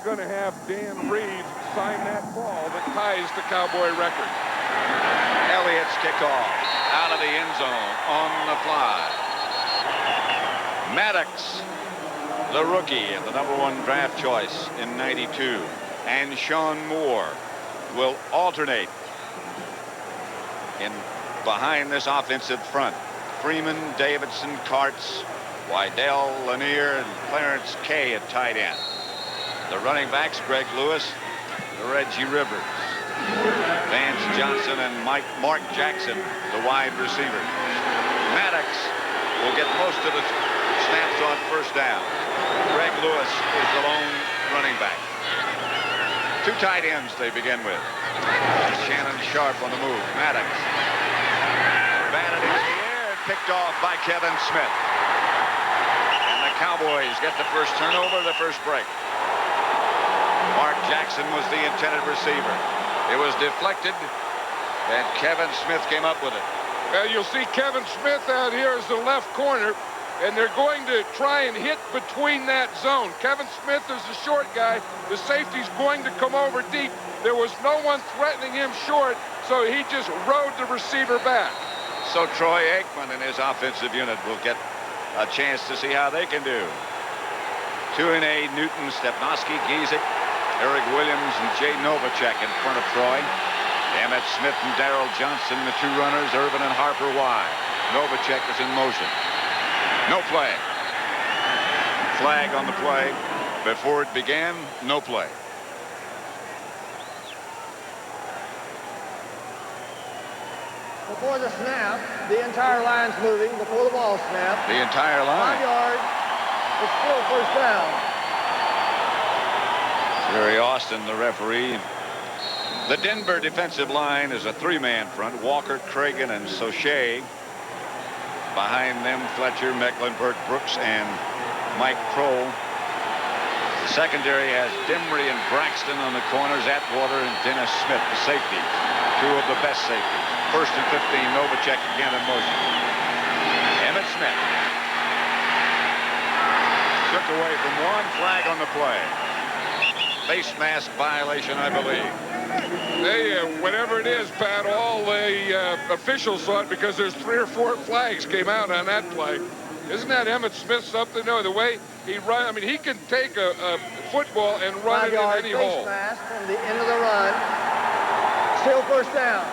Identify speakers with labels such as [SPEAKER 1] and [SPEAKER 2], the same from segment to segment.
[SPEAKER 1] going to have Dan Reeves sign that ball that ties the Cowboy record.
[SPEAKER 2] Elliott's kickoff out of the end zone on the fly. MADDOX, the rookie and the #1 draft choice in '92, and Sean Moore will alternate in behind this offensive front. Freeman, Davidson, Karts, Wydell, Lanier, and Clarence Kay at tight end. The running backs, Greg Lewis, Reggie Rivers, Vance Johnson, and Mark Jackson, the wide receivers. MADDOX will get most of the snaps on first down. Greg Lewis is the lone running back. Two tight ends they begin with. Shannon Sharp on the move. MADDOX batted into the air and picked off by Kevin Smith. And the Cowboys get the first turnover, the first break. Mark Jackson was the intended receiver. It was deflected, and Kevin Smith came up with it.
[SPEAKER 1] Well, you'll see Kevin Smith out here as the left corner, and they're going to try and hit between that zone. Kevin Smith is the short guy. The safety's going to come over deep. There was no one threatening him short, so he just rode the receiver back.
[SPEAKER 2] So Troy Aikman and his offensive unit will get a chance to see how they can do. 2-8, Newton, Stepnoski, Giesick, Eric Williams, and Jay Novacek in front of Troy. Emmett Smith and Darrell Johnson, the two runners, Irvin and Harper wide. Novacek is in motion. No play. Flag on the play. Before it began, no play.
[SPEAKER 3] Before the snap, the entire line's moving. Before the ball snap.
[SPEAKER 2] The entire line.
[SPEAKER 3] 5 yards. It's still first down.
[SPEAKER 2] Jerry Austin, the referee. The Denver defensive line is a three-man front. Walker, Cragen, and Soche. Behind them, Fletcher, Mecklenburg, Brooks, and Mike Kroll. The secondary has Dimry and Braxton on the corners, Atwater and Dennis Smith, the safeties. Two of the best safeties. First and 15, Novacek again in motion. Emmett Smith. Took away from one, flag on the play. Face mask violation, I believe.
[SPEAKER 1] They, whatever it is, Pat, all the officials saw it because there's 3 or 4 flags came out on that play. Isn't that Emmett Smith something? No, the way he run, I mean, he can take a football and run it in any hole.
[SPEAKER 3] Face mask from the end of the run. Still first down.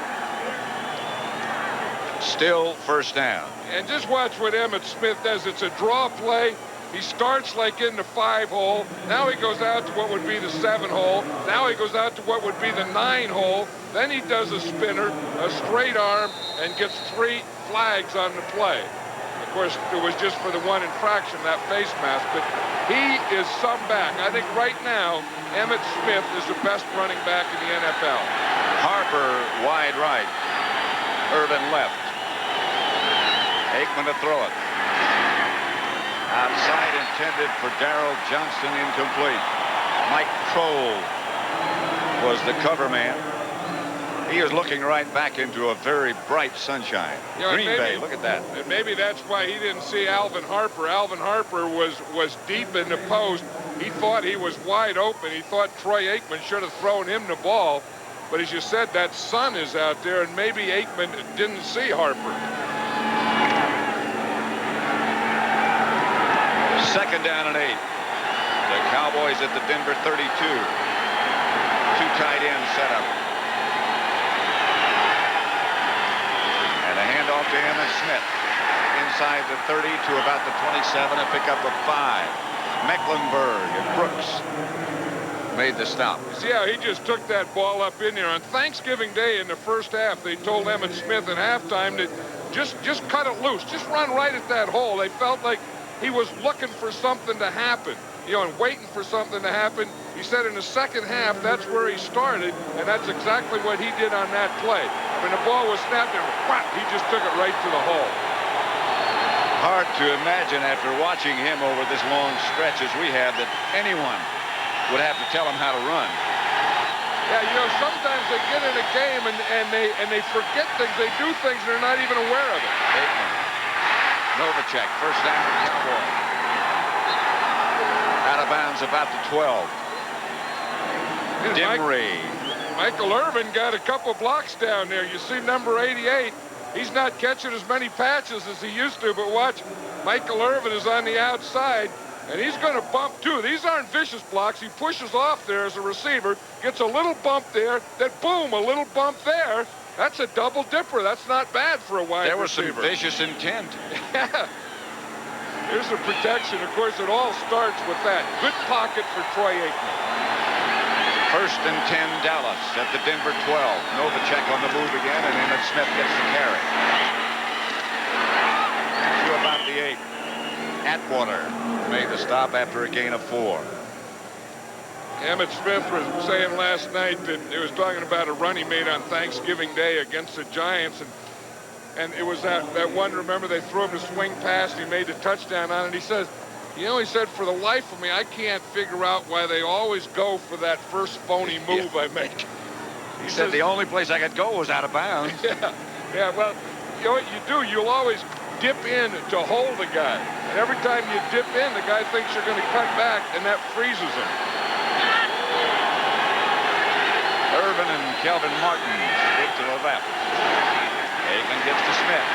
[SPEAKER 2] Still first down.
[SPEAKER 1] And just watch what Emmett Smith does. It's a draw play. He starts like in the 5 hole. Now he goes out to what would be the 7 hole. Now he goes out to what would be the 9 hole. Then he does a spinner, a straight arm, and gets 3 flags on the play. Of course, it was just for the 1 infraction, that face mask, but he is some back. I think right now, Emmett Smith is the best running back in the NFL.
[SPEAKER 2] Harper wide right. Irvin left. Aikman to throw it. Outside intended for Darrell Johnson, incomplete. Mike Kroll was the cover man. He was looking right back into a very bright sunshine. You know, Green Bay, look at that.
[SPEAKER 1] And maybe that's why he didn't see Alvin Harper. Alvin Harper was deep in the post. He thought he was wide open. He thought Troy Aikman should have thrown him the ball. But as you said, that sun is out there, and maybe Aikman didn't see Harper.
[SPEAKER 2] Second down and 8. The Cowboys at the Denver 32. 2 tight ends set up. And a handoff to Emmett Smith. Inside the 30 to about the 27, a pickup of 5. Mecklenburg and Brooks made the stop.
[SPEAKER 1] See how he just took that ball up in there. On Thanksgiving Day in the first half, they told Emmett Smith at halftime that just cut it loose. Just run right at that hole. They felt like he was looking for something to happen, you know, and waiting for something to happen. He said in the second half, that's where he started, and that's exactly what he did on that play. When the ball was snapped, and whap, he just took it right to the hole.
[SPEAKER 2] Hard to imagine after watching him over this long stretch as we have that anyone would have to tell him how to run.
[SPEAKER 1] Yeah, you know, sometimes they get in a game and they forget things. They do things and they're not even aware of it.
[SPEAKER 2] Aikman. Novacek, first down, Cowboy. Out of bounds about the 12. Dimry.
[SPEAKER 1] Michael Irvin got a couple blocks down there. You see number 88. He's not catching as many patches as he used to, but watch, Michael Irvin is on the outside, and he's going to bump too. These aren't vicious blocks. He pushes off there as a receiver, gets a little bump there, then boom, a little bump there. That's a double dipper. That's not bad for a wide receiver.
[SPEAKER 2] There was some vicious intent.
[SPEAKER 1] Yeah. Here's the protection. Of course, it all starts with that. Good pocket for Troy Aikman.
[SPEAKER 2] 1st and 10, Dallas at the Denver 12. Novacek on the move again, and Emmitt Smith gets the carry. To about the 8. Atwater made the stop after a gain of 4.
[SPEAKER 1] Emmitt Smith was saying last night that he was talking about a run he made on Thanksgiving Day against the Giants, and it was that one, remember, they threw him the swing pass, and he made the touchdown on it. He says, you know, he said, for the life of me, I can't figure out why they always go for that first phony move I make.
[SPEAKER 2] He said the only place I could go was out of bounds.
[SPEAKER 1] Yeah, well, you know what you do? You'll always dip in to hold the guy. And every time you dip in, the guy thinks you're going to cut back, and that freezes him.
[SPEAKER 2] Irvin and Kelvin Martin split to the left. Aikman gets to Smith.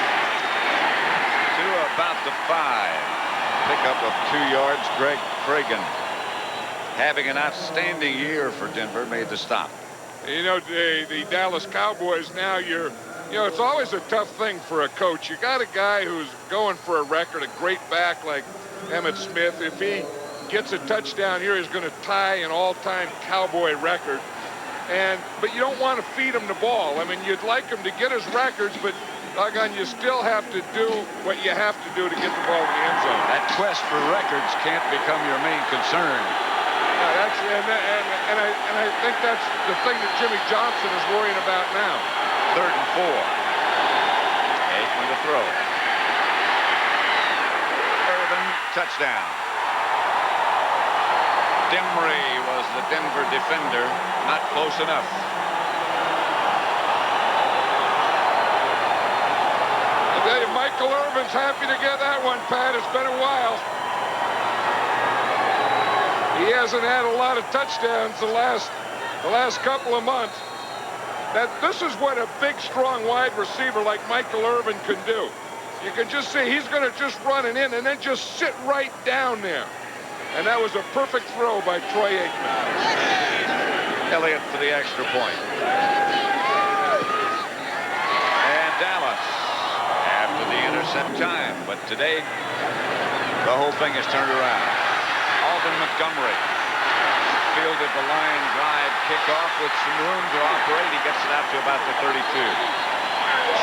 [SPEAKER 2] To about the 5. Pickup of 2 yards. Greg Fragan, having an outstanding year for Denver, made the stop.
[SPEAKER 1] You know, the Dallas Cowboys now, you know, it's always a tough thing for a coach. You got a guy who's going for a record, a great back like Emmitt Smith. If he gets a touchdown here, he's going to tie an all-time Cowboy record. But you don't want to feed him the ball. I mean, you'd like him to get his records, but doggone, you still have to do what you have to do to get the ball in the end zone.
[SPEAKER 2] That quest for records can't become your main concern.
[SPEAKER 1] Yeah, and I think that's the thing that Jimmy Johnson is worrying about now.
[SPEAKER 2] 3rd and 4. Aikman to throw. Irvin, touchdown. Dimry was the Denver defender, not close enough.
[SPEAKER 1] Michael Irvin's happy to get that one, Pat. It's been a while. He hasn't had a lot of touchdowns the last couple of months. This is what a big, strong wide receiver like Michael Irvin can do. You can just see he's going to just run it in and then just sit right down there. And that was a perfect throw by Troy Aikman.
[SPEAKER 2] Elliott for the extra point. And Dallas after the intercept time. But today, the whole thing is turned around. Alvin Montgomery fielded the line drive kickoff with some room to operate. He gets it out to about the 32.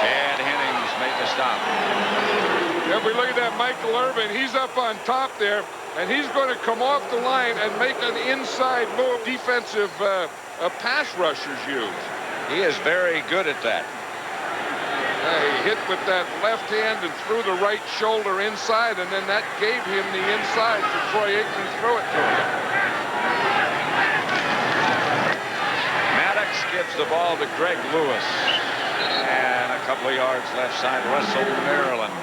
[SPEAKER 2] Chad Hennings made the stop.
[SPEAKER 1] If we look at that Michael Irvin, he's up on top there, and he's going to come off the line and make an inside move defensive pass rushers use.
[SPEAKER 2] He is very good at that.
[SPEAKER 1] He hit with that left hand and threw the right shoulder inside, and then that gave him the inside for Troy Aikman to throw it to him.
[SPEAKER 2] MADDOX gives the ball to Greg Lewis. And a couple of yards left side. Russell Maryland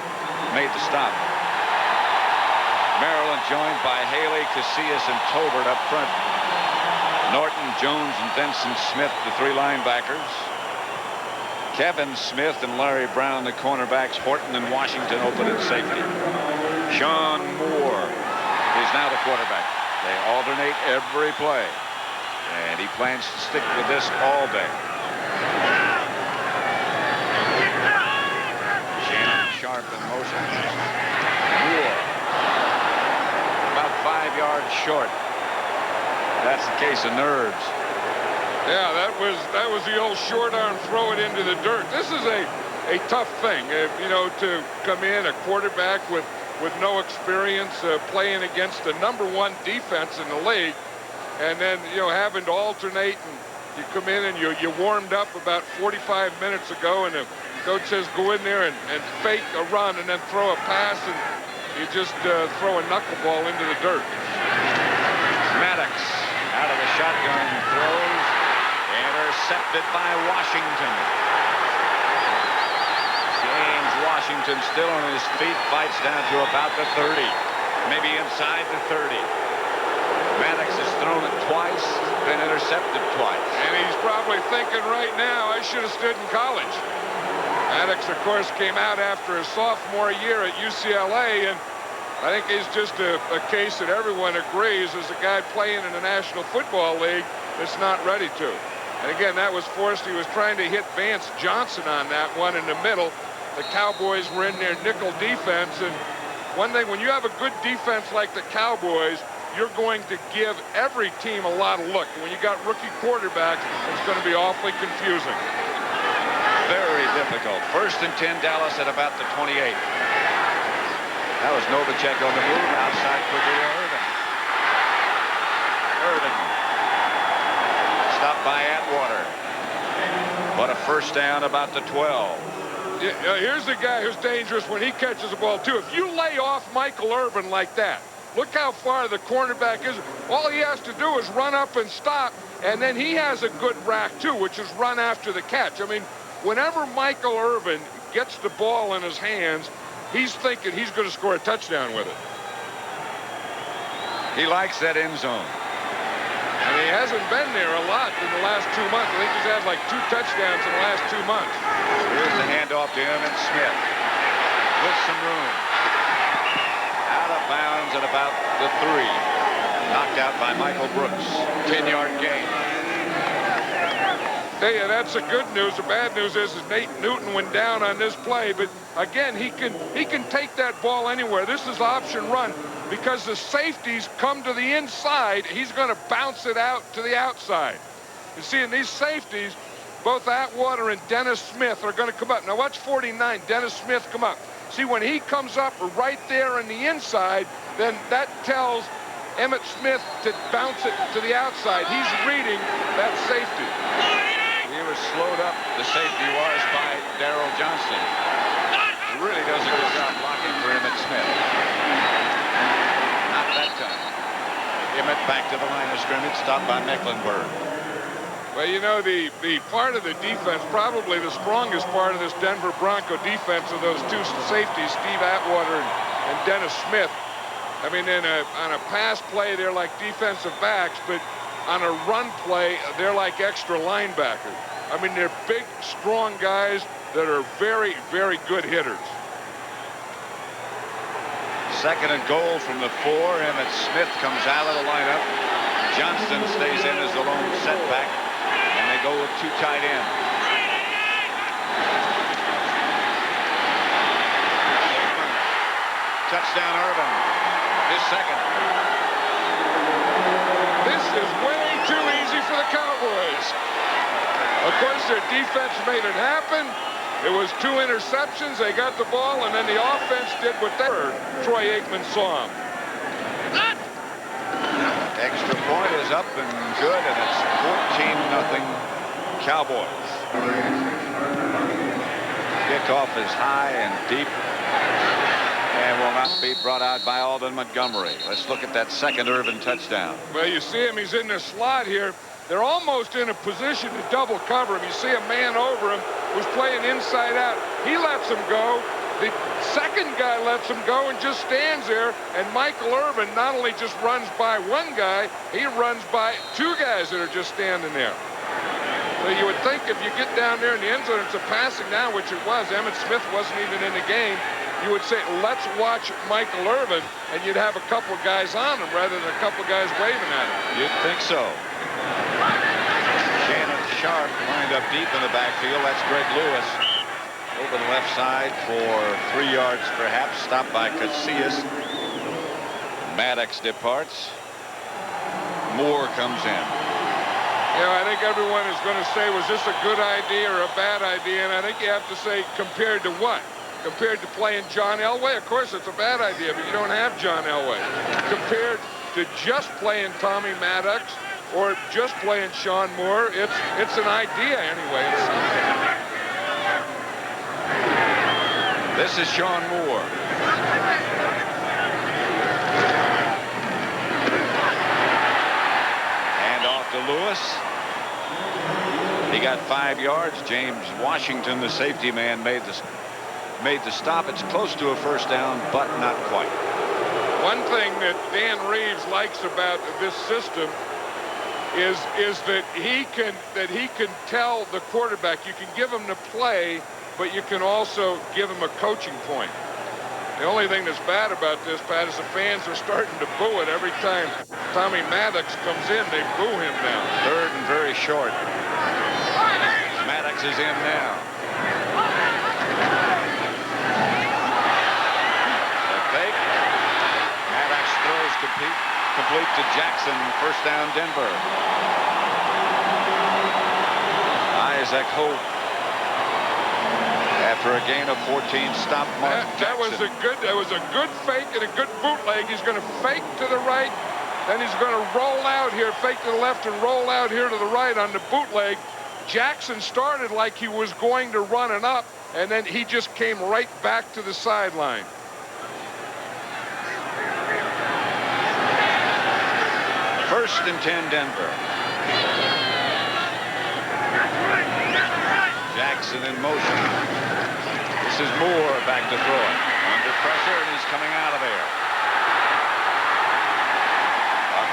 [SPEAKER 2] made the stop. Maryland joined by Haley, Casillas, and Tolbert up front. Norton, Jones, and Denson Smith, the 3 linebackers. Kevin Smith and Larry Brown, the cornerbacks. Horton and Washington open at safety. Sean Moore is now the quarterback. They alternate every play. And he plans to stick with this all day. Shannon Sharp in motion. Moore about 5 yards short. That's the case of nerves.
[SPEAKER 1] Yeah, that was the old short arm, throw it into the dirt. This is a tough thing, you know, to come in, a quarterback with no experience playing against the #1 defense in the league, and then, you know, having to alternate, and you come in and you warmed up about 45 minutes ago, and the coach says go in there and fake a run and then throw a pass, and you just throw a knuckleball into the dirt.
[SPEAKER 2] MADDOX out of the shotgun throws. Intercepted by Washington. James Washington still on his feet, fights down to about the 30, maybe inside the 30. MADDOX has thrown it twice, been intercepted. intercepted twice.
[SPEAKER 1] And he's probably thinking right now, I should have stood in college. MADDOX, of course, came out after his sophomore year at UCLA, and I think he's just a case that everyone agrees is a guy playing in the National Football League that's not ready to. And again, that was forced. He was trying to hit Vance Johnson on that one in the middle. The Cowboys were in their nickel defense, and one thing, when you have a good defense like the Cowboys, you're going to give every team a lot of look. When you got rookie quarterbacks, it's going to be awfully confusing.
[SPEAKER 2] Very difficult. 1st and 10, Dallas at about the 28. That was Novacek on the move. Outside quickly to Irvin. Irvin. Stopped by Atwater. But a 1st down about the 12.
[SPEAKER 1] Yeah, here's the guy who's dangerous when he catches the ball, too. If you lay off Michael Irvin like that, look how far the cornerback is. All he has to do is run up and stop, and then he has a good rack, too, which is run after the catch. I mean, whenever Michael Irvin gets the ball in his hands, he's thinking he's going to score a touchdown with it.
[SPEAKER 2] He likes that end zone.
[SPEAKER 1] I mean, he hasn't been there a lot in the last 2 months. I think he's had like 2 touchdowns in the last 2 months.
[SPEAKER 2] Here's the handoff to Emmitt Smith with some room. Out of bounds at about the 3. Knocked out by Michael Brooks. 10-yard gain.
[SPEAKER 1] Tell you, that's the good news. The bad news is Nate Newton went down on this play, but again, he can take that ball anywhere. This is option run. Because the safeties come to the inside, he's going to bounce it out to the outside. You see, in these safeties, both Atwater and Dennis Smith are going to come up. Now, watch 49, Dennis Smith come up. See, when he comes up right there on the inside, then that tells Emmitt Smith to bounce it to the outside. He's reading that safety.
[SPEAKER 2] He was slowed up, the safety was, by Darrell Johnston. He really does a good job blocking for Emmitt Smith. Not that time. Emmitt back to the line of scrimmage, stopped by Mecklenburg.
[SPEAKER 1] Well, you know, the part of the defense, probably the strongest part of this Denver Bronco defense are those 2 safeties, Steve Atwater and Dennis Smith. I mean, on a pass play, they're like defensive backs, but on a run play, they're like extra linebackers. I mean, they're big, strong guys that are very, very good hitters.
[SPEAKER 2] 2nd and goal from the 4. Emmitt Smith comes out of the lineup. Johnston stays in as the lone setback, and they go with 2 tight ends. Touchdown, Irvin. His 2nd.
[SPEAKER 1] This is way too easy for the Cowboys. Of course, their defense made it happen. It was 2 interceptions. They got the ball, and then the offense did what they heard. Troy Aikman saw him.
[SPEAKER 2] Extra point is up and good, and it's 14-0 Cowboys. Kickoff is high and deep and will not be brought out by Alden Montgomery. Let's look at that 2nd Irvin touchdown.
[SPEAKER 1] Well, you see him. He's in the slot here. They're almost in a position to double cover him. You see a man over him who's playing inside out. He lets him go. The 2nd guy lets him go and just stands there. And Michael Irvin not only just runs by 1 guy, he runs by 2 guys that are just standing there. So you would think if you get down there in the end zone, it's a passing down, which it was. Emmitt Smith wasn't even in the game. You would say, let's watch Michael Irvin, and you'd have a couple guys on him rather than a couple guys waving at him.
[SPEAKER 2] You'd think so. Shannon Sharp lined up deep in the backfield. That's Greg Lewis. Over the left side for 3 yards perhaps. Stopped by Casillas. MADDOX departs. Moore comes in.
[SPEAKER 1] You know, I think everyone is going to say, was this a good idea or a bad idea? And I think you have to say, compared to what? Compared to playing John Elway? Of course, it's a bad idea, but you don't have John Elway. Compared to just playing Tommy MADDOX or just playing Sean Moore, it's an idea anyway. It's something.
[SPEAKER 2] This is Sean Moore. Hand off to Lewis. He got 5 yards. James Washington, the safety man, made the stop. It's close to a 1st down, but not quite.
[SPEAKER 1] One thing that Dan Reeves likes about this system is that he can tell the quarterback. You can give him the play, but you can also give him a coaching point. The only thing that's bad about this, Pat, is the fans are starting to boo it every time Tommy MADDOX comes in. They boo him now.
[SPEAKER 2] Third and very short. MADDOX is in now. The fake. MADDOX throws complete to Jackson. First down, Denver. Isaac Hope, after a gain of 14, stopped Mark Jackson.
[SPEAKER 1] That was a good fake and a good bootleg. He's going to fake to the right, then he's going to roll out here, fake to the left and roll out here to the right on the bootleg. Jackson started like he was going to run it up, and then he just came right back to the sideline.
[SPEAKER 2] First and 10, Denver. Jackson in motion. This is Moore back to throw it. Under pressure, and he's coming out of there.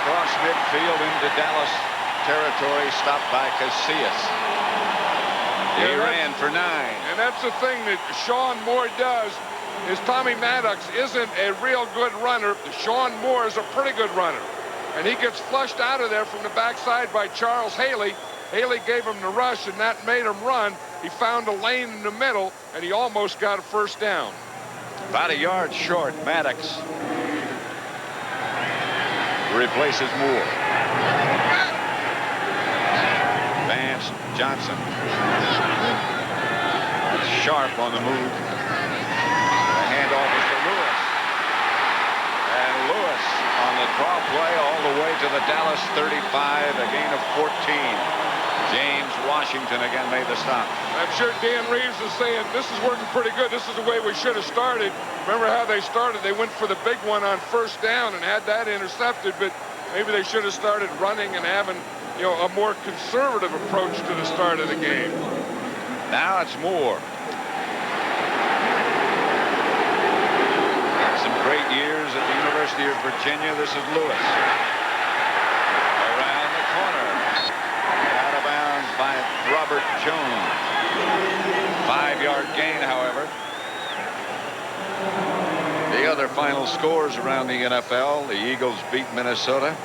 [SPEAKER 2] Across midfield into Dallas territory, stopped by Casillas. He ran for 9.
[SPEAKER 1] And that's the thing that Sean Moore does, is Tommy MADDOX isn't a real good runner. Sean Moore is a pretty good runner. And he gets flushed out of there from the backside by Charles Haley. Haley gave him the rush, and that made him run. He found a lane in the middle, and he almost got a first down.
[SPEAKER 2] About a yard short, MADDOX replaces Moore. Vance Johnson. Sharp on the move. The handoff is to Lewis. And Lewis on the draw play all the way to the Dallas 35, a gain of 14. James Washington again made the stop.
[SPEAKER 1] I'm sure Dan Reeves is saying, this is working pretty good. This is the way we should have started. Remember how they started? They went for the big one on first down and had that intercepted, but maybe they should have started running and having, you know, a more conservative approach to the start of the game.
[SPEAKER 2] Now it's Moore. Some great years at the University of Virginia. This is Lewis. Around the corner. Out of bounds by Robert Jones. 5-yard gain, however. The other final scores around the NFL. The Eagles beat Minnesota.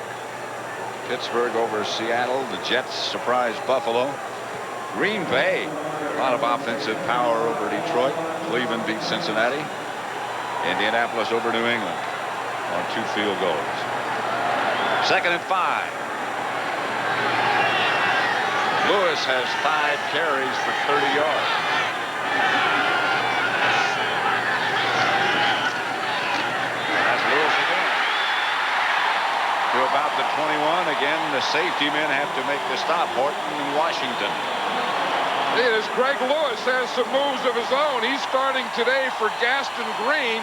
[SPEAKER 2] Pittsburgh over Seattle. The Jets surprised Buffalo. Green Bay, a lot of offensive power over Detroit. Cleveland beat Cincinnati. Indianapolis over New England on 2 field goals. 2nd and 5. Lewis has 5 carries for 30 yards. That's Lewis again. To about the 21. Again, the safety men have to make the stop. Horton and Washington.
[SPEAKER 1] As Greg Lewis has some moves of his own. He's starting today for Gaston Green.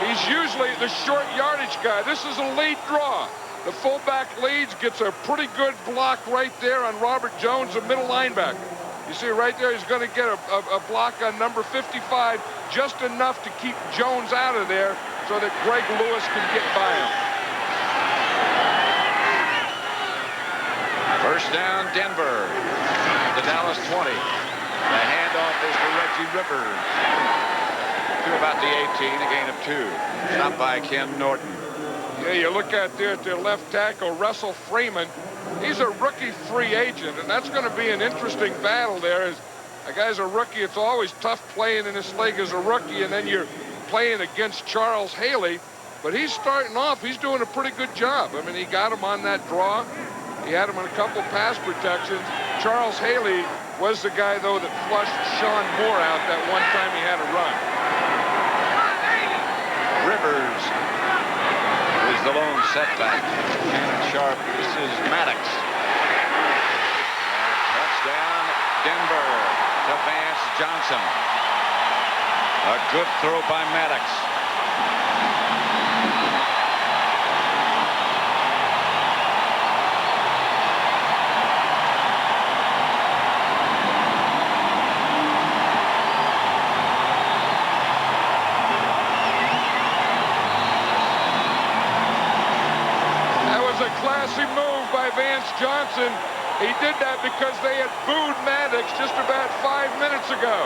[SPEAKER 1] He's usually the short yardage guy. This is a lead draw. The fullback leads, gets a pretty good block right there on Robert Jones, the middle linebacker. You see right there, he's going to get a block on number 55, just enough to keep Jones out of there so that Greg Lewis can get by him.
[SPEAKER 2] First down, Denver. The Dallas 20. The handoff is to Reggie Rivers. To about the 18, a gain of 2. Stopped by Ken Norton.
[SPEAKER 1] Yeah, you look at there at their left tackle, Russell Freeman. He's a rookie free agent, and that's going to be an interesting battle there. As a guy's a rookie, it's always tough playing in this league as a rookie, and then you're playing against Charles Haley. But he's starting off. He's doing a pretty good job. I mean, he got him on that draw. He had him on a couple pass protections. Charles Haley was the guy, though, that flushed Sean Moore out that one time he had a run. Rivers
[SPEAKER 2] is the lone setback. Shannon Sharp. This is MADDOX. Touchdown, Denver to Vance Johnson. A good throw by MADDOX.
[SPEAKER 1] Johnson, he did that because they had booed MADDOX just about 5 minutes ago.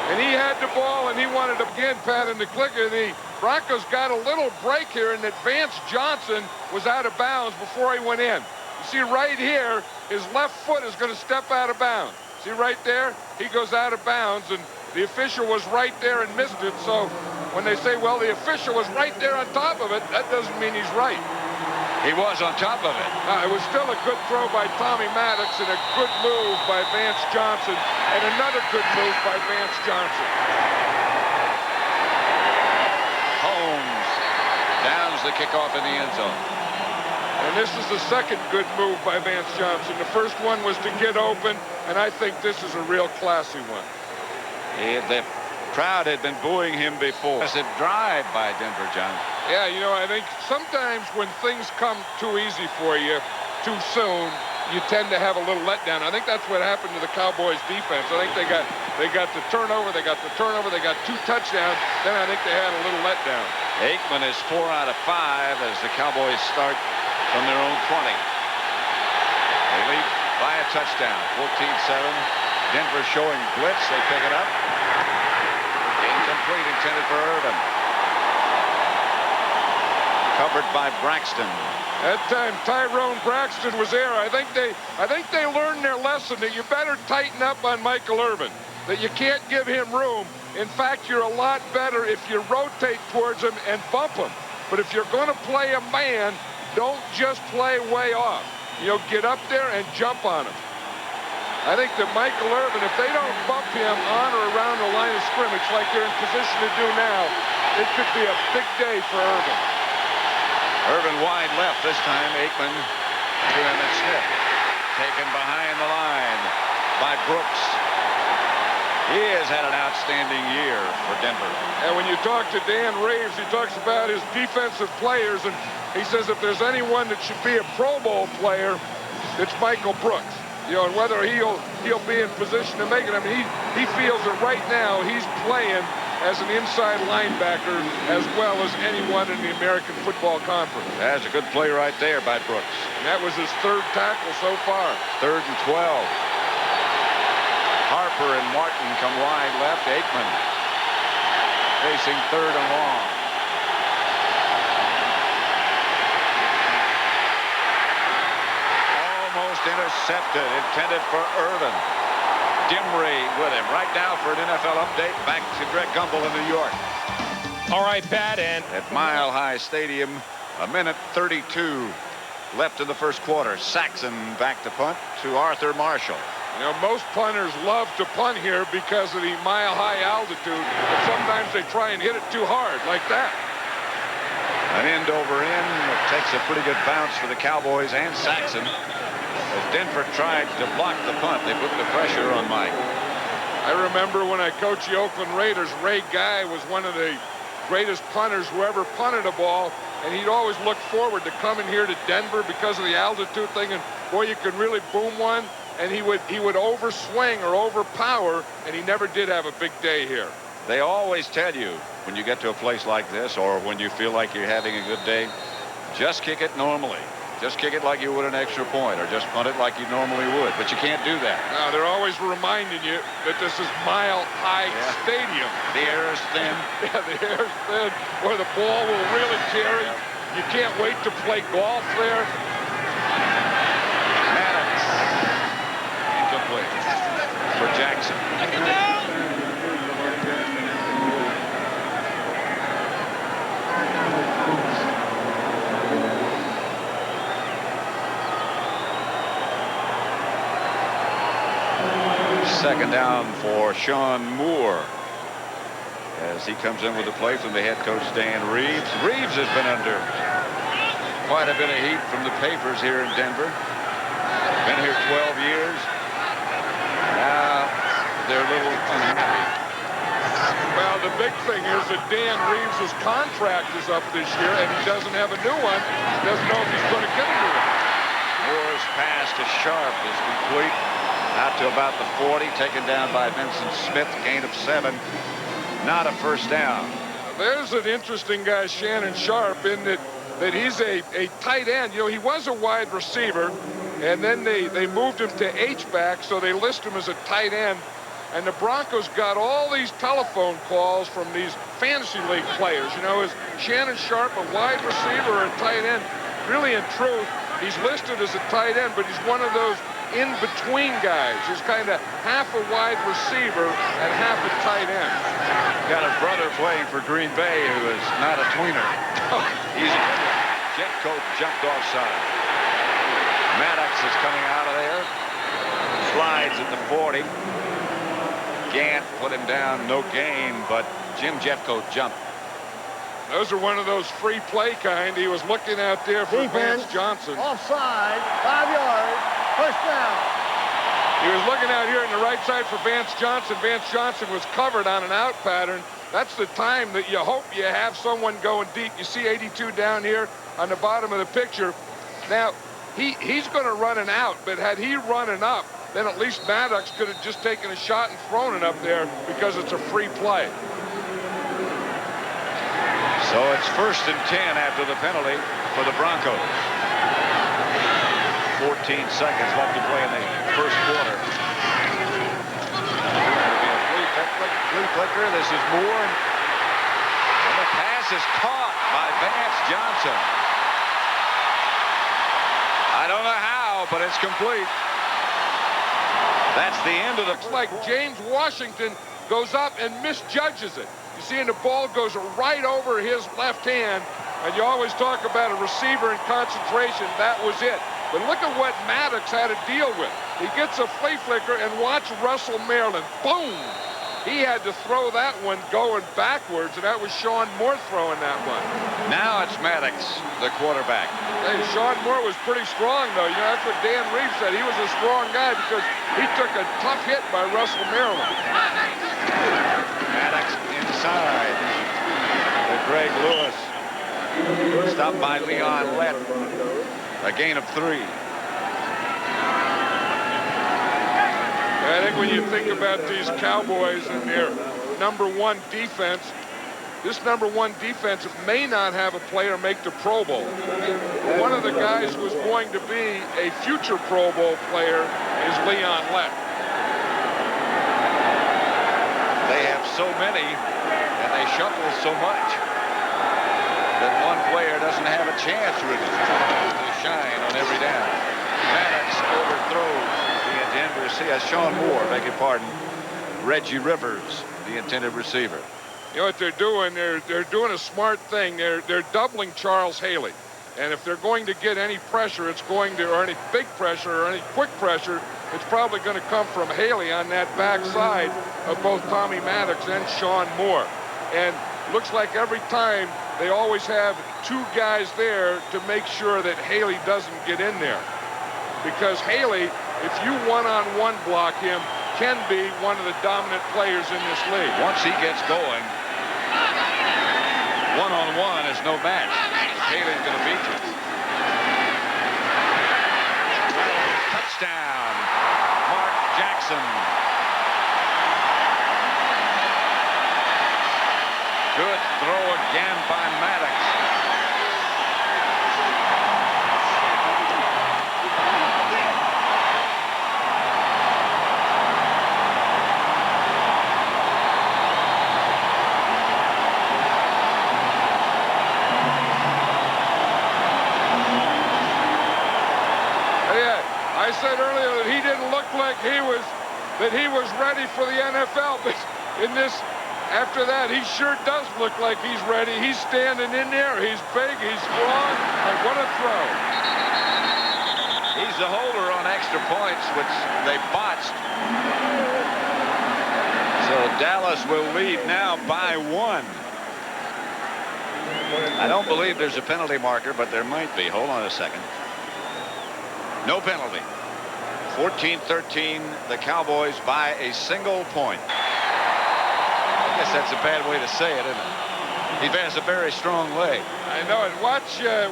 [SPEAKER 1] And he had the ball, and he wanted to again pat in the clicker. The Broncos got a little break here, and Vance Johnson was out of bounds before he went in. You see right here, his left foot is going to step out of bounds. See right there? He goes out of bounds, and the official was right there and missed it. So when they say, well, the official was right there on top of it, that doesn't mean he's right.
[SPEAKER 2] He was on top of it.
[SPEAKER 1] It was still a good throw by Tommy MADDOX and a good move by Vance Johnson and another good move by Vance Johnson.
[SPEAKER 2] Holmes downs the kickoff in the end zone.
[SPEAKER 1] And this is the second good move by Vance Johnson. The first one was to get open, and I think this is a real classy one.
[SPEAKER 2] The crowd had been booing him before. It's a drive by Denver, John.
[SPEAKER 1] Yeah, you know, I think sometimes when things come too easy for you too soon, you tend to have a little letdown. I think that's what happened to the Cowboys defense. I think they got the turnover, they got 2 touchdowns. Then I think they had a little letdown.
[SPEAKER 2] Aikman is 4 out of 5 as the Cowboys start from their own 20. They lead by a touchdown, 14-7. Denver showing blitz. They pick it up. Incomplete, intended for Irvin. Covered by Braxton.
[SPEAKER 1] That time Tyrone Braxton was there. I think they learned their lesson that you better tighten up on Michael Irvin, that you can't give him room. In fact, you're a lot better if you rotate towards him and bump him. But if you're going to play a man, don't just play way off. You know, get up there and jump on him. I think that Michael Irvin, if they don't bump him on or around the line of scrimmage like they're in position to do now, it could be a big day for Irvin.
[SPEAKER 2] Irvin wide left this time. Aikman to Emmett Smith. Taken behind the line by Brooks. He has had an outstanding year for Denver.
[SPEAKER 1] And when you talk to Dan Reeves, he talks about his defensive players, and he says if there's anyone that should be a Pro Bowl player, it's Michael Brooks. You know, and whether he'll be in position to make it. I mean, he feels that right now he's playing as an inside linebacker as well as anyone in the American Football Conference.
[SPEAKER 2] That's a good play right there by Brooks.
[SPEAKER 1] And that was his 3rd tackle so far.
[SPEAKER 2] 3rd and 12. Harper and Martin come wide left. Aikman facing 3rd and long. Almost intercepted, intended for Irvin. Dimry with him. Right now for an NFL update, back to Greg Gumbel in New York.
[SPEAKER 4] All right, Pat, and
[SPEAKER 2] at Mile High Stadium, 1:32 left in the first quarter. Saxon back to punt to Arthur Marshall.
[SPEAKER 1] You know, most punters love to punt here because of the mile-high altitude, but sometimes they try and hit it too hard, like that.
[SPEAKER 2] An end over end. It takes a pretty good bounce for the Cowboys and Saxon. As Denver tried to block the punt, they put the pressure on Mike.
[SPEAKER 1] I remember when I coached the Oakland Raiders, Ray Guy was one of the greatest punters who ever punted a ball, and he'd always look forward to coming here to Denver because of the altitude thing, and boy, you could really boom one, and he would overswing or overpower, and he never did have a big day here.
[SPEAKER 2] They always tell you when you get to a place like this, or when you feel like you're having a good day, just kick it normally. Just kick it like you would an extra point, or just punt it like you normally would. But you can't do that.
[SPEAKER 1] No, they're always reminding you that this is Mile High Stadium.
[SPEAKER 2] The air is thin.
[SPEAKER 1] Yeah, the air is thin, where the ball will really carry. You can't wait to play golf there.
[SPEAKER 2] MADDOX. Incomplete for Jackson. Second down for Sean Moore as he comes in with a play from the head coach Dan Reeves. Reeves has been under quite a bit of heat from the papers here in Denver. Been here 12 years. Now they're a little unhappy.
[SPEAKER 1] Well, the big thing is that Dan Reeves' contract is up this year, and he doesn't have a new one. He doesn't know if he's going to get a new one.
[SPEAKER 2] Moore's pass to Sharp is complete. Out to about the 40, taken down by Vincent Smith, gain of 7. Not a first down.
[SPEAKER 1] There's an interesting guy, Shannon Sharp, in that he's a tight end. You know, he was a wide receiver, and then they moved him to H-back, so they list him as a tight end. And the Broncos got all these telephone calls from these fantasy league players. You know, is Shannon Sharpe a wide receiver or a tight end? Really, in truth, he's listed as a tight end, but he's one of those in-between guys. He's kind of half a wide receiver and half a tight end.
[SPEAKER 2] Got a brother playing for Green Bay who is not a tweener. He's Jetcoat jumped offside. MADDOX is coming out of there. Slides at the 40. Gant put him down, no gain, but Jim Jeffcoat jumped.
[SPEAKER 1] Those are one of those free play kind. He was looking out there for
[SPEAKER 3] Defense,
[SPEAKER 1] Vance Johnson.
[SPEAKER 3] Offside, 5 yards, first down.
[SPEAKER 1] He was looking out here on the right side for Vance Johnson. Vance Johnson was covered on an out pattern. That's the time that you hope you have someone going deep. You see 82 down here on the bottom of the picture. Now, he's going to run an out, but had he run an up, then at least MADDOX could have just taken a shot and thrown it up there because it's a free play.
[SPEAKER 2] So it's 1st and 10 after the penalty for the Broncos. 14 seconds left to play in the first quarter. Flea flicker. This is Moore. And the pass is caught by Vance Johnson. I don't know how, but it's complete. That's the end of the...
[SPEAKER 1] Looks like James Washington goes up and misjudges it. You see, and the ball goes right over his left hand, and you always talk about a receiver in concentration. That was it. But look at what MADDOX had to deal with. He gets a flea flicker, and watch Russell Maryland. Boom! He had to throw that one going backwards, and that was Sean Moore throwing that one.
[SPEAKER 2] Now it's MADDOX, the quarterback.
[SPEAKER 1] Hey, Sean Moore was pretty strong, though. You know, that's what Dan Reeves said. He was a strong guy because he took a tough hit by Russell Maryland.
[SPEAKER 2] MADDOX inside to Greg Lewis. Stopped by Leon Lett. A gain of 3.
[SPEAKER 1] I think when you think about these Cowboys and their #1 defense, this #1 defense may not have a player make the Pro Bowl. One of the guys who is going to be a future Pro Bowl player is Leon Lett.
[SPEAKER 2] They have so many, and they shuffle so much, that one player doesn't have a chance to shine on every down. MADDOX overthrows the intended receiver. Sean Moore, beg your pardon. Reggie Rivers, the intended receiver.
[SPEAKER 1] You know what they're doing? They're doing a smart thing. They're doubling Charles Haley. And if they're going to get any pressure, it's going to, or any big pressure or any quick pressure, it's probably going to come from Haley on that backside of both Tommy MADDOX and Sean Moore. And looks like every time they always have 2 guys there to make sure that Haley doesn't get in there. Because Haley, if you one-on-one block him, can be one of the dominant players in this league.
[SPEAKER 2] Once he gets going, one-on-one is no match. Haley's going to beat you. Touchdown, Mark Jackson. Good throw again by MADDOX.
[SPEAKER 1] I said earlier that he didn't look like he was ready for the NFL, but in this, after that, he sure does look like he's ready. He's standing in there. He's big. He's strong. And what a throw.
[SPEAKER 2] He's the holder on extra points, which they botched. So Dallas will lead now by 1. I don't believe there's a penalty marker, but there might be. Hold on a second. No penalty. 14-13, the Cowboys by a single point. I guess that's a bad way to say it, isn't it? He has a very strong leg.
[SPEAKER 1] I know it.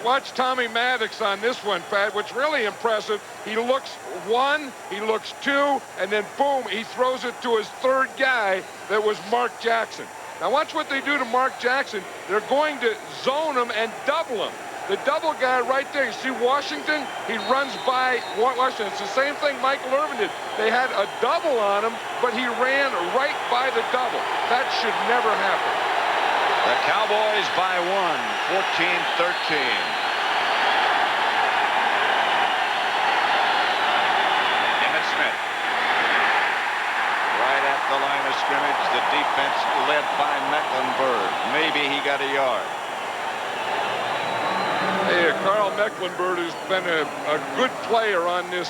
[SPEAKER 1] Watch Tommy MADDOX on this one, Pat. What's really impressive, he looks 1, he looks 2, and then boom, he throws it to his 3rd guy that was Mark Jackson. Now watch what they do to Mark Jackson. They're going to zone him and double him. The double guy right there. You see Washington? He runs by Washington. It's the same thing Michael Irvin did. They had a double on him, but he ran right by the double. That should never happen.
[SPEAKER 2] The Cowboys by 1, 14-13. The line of scrimmage, the defense led by Mecklenburg. Maybe he got a yard.
[SPEAKER 1] Hey, Carl Mecklenburg has been a good player on this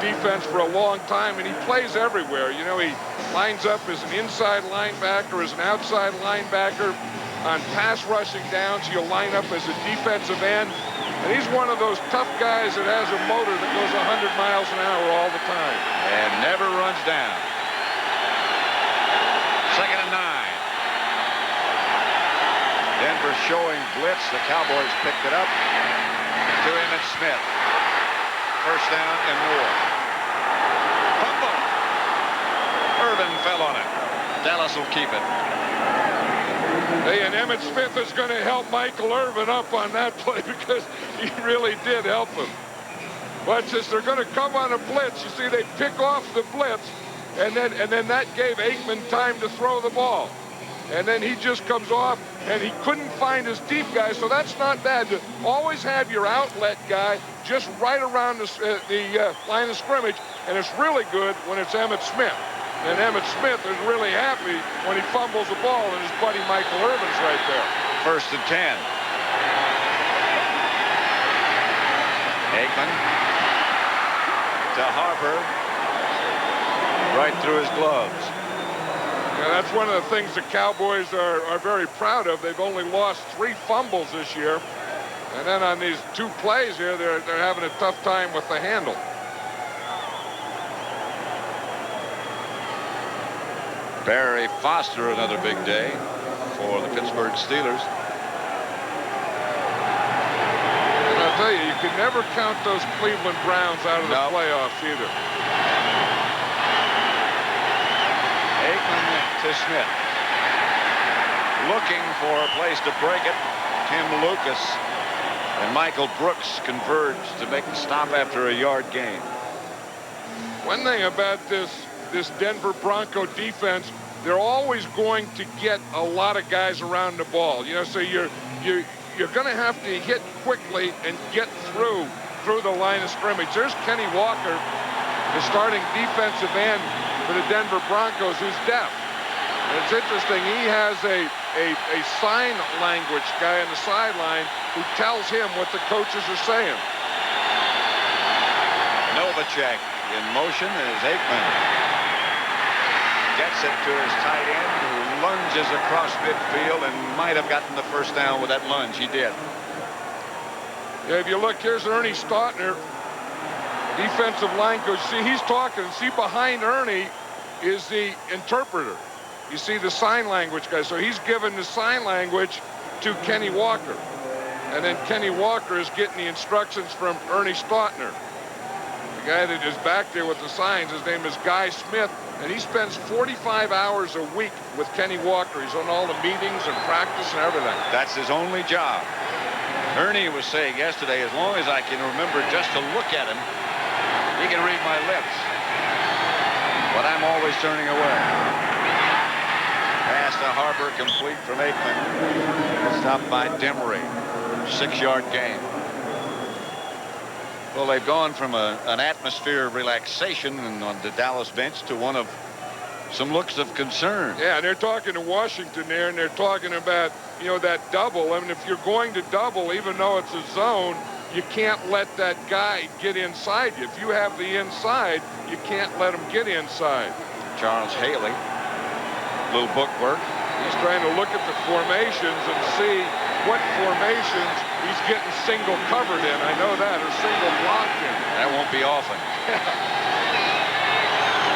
[SPEAKER 1] defense for a long time, and he plays everywhere. You know, he lines up as an inside linebacker, as an outside linebacker. On pass rushing downs, he'll line up as a defensive end. And he's one of those tough guys that has a motor that goes 100 miles an hour all the time.
[SPEAKER 2] And never runs down. 2nd and 9. Denver showing blitz. The Cowboys picked it up to Emmitt Smith. 1st down and more. Fumble. Irvin fell on it. Dallas will keep it.
[SPEAKER 1] Hey, and Emmitt Smith is going to help Michael Irvin up on that play because he really did help him. Watch this. They're going to come on a blitz. You see, they pick off the blitz. And then that gave Aikman time to throw the ball. And then he just comes off, and he couldn't find his deep guy, so that's not bad. To always have your outlet guy just right around the line of scrimmage, and it's really good when it's Emmitt Smith. And Emmitt Smith is really happy when he fumbles the ball, and his buddy Michael Irvin's right there.
[SPEAKER 2] 1st and 10. Aikman to Harper. Right through his gloves.
[SPEAKER 1] Yeah, that's one of the things the Cowboys are very proud of. They've only lost 3 fumbles this year. And then on these 2 plays here, they're having a tough time with the handle.
[SPEAKER 2] Barry Foster, another big day for the Pittsburgh Steelers.
[SPEAKER 1] And I'll tell you, you can never count those Cleveland Browns out of the playoffs either.
[SPEAKER 2] Aikman to Smith. Looking for a place to break it. Tim Lucas and Michael Brooks converge to make the stop after a yard gain.
[SPEAKER 1] One thing about this Denver Bronco defense, they're always going to get a lot of guys around the ball. You know, so you're going to have to hit quickly and get through the line of scrimmage. There's Kenny Walker, the starting defensive end for the Denver Broncos, who's deaf. And it's interesting, he has a sign language guy on the sideline who tells him what the coaches are saying.
[SPEAKER 2] Novacek in motion as Aikman gets it to his tight end, who lunges across midfield and might have gotten the 1st down with that lunge. He did.
[SPEAKER 1] Yeah, if you look, here's Ernie Stautner, defensive line coach. See, he's talking. See, behind Ernie is the interpreter. You see the sign language guy. So he's giving the sign language to Kenny Walker. And then Kenny Walker is getting the instructions from Ernie Stautner. The guy that is back there with the signs, his name is Guy Smith, and he spends 45 hours a week with Kenny Walker. He's on all the meetings and practice and everything.
[SPEAKER 2] That's his only job. Ernie was saying yesterday, as long as I can remember just to look at him, he can read my lips. But I'm always turning away. Pass to Harper, complete from Aikman. Stopped by Demery. 6-yard gain. Well, they've gone from an atmosphere of relaxation on the Dallas bench to one of some looks of concern.
[SPEAKER 1] Yeah, they're talking to Washington there, and they're talking about, you know, that double. I mean, if you're going to double, even though it's a zone, you can't let that guy get inside you. If you have the inside, you can't let him get inside.
[SPEAKER 2] Charles Haley, little bookwork.
[SPEAKER 1] He's trying to look at the formations and see what formations he's getting single covered in. I know that, or single blocked in.
[SPEAKER 2] That won't be often.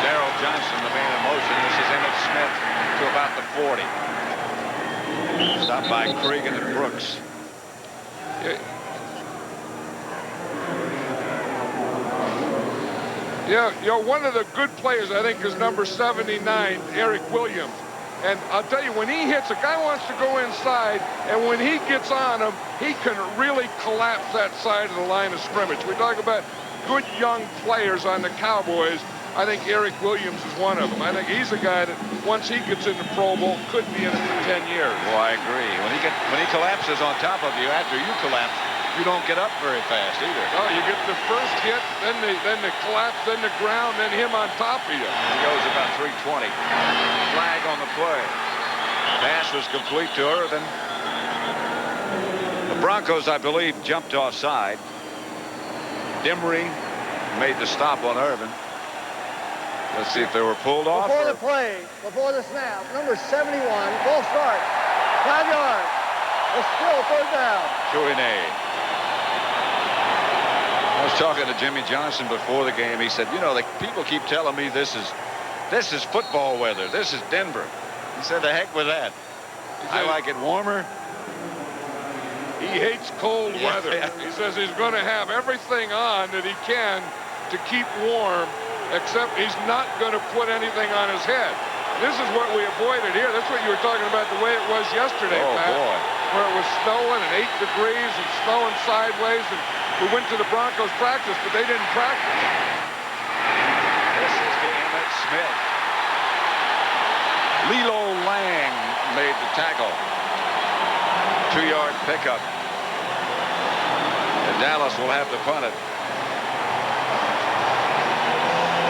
[SPEAKER 2] Darrell Johnson, the man in motion. This is Emmitt Smith to about the 40. Stopped by Cregan and Brooks.
[SPEAKER 1] Yeah, you know, one of the good players, I think, is number 79, Eric Williams. And I'll tell you, when he hits, a guy wants to go inside, and when he gets on him, he can really collapse that side of the line of scrimmage. We talk about good young players on the Cowboys. I think Eric Williams is one of them. I think he's a guy that once he gets in the Pro Bowl could be in it for 10 years.
[SPEAKER 2] Well, I agree. When he collapses on top of you after you collapse, you don't get up very fast either.
[SPEAKER 1] Oh, you get the first hit, then the collapse, then the ground, then him on top of you.
[SPEAKER 2] He goes about 320. Flag on the play. Pass was complete to Irvin. The Broncos, I believe, jumped offside. Dimry made the stop on Irvin. Let's see if they were pulled off.
[SPEAKER 3] Before the play, before the snap, number 71, full start, 5 yards. It's still third down.
[SPEAKER 2] Chouinard. I was talking to Jimmy Johnson before the game. He said, you know, people keep telling me this is football weather. This is Denver. He said, the heck with that. I like it warmer.
[SPEAKER 1] He hates cold weather. He says he's going to have everything on that he can to keep warm, except he's not going to put anything on his head. This is what we avoided here. That's what you were talking about, the way it was yesterday, Pat,
[SPEAKER 2] boy.
[SPEAKER 1] where it was snowing and 8 degrees and snowing sideways, and we went to the Broncos practice, but they didn't practice.
[SPEAKER 2] This is to Emmitt Smith. Lilo Lang made the tackle. 2-yard pickup. And Dallas will have to punt it.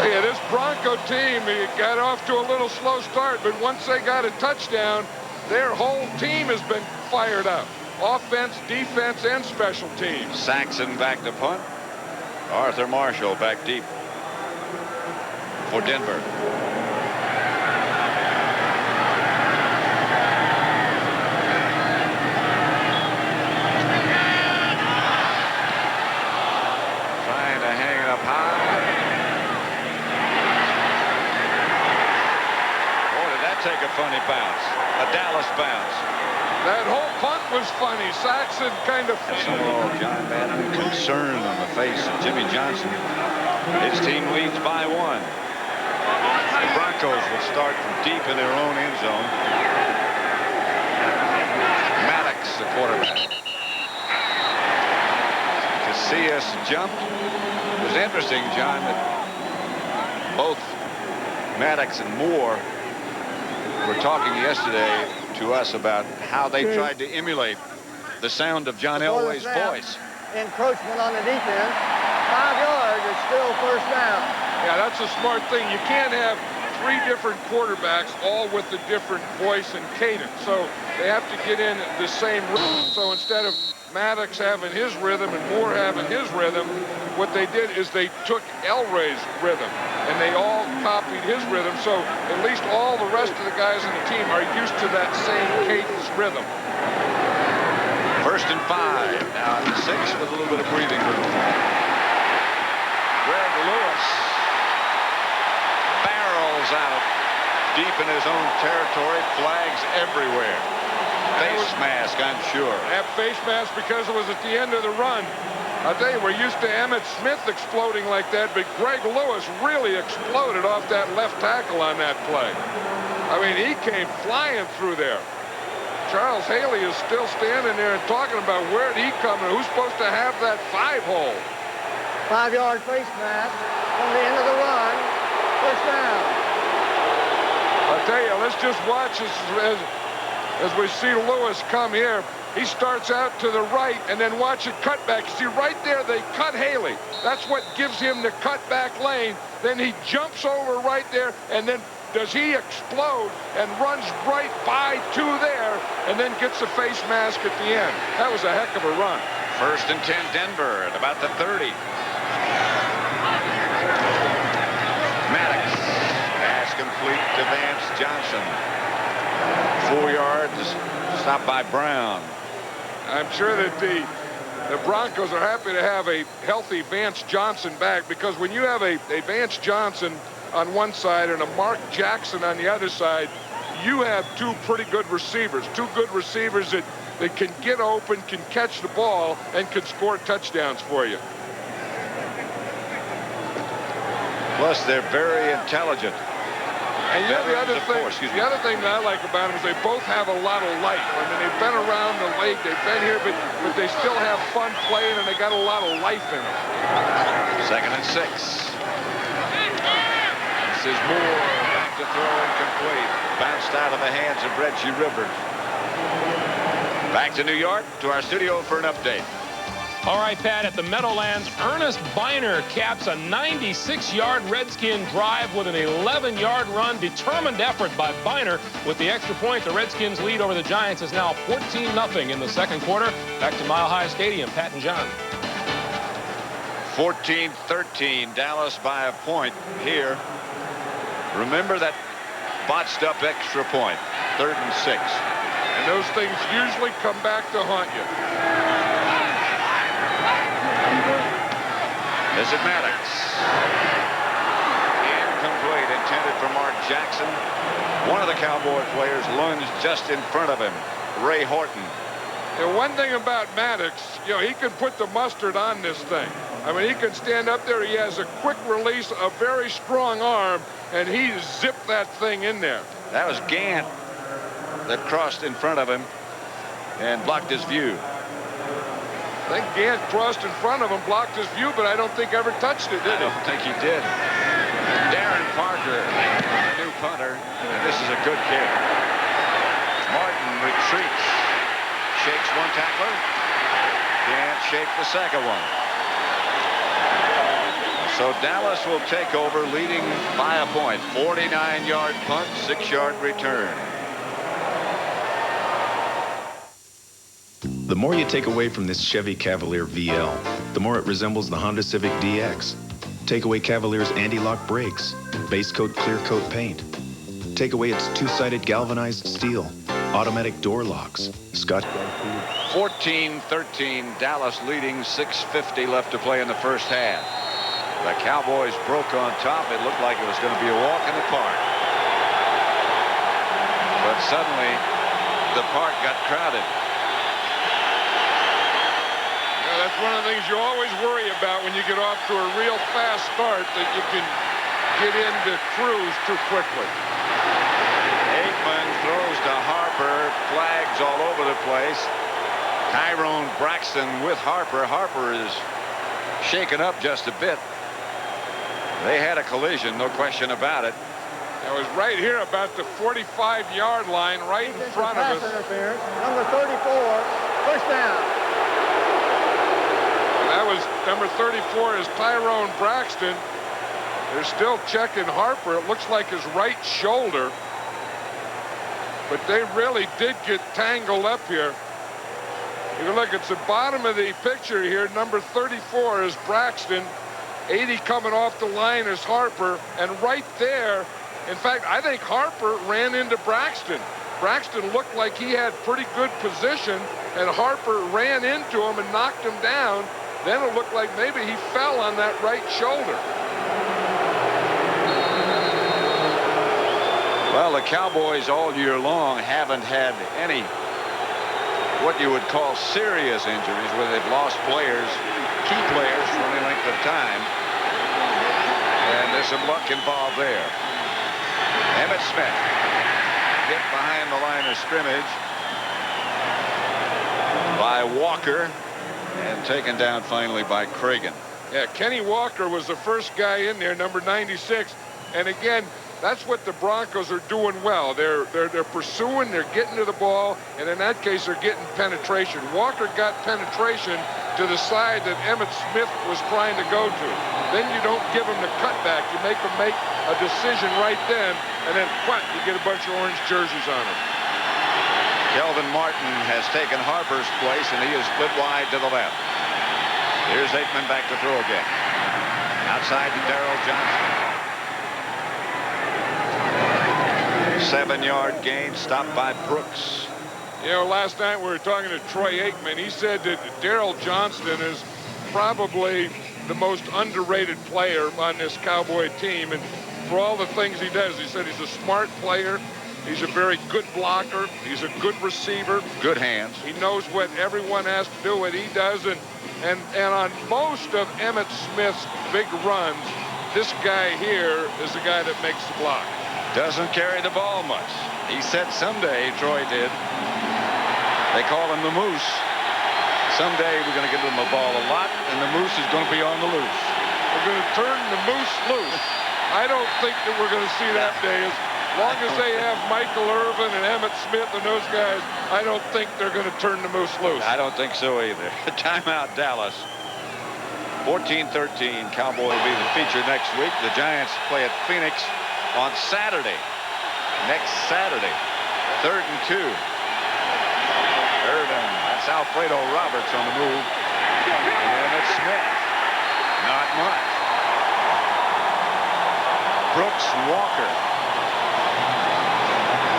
[SPEAKER 1] Yeah, this Bronco team got off to a little slow start, but once they got a touchdown, their whole team has been fired up. Offense, defense, and special teams.
[SPEAKER 2] Saxon back to punt. Arthur Marshall back deep for Denver. Trying to hang it up high. Boy, did that take a funny bounce. A Dallas bounce.
[SPEAKER 1] That whole punt was funny. Saxon kind of...
[SPEAKER 2] John Madden concern on the face of Jimmy Johnson. His team leads by 1. The Broncos will start from deep in their own end zone. MADDOX, the quarterback. Casillas jumped. It was interesting, John, that both MADDOX and Moore were talking yesterday to us about how they tried to emulate the sound of John Elway's voice.
[SPEAKER 3] Encroachment on the defense. 5 yards is still first down.
[SPEAKER 1] Yeah, that's a smart thing. You can't have 3 different quarterbacks all with a different voice and cadence. So they have to get in the same rhythm. So instead of MADDOX having his rhythm and Moore having his rhythm, what they did is they took Elway's rhythm and they all copied his rhythm. So at least all the rest of the guys in the team are used to that same cadence rhythm.
[SPEAKER 2] First and 5. Now at the 6 with a little bit of breathing room. Greg Lewis barrels out deep in his own territory. Flags everywhere. Face mask, I'm sure.
[SPEAKER 1] That face mask because it was at the end of the run. I'll tell you, we're used to Emmitt Smith exploding like that, but Greg Lewis really exploded off that left tackle on that play. I mean, he came flying through there. Charles Haley is still standing there and talking about where did he come and who's supposed to have that 5-hole.
[SPEAKER 3] 5-yard face mask from the end of the run. First down.
[SPEAKER 1] I'll tell you, let's just watch as we see Lewis come here. He starts out to the right and then watch it cut back. See, right there, they cut Haley. That's what gives him the cut back lane. Then he jumps over right there, and then does he explode and runs right by 2 there and then gets the face mask at the end. That was a heck of a run.
[SPEAKER 2] First and 10, Denver at about the 30. MADDOX. Pass complete to Vance Johnson. 4 yards, stopped by Brown.
[SPEAKER 1] I'm sure that the Broncos are happy to have a healthy Vance Johnson back, because when you have a Vance Johnson on one side and a Mark Jackson on the other side, you have 2 pretty good receivers, 2 good receivers that can get open, can catch the ball, and can score touchdowns for you.
[SPEAKER 2] Plus, they're very intelligent.
[SPEAKER 1] And you know the other
[SPEAKER 2] Veterans,
[SPEAKER 1] thing, that I like about them is they both have a lot of life. I mean, they've been around the league, they've been here, but they still have fun playing, and they got a lot of life in them.
[SPEAKER 2] 2nd and 6. This is Moore back to throw, incomplete. Bounced out of the hands of Reggie Rivers. Back to New York, to our studio for an update.
[SPEAKER 4] All right, Pat, at the Meadowlands, Ernest Biner caps a 96-yard Redskin drive with an 11-yard run. Determined effort by Biner. With the extra point, the Redskins' lead over the Giants is now 14-0 in the second quarter. Back to Mile High Stadium. Pat and John.
[SPEAKER 2] 14-13, Dallas by a point here. Remember that botched up extra point, 3rd and 6.
[SPEAKER 1] And those things usually come back to haunt you.
[SPEAKER 2] This is MADDOX. Incomplete, intended for Mark Jackson. One of the Cowboy players lunged just in front of him, Ray Horton.
[SPEAKER 1] And one thing about MADDOX, you know, he can put the mustard on this thing. I mean, he can stand up there. He has a quick release, a very strong arm, and he zipped that thing in there.
[SPEAKER 2] That was Gant that crossed in front of him and blocked his view.
[SPEAKER 1] I think Gant crossed in front of him, blocked his view, but I don't think ever touched it, did he?
[SPEAKER 2] I don't think he did. Darren Parker, the new punter. This is a good kick. Martin retreats. Shakes one tackler. Can't shake the second one. So Dallas will take over, leading by a point. 49-yard punt, 6-yard return.
[SPEAKER 5] The more you take away from this Chevy Cavalier VL, the more it resembles the Honda Civic DX. Take away Cavalier's anti-lock brakes, base coat clear coat paint. Take away its two-sided galvanized steel, automatic door locks, Scotch.
[SPEAKER 2] 14-13, Dallas leading, 6:50 left to play in the first half. The Cowboys broke on top. It looked like it was going to be a walk in the park. But suddenly, the park got crowded.
[SPEAKER 1] That's one of the things you always worry about when you get off to a real fast start, that you can get into cruise too quickly.
[SPEAKER 2] Aikman throws to Harper. Flags all over the place. Tyrone Braxton with Harper. Harper is shaken up just a bit. They had a collision, no question about it.
[SPEAKER 1] It was right here about the 45-yard line, right in front of us.
[SPEAKER 3] Interference. Number 34, first down.
[SPEAKER 1] That was number 34 is Tyrone Braxton. They're still checking Harper. It looks like his right shoulder. But they really did get tangled up here. If you look, it's the bottom of the picture here. Number 34 is Braxton. 80 coming off the line is Harper. And right there, in fact, I think Harper ran into Braxton. Braxton looked like he had pretty good position, and Harper ran into him and knocked him down. Then it looked like maybe he fell on that right shoulder.
[SPEAKER 2] Well, the Cowboys all year long haven't had any what you would call serious injuries where they've lost players, key players for any length of time. And there's some luck involved there. Emmitt Smith hit behind the line of scrimmage by Walker and taken down finally by Cragen.
[SPEAKER 1] Yeah, Kenny Walker was the first guy in there, number 96. And again, that's what the Broncos are doing well. They're pursuing, they're getting to the ball, and in that case, they're getting penetration. Walker got penetration to the side that Emmitt Smith was trying to go to. Then you don't give him the cutback. You make him make a decision right then, and then, you get a bunch of orange jerseys on him.
[SPEAKER 2] Kelvin Martin has taken Harper's place, and he is split wide to the left. Here's Aikman back to throw again. Outside to Darrell Johnson. 7-yard gain, stopped by Brooks.
[SPEAKER 1] You know, last night we were talking to Troy Aikman. He said that Darrell Johnston is probably the most underrated player on this Cowboy team. And for all the things he does, he said he's a smart player. He's a very good blocker. He's a good receiver.
[SPEAKER 2] Good hands.
[SPEAKER 1] He knows what everyone has to do, what he does. And on most of Emmitt Smith's big runs, this guy here is the guy that makes the block.
[SPEAKER 2] Doesn't carry the ball much. He said someday, Troy did. They call him the Moose. Someday we're going to give him the ball a lot, and the Moose is going to be on the loose.
[SPEAKER 1] We're going to turn the Moose loose. I don't think that we're going to see that day. As long as they have Michael Irvin and Emmitt Smith and those guys, I don't think they're going to turn the Moose loose.
[SPEAKER 2] I don't think so either. Timeout, Dallas. 14-13. Cowboy will be the feature next week. The Giants play at Phoenix on Saturday. Next Saturday. 3rd and 2. Irvin. That's Alfredo Roberts on the move. And Emmitt Smith. Not much. Brooks Walker.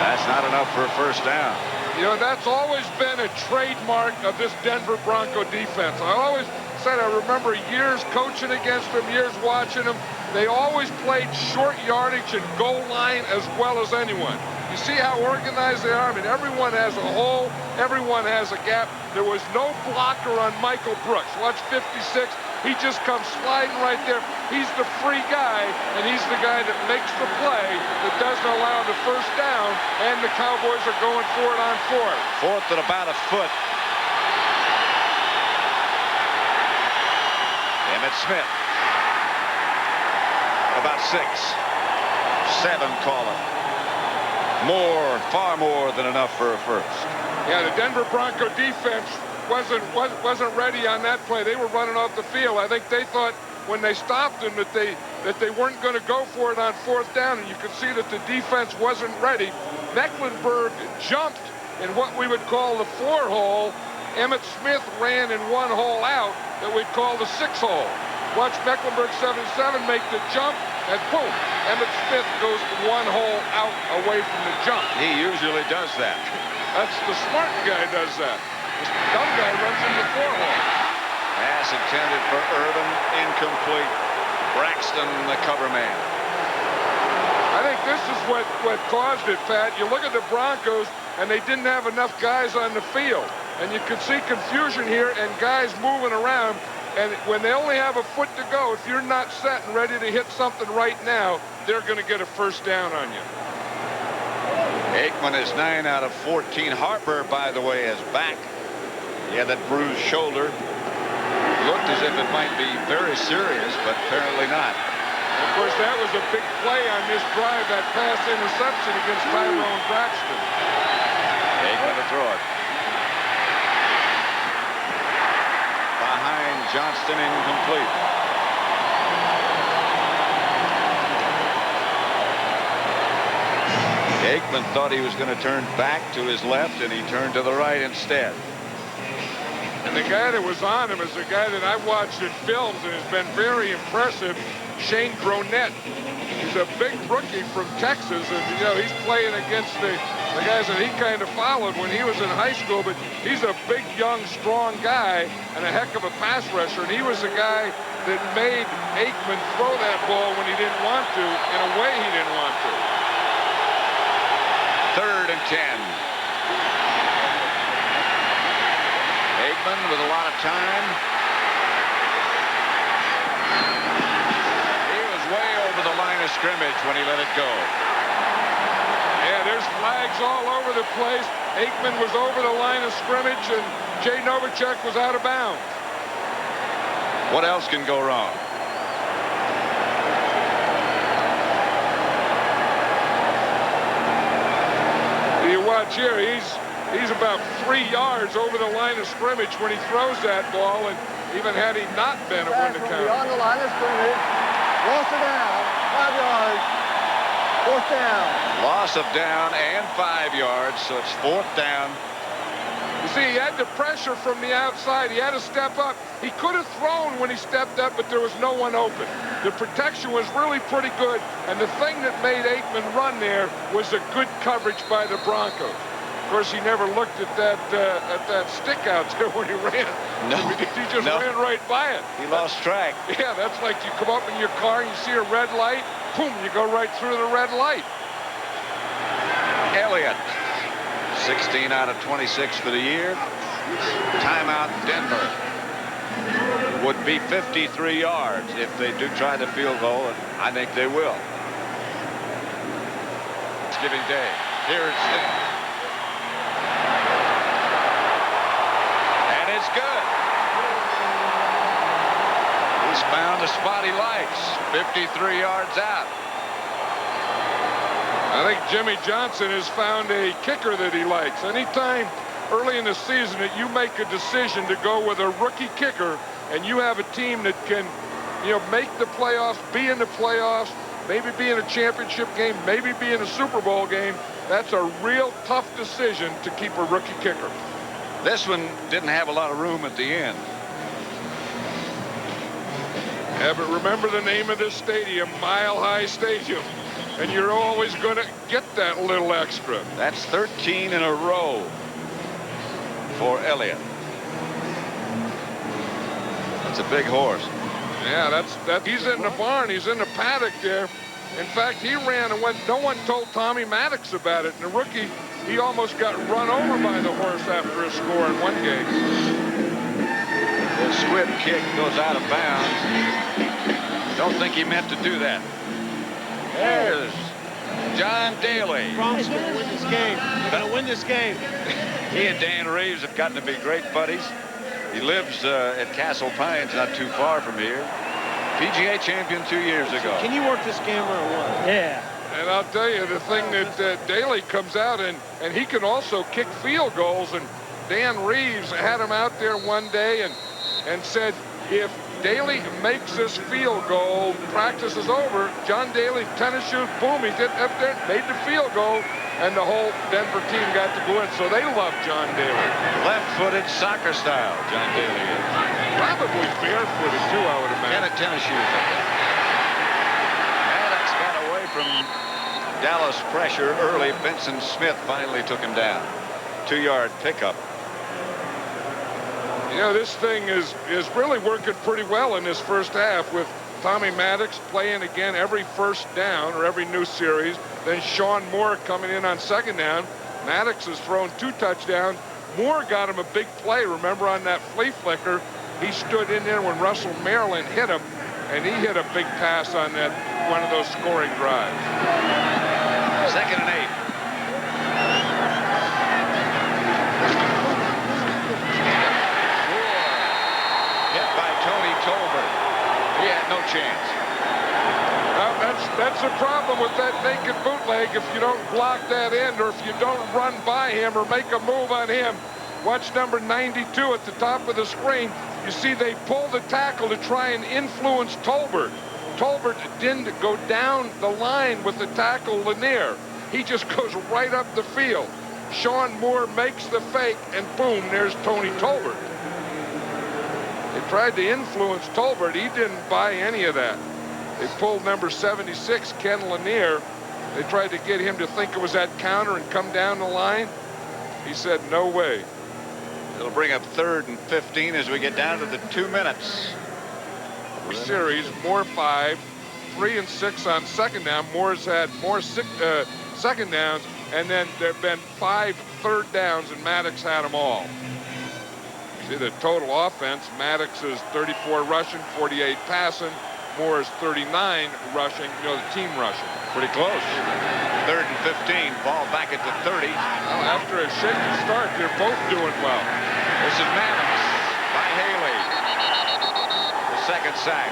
[SPEAKER 2] That's not enough for a first down.
[SPEAKER 1] You know, that's always been a trademark of this Denver Bronco defense. I always said, I remember years coaching against them, years watching them. They always played short yardage and goal line as well as anyone. You see how organized they are? I mean, everyone has a hole. Everyone has a gap. There was no blocker on Michael Brooks. Watch 56. He just comes sliding right there. He's the free guy, and he's the guy that makes the play that doesn't allow the first down, and the Cowboys are going for it on 4th.
[SPEAKER 2] 4th at about a foot. Emmitt Smith. About 6. 7 call it. More, far more than enough for a first.
[SPEAKER 1] Yeah, the Denver Bronco defense wasn't ready on that play. They were running off the field. I think they thought when they stopped them that they weren't going to go for it on 4th down, and you could see that the defense wasn't ready. Mecklenburg jumped in what we would call the 4-hole. Emmitt Smith ran in 1 hole out that we'd call the 6-hole. Watch Mecklenburg 77 make the jump, and boom, Emmitt Smith goes 1 hole out away from the jump.
[SPEAKER 2] He usually does that.
[SPEAKER 1] That's the smart guy does that. The dumb guy runs in the 4-hole.
[SPEAKER 2] Pass intended for Irvin, incomplete. Braxton, the cover man.
[SPEAKER 1] I think this is what caused it, Pat. You look at the Broncos, and they didn't have enough guys on the field. And you could see confusion here and guys moving around. And when they only have a foot to go, if you're not set and ready to hit something right now, they're going to get a first down on you.
[SPEAKER 2] Aikman is 9 out of 14. Harper, by the way, is back. He had that bruised shoulder. Looked as if it might be very serious, but apparently not.
[SPEAKER 1] Of course, that was a big play on this drive, that pass interception against Tyrone Braxton.
[SPEAKER 2] Aikman to throw it. Behind Johnston, incomplete. Aikman thought he was going to turn back to his left, and he turned to the right instead.
[SPEAKER 1] And the guy that was on him is a guy that I've watched in films and has been very impressive, Shane Gronett. He's a big rookie from Texas, and you know he's playing against the guys that he kind of followed when he was in high school. But he's a big, young, strong guy and a heck of a pass rusher. And he was the guy that made Aikman throw that ball when he didn't want to, in a way he didn't want to.
[SPEAKER 2] 3rd and 10. Aikman with a lot of time. He was way over the line of scrimmage when he let it go.
[SPEAKER 1] Yeah, there's flags all over the place. Aikman was over the line of scrimmage, and Jay Novacek was out of bounds.
[SPEAKER 2] What else can go wrong?
[SPEAKER 1] You watch here, he's about 3 yards over the line of scrimmage when he throws that ball, and even had he not been, it wouldn't have counted.
[SPEAKER 3] Beyond the line of scrimmage, loss of down, 5 yards, 4th down.
[SPEAKER 2] Loss of down and 5 yards, so it's 4th down.
[SPEAKER 1] You see, he had the pressure from the outside. He had to step up. He could have thrown when he stepped up, but there was no one open. The protection was really pretty good, and the thing that made Aikman run there was a good coverage by the Broncos. Of course, he never looked at that stick out there when he ran.
[SPEAKER 2] No,
[SPEAKER 1] he just ran right by it.
[SPEAKER 2] He lost track.
[SPEAKER 1] Yeah, that's like you come up in your car and you see a red light, boom, you go right through the red light.
[SPEAKER 2] Elliott, 16 out of 26 for the year. Timeout, Denver. Would be 53 yards if they do try the field goal, and I think they will. Thanksgiving Day. Here's and it's good. He's found the spot he likes. 53 yards out.
[SPEAKER 1] I think Jimmy Johnson has found a kicker that he likes. Anytime early in the season that you make a decision to go with a rookie kicker and you have a team that can, make the playoffs, be in the playoffs, maybe be in a championship game, maybe be in a Super Bowl game, that's a real tough decision to keep a rookie kicker.
[SPEAKER 2] This one didn't have a lot of room at the end.
[SPEAKER 1] Yeah, but remember the name of this stadium, Mile High Stadium. And you're always going to get that little extra.
[SPEAKER 2] That's 13 in a row for Elliott. That's a big horse.
[SPEAKER 1] Yeah, he's in the barn. He's in the paddock there. In fact, he ran and went. No one told Tommy Maddox about it. And the rookie, he almost got run over by the horse after a score in one game.
[SPEAKER 2] The squib kick goes out of bounds. Don't think he meant to do that. There's John Daly.
[SPEAKER 6] Broncos are going to win this game. They're going to win this game.
[SPEAKER 2] He and Dan Reeves have gotten to be great buddies. He lives at Castle Pines, not too far from here. PGA champion 2 years ago.
[SPEAKER 6] Can you work this camera or what? Yeah.
[SPEAKER 1] And I'll tell you, the thing that Daly comes out and he can also kick field goals. And Dan Reeves had him out there one day and said, if Daly makes this field goal, practice is over, John Daly, tennis shoes, boom, he did up there, made the field goal, and the whole Denver team got to go in. So they love John Daly.
[SPEAKER 2] Left-footed soccer style, John Daly is.
[SPEAKER 1] Probably barefooted, too, I would imagine.
[SPEAKER 2] And tennis shoes. Maddox got away from Dallas pressure early. Benson Smith finally took him down. 2-yard pickup.
[SPEAKER 1] This thing is really working pretty well in this first half with Tommy Maddox playing again every first down or every new series. Then Sean Moore coming in on second down. Maddox has thrown 2 touchdowns. Moore got him a big play. Remember on that flea flicker, he stood in there when Russell Maryland hit him, and he hit a big pass on that one of those scoring drives.
[SPEAKER 2] 2nd and 8. He had no chance.
[SPEAKER 1] Well, that's the problem with that naked bootleg. If you don't block that end or if you don't run by him or make a move on him. Watch number 92 at the top of the screen. You see they pull the tackle to try and influence Tolbert. Tolbert didn't go down the line with the tackle Lanier. He just goes right up the field. Sean Moore makes the fake and boom, there's Tony Tolbert. They tried to influence Tolbert. He didn't buy any of that. They pulled number 76, Ken Lanier. They tried to get him to think it was that counter and come down the line. He said, no way.
[SPEAKER 2] It'll bring up 3rd and 15 as we get down to the 2 minutes.
[SPEAKER 1] Series, Moore 5, 3 and 6 on second down. Moore's had more second downs, and then there have been 5 third downs, and Maddox had them all. See the total offense, Maddox is 34 rushing, 48 passing. Moore is 39 rushing, the team rushing.
[SPEAKER 2] Pretty close. 3rd and 15, ball back at the 30.
[SPEAKER 1] Well, after a shaky start, they're both doing well.
[SPEAKER 2] This is Maddox by Haley. The 2nd sack.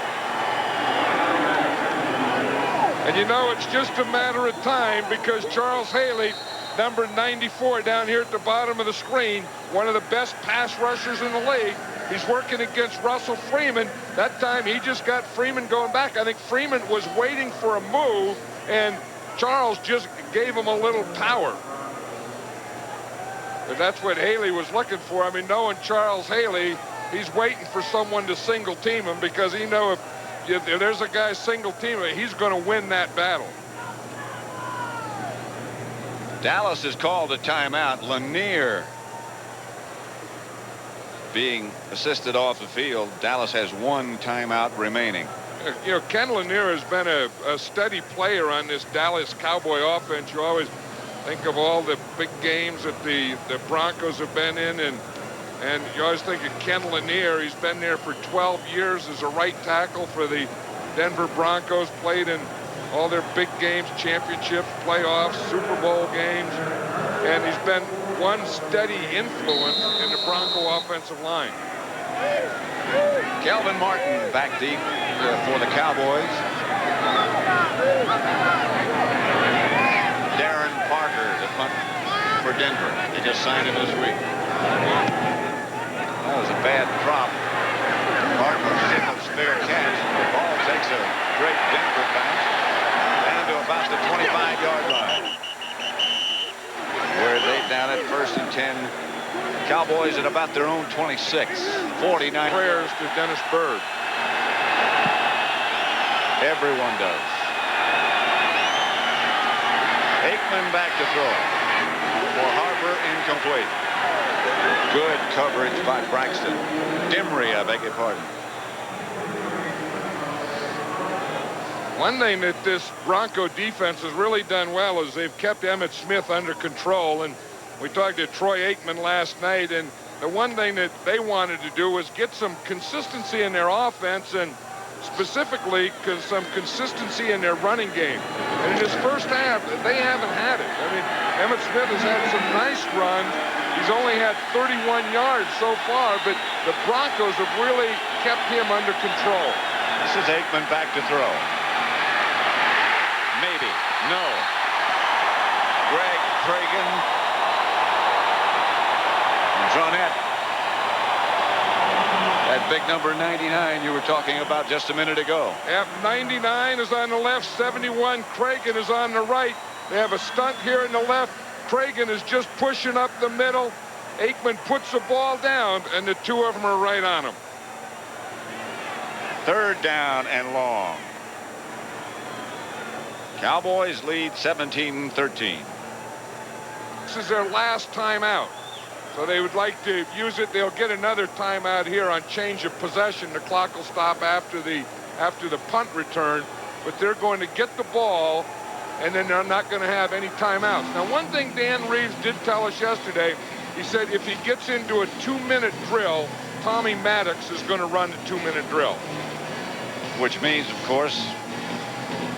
[SPEAKER 1] And it's just a matter of time because Charles Haley, number 94 down here at the bottom of the screen, one of the best pass rushers in the league. He's working against Russell Freeman. That time he just got Freeman going back. I think Freeman was waiting for a move and Charles just gave him a little power. But that's what Haley was looking for. I mean, knowing Charles Haley, he's waiting for someone to single team him because he knows if there's a guy single teaming, he's going to win that battle.
[SPEAKER 2] Dallas has called a timeout. Lanier being assisted off the field. Dallas has 1 timeout remaining.
[SPEAKER 1] Ken Lanier has been a steady player on this Dallas Cowboy offense. You always think of all the big games that the Broncos have been in, and you always think of Ken Lanier. He's been there for 12 years as a right tackle for the Denver Broncos, played in all their big games, championships, playoffs, Super Bowl games, and he's been one steady influence in the Bronco offensive line.
[SPEAKER 2] Kelvin Martin back deep for the Cowboys. Darren Parker to punt for Denver. They just signed him this week. That was a bad drop. Parker signals fair catch. The ball takes a great Denver bounce down to about the 25-yard line, where they down at 1st and 10. Cowboys at about their own 26. 49.
[SPEAKER 1] Prayers to Dennis Byrd.
[SPEAKER 2] Everyone does. Aikman back to throw. For Harper, incomplete. Good coverage by Braxton. Dimry, I beg your pardon.
[SPEAKER 1] One thing that this Bronco defense has really done well is they've kept Emmitt Smith under control. And we talked to Troy Aikman last night, and the one thing that they wanted to do was get some consistency in their offense, and specifically some consistency in their running game. And in his first half, they haven't had it. I mean, Emmitt Smith has had some nice runs. He's only had 31 yards so far, but the Broncos have really kept him under control.
[SPEAKER 2] This is Aikman back to throw. Maybe. No. Greg Cragen. Dronette. That big number 99 you were talking about just a minute ago.
[SPEAKER 1] F99 is on the left, 71 Cragen is on the right. They have a stunt here in the left. Cragen is just pushing up the middle. Aikman puts the ball down, and the two of them are right on him.
[SPEAKER 2] 3rd down and long. Cowboys lead 17-13.
[SPEAKER 1] This is their last timeout. So they would like to use it. They'll get another timeout here on change of possession. The clock will stop after the punt return, but they're going to get the ball, and then they're not going to have any timeouts. Now, one thing Dan Reeves did tell us yesterday, he said if he gets into a 2-minute drill, Tommy Maddox is going to run the 2-minute drill.
[SPEAKER 2] Which means, of course,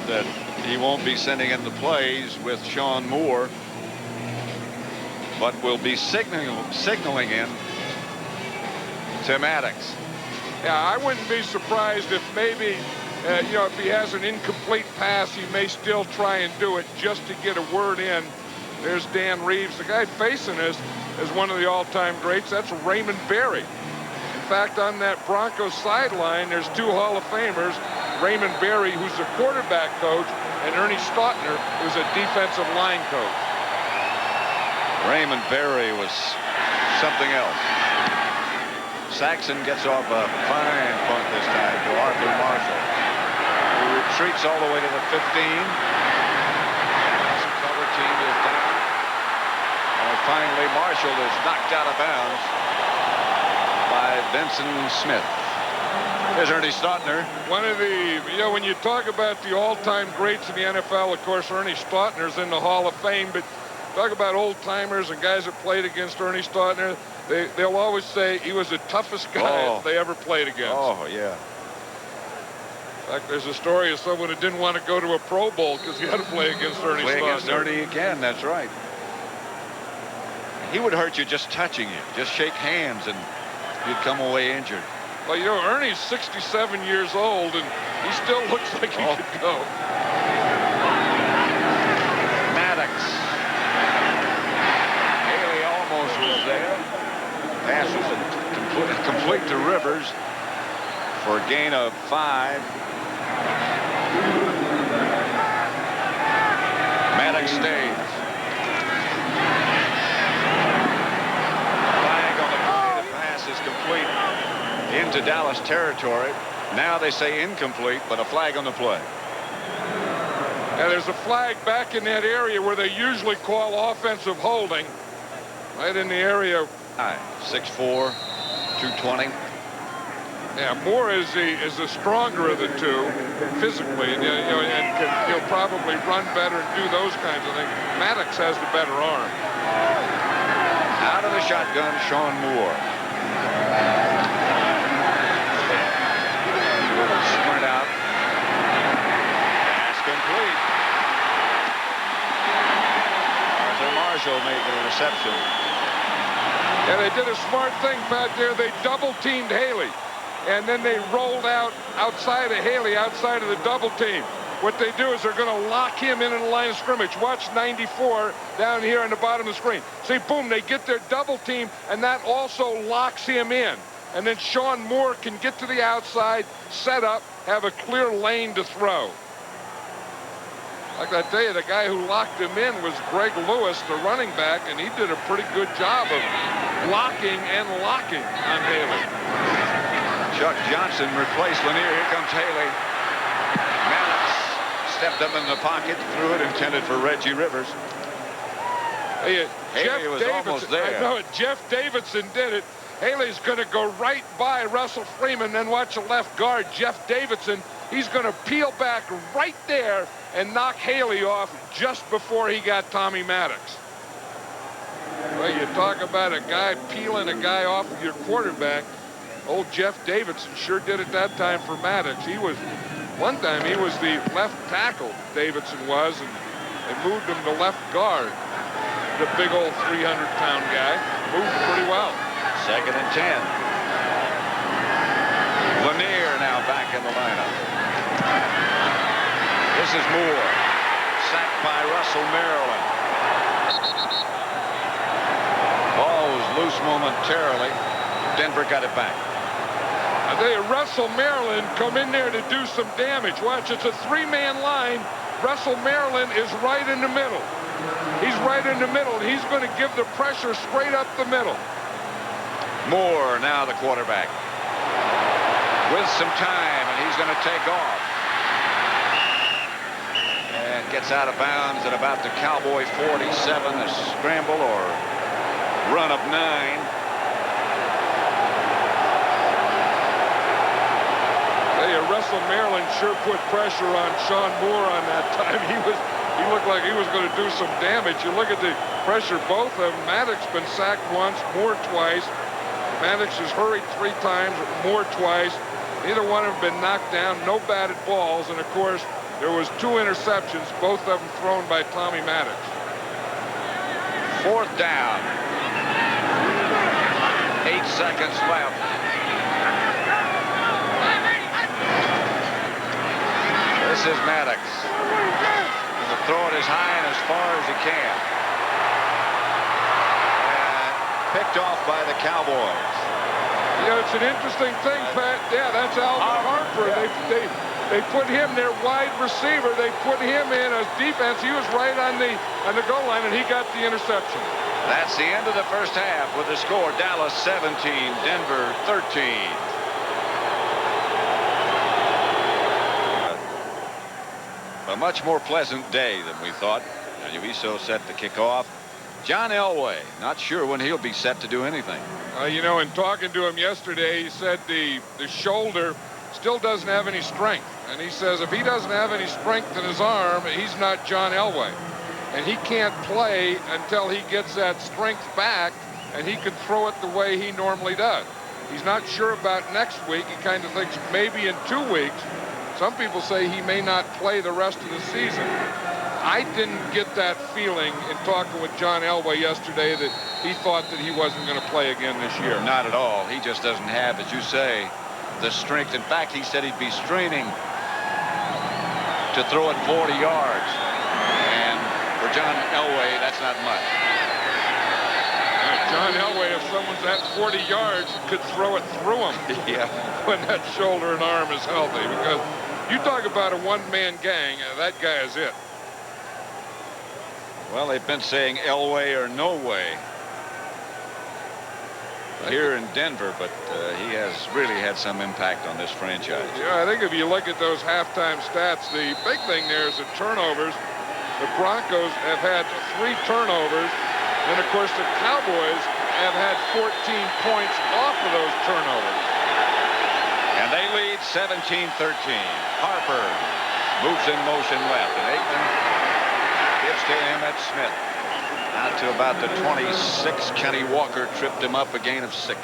[SPEAKER 2] that he won't be sending in the plays with Sean Moore, but will be signaling in to Maddox.
[SPEAKER 1] Yeah, I wouldn't be surprised if maybe, if he has an incomplete pass, he may still try and do it just to get a word in. There's Dan Reeves. The guy facing us is one of the all-time greats. That's Raymond Berry. In fact, on that Broncos sideline, there's 2 Hall of Famers, Raymond Berry, who's the quarterback coach, and Ernie Stautner, who's a defensive line coach.
[SPEAKER 2] Raymond Berry was something else. Saxon gets off a fine punt this time to Arthur Marshall, who retreats all the way to the 15. Cover team is down. And finally, Marshall is knocked out of bounds by Benson Smith. Here's Ernie Stautner.
[SPEAKER 1] One of the, when you talk about the all-time greats in the NFL, of course, Ernie Stautner's in the Hall of Fame, but talk about old-timers and guys that played against Ernie Stautner, they'll always say he was the toughest guy they ever played against.
[SPEAKER 2] Oh, yeah.
[SPEAKER 1] In fact, there's a story of someone who didn't want to go to a Pro Bowl because he had to play against Ernie Stautner.
[SPEAKER 2] Play against Ernie again, that's right. He would hurt you just touching you. Just shake hands and you'd come away injured.
[SPEAKER 1] Well, Ernie's 67 years old, and he still looks like he could go.
[SPEAKER 2] Maddox. Haley almost was there. Pass was complete to Rivers for a gain of 5. Maddox stays. Flag on the play. The pass is complete into Dallas territory. Now they say incomplete, but a flag on the play.
[SPEAKER 1] And there's a flag back in that area where they usually call offensive holding, right in the area.
[SPEAKER 2] 6'4", 220.
[SPEAKER 1] Yeah, Moore is the stronger of the two physically, and he'll probably run better and do those kinds of things. Maddox has the better arm.
[SPEAKER 2] Out of the shotgun, Sean Moore. Little sprint out. Pass complete. Marshall made the reception.
[SPEAKER 1] And they did a smart thing, Pat, there. They double-teamed Haley. And then they rolled out outside of Haley, outside of the double team. What they do is they're going to lock him in the line of scrimmage. Watch 94 down here on the bottom of the screen. See, boom, they get their double team, and that also locks him in. And then Sean Moore can get to the outside, set up, have a clear lane to throw. Like I tell you, the guy who locked him in was Greg Lewis, the running back, and he did a pretty good job of blocking and locking on Haley.
[SPEAKER 2] Chuck Johnson replaced Lanier. Here comes Haley. MADDOX stepped up in the pocket, threw it, intended for Reggie Rivers.
[SPEAKER 1] Hey,
[SPEAKER 2] Haley was almost there.
[SPEAKER 1] I know it. Jeff Davidson did it. Haley's going to go right by Russell Freeman, then watch the left guard, Jeff Davidson. He's going to peel back right there and knock Haley off just before he got Tommy Maddox. Well, you talk about a guy peeling a guy off of your quarterback. Old Jeff Davidson sure did it that time for Maddox. One time he was the left tackle, Davidson was, and they moved him to left guard. The big old 300-pound guy. Moved pretty well.
[SPEAKER 2] 2nd and 10. Lanier now back in the lineup. This is Moore. Sacked by Russell Maryland. Ball was loose momentarily. Denver got it back.
[SPEAKER 1] I tell you, Russell Maryland come in there to do some damage. Watch, it's a 3-man line. Russell Maryland is right in the middle. He's right in the middle, and he's going to give the pressure straight up the middle.
[SPEAKER 2] Moore now the quarterback. With some time, and he's going to take off. And gets out of bounds at about the Cowboy 47. A scramble or run of 9.
[SPEAKER 1] Russell Maryland sure put pressure on Sean Moore on that time. He looked like he was going to do some damage. You look at the pressure, both of them. Maddox been sacked once, Moore twice. Maddox has hurried 3 times, Moore twice. Neither one of them been knocked down, no batted balls, and of course there was 2 interceptions, both of them thrown by Tommy Maddox.
[SPEAKER 2] 4th down. 8 seconds left. This is Maddox. He'll throw it as high and as far as he can. And picked off by the Cowboys.
[SPEAKER 1] You know, it's an interesting thing, Pat. Yeah, that's Alvin Harper. They put him their wide receiver. They put him in as defense. He was right on the goal line, and he got the interception.
[SPEAKER 2] That's the end of the first half with the score: Dallas 17, Denver 13. A much more pleasant day than we thought. Uiso set to kick off. John Elway, not sure when he'll be set to do anything.
[SPEAKER 1] You know, in talking to him yesterday, he said the shoulder still doesn't have any strength. And he says if he doesn't have any strength in his arm, he's not John Elway. And he can't play until he gets that strength back and he can throw it the way he normally does. He's not sure about next week. He kind of thinks maybe in 2 weeks. Some people say he may not play the rest of the season. I didn't get that feeling in talking with John Elway yesterday that he thought that he wasn't going to play again this year.
[SPEAKER 2] Not at all. He just doesn't have, as you say, the strength. In fact, he said he'd be straining to throw it 40 yards. And for John Elway, that's not much.
[SPEAKER 1] John Elway, if someone's at 40 yards, could throw it through him.
[SPEAKER 2] Yeah.
[SPEAKER 1] When that shoulder and arm is healthy. Because you talk about a one-man gang, that guy is it.
[SPEAKER 2] Well, they've been saying Elway or no way here in Denver, but he has really had some impact on this franchise.
[SPEAKER 1] Yeah, I think if you look at those halftime stats, the big thing there is the turnovers. The Broncos have had 3 turnovers. And, of course, the Cowboys have had 14 points off of those turnovers.
[SPEAKER 2] And they lead 17-13. Harper moves in motion left. And Aikman gives to Emmett Smith. Out to about the 26. Kenny Walker tripped him up, a gain of 6.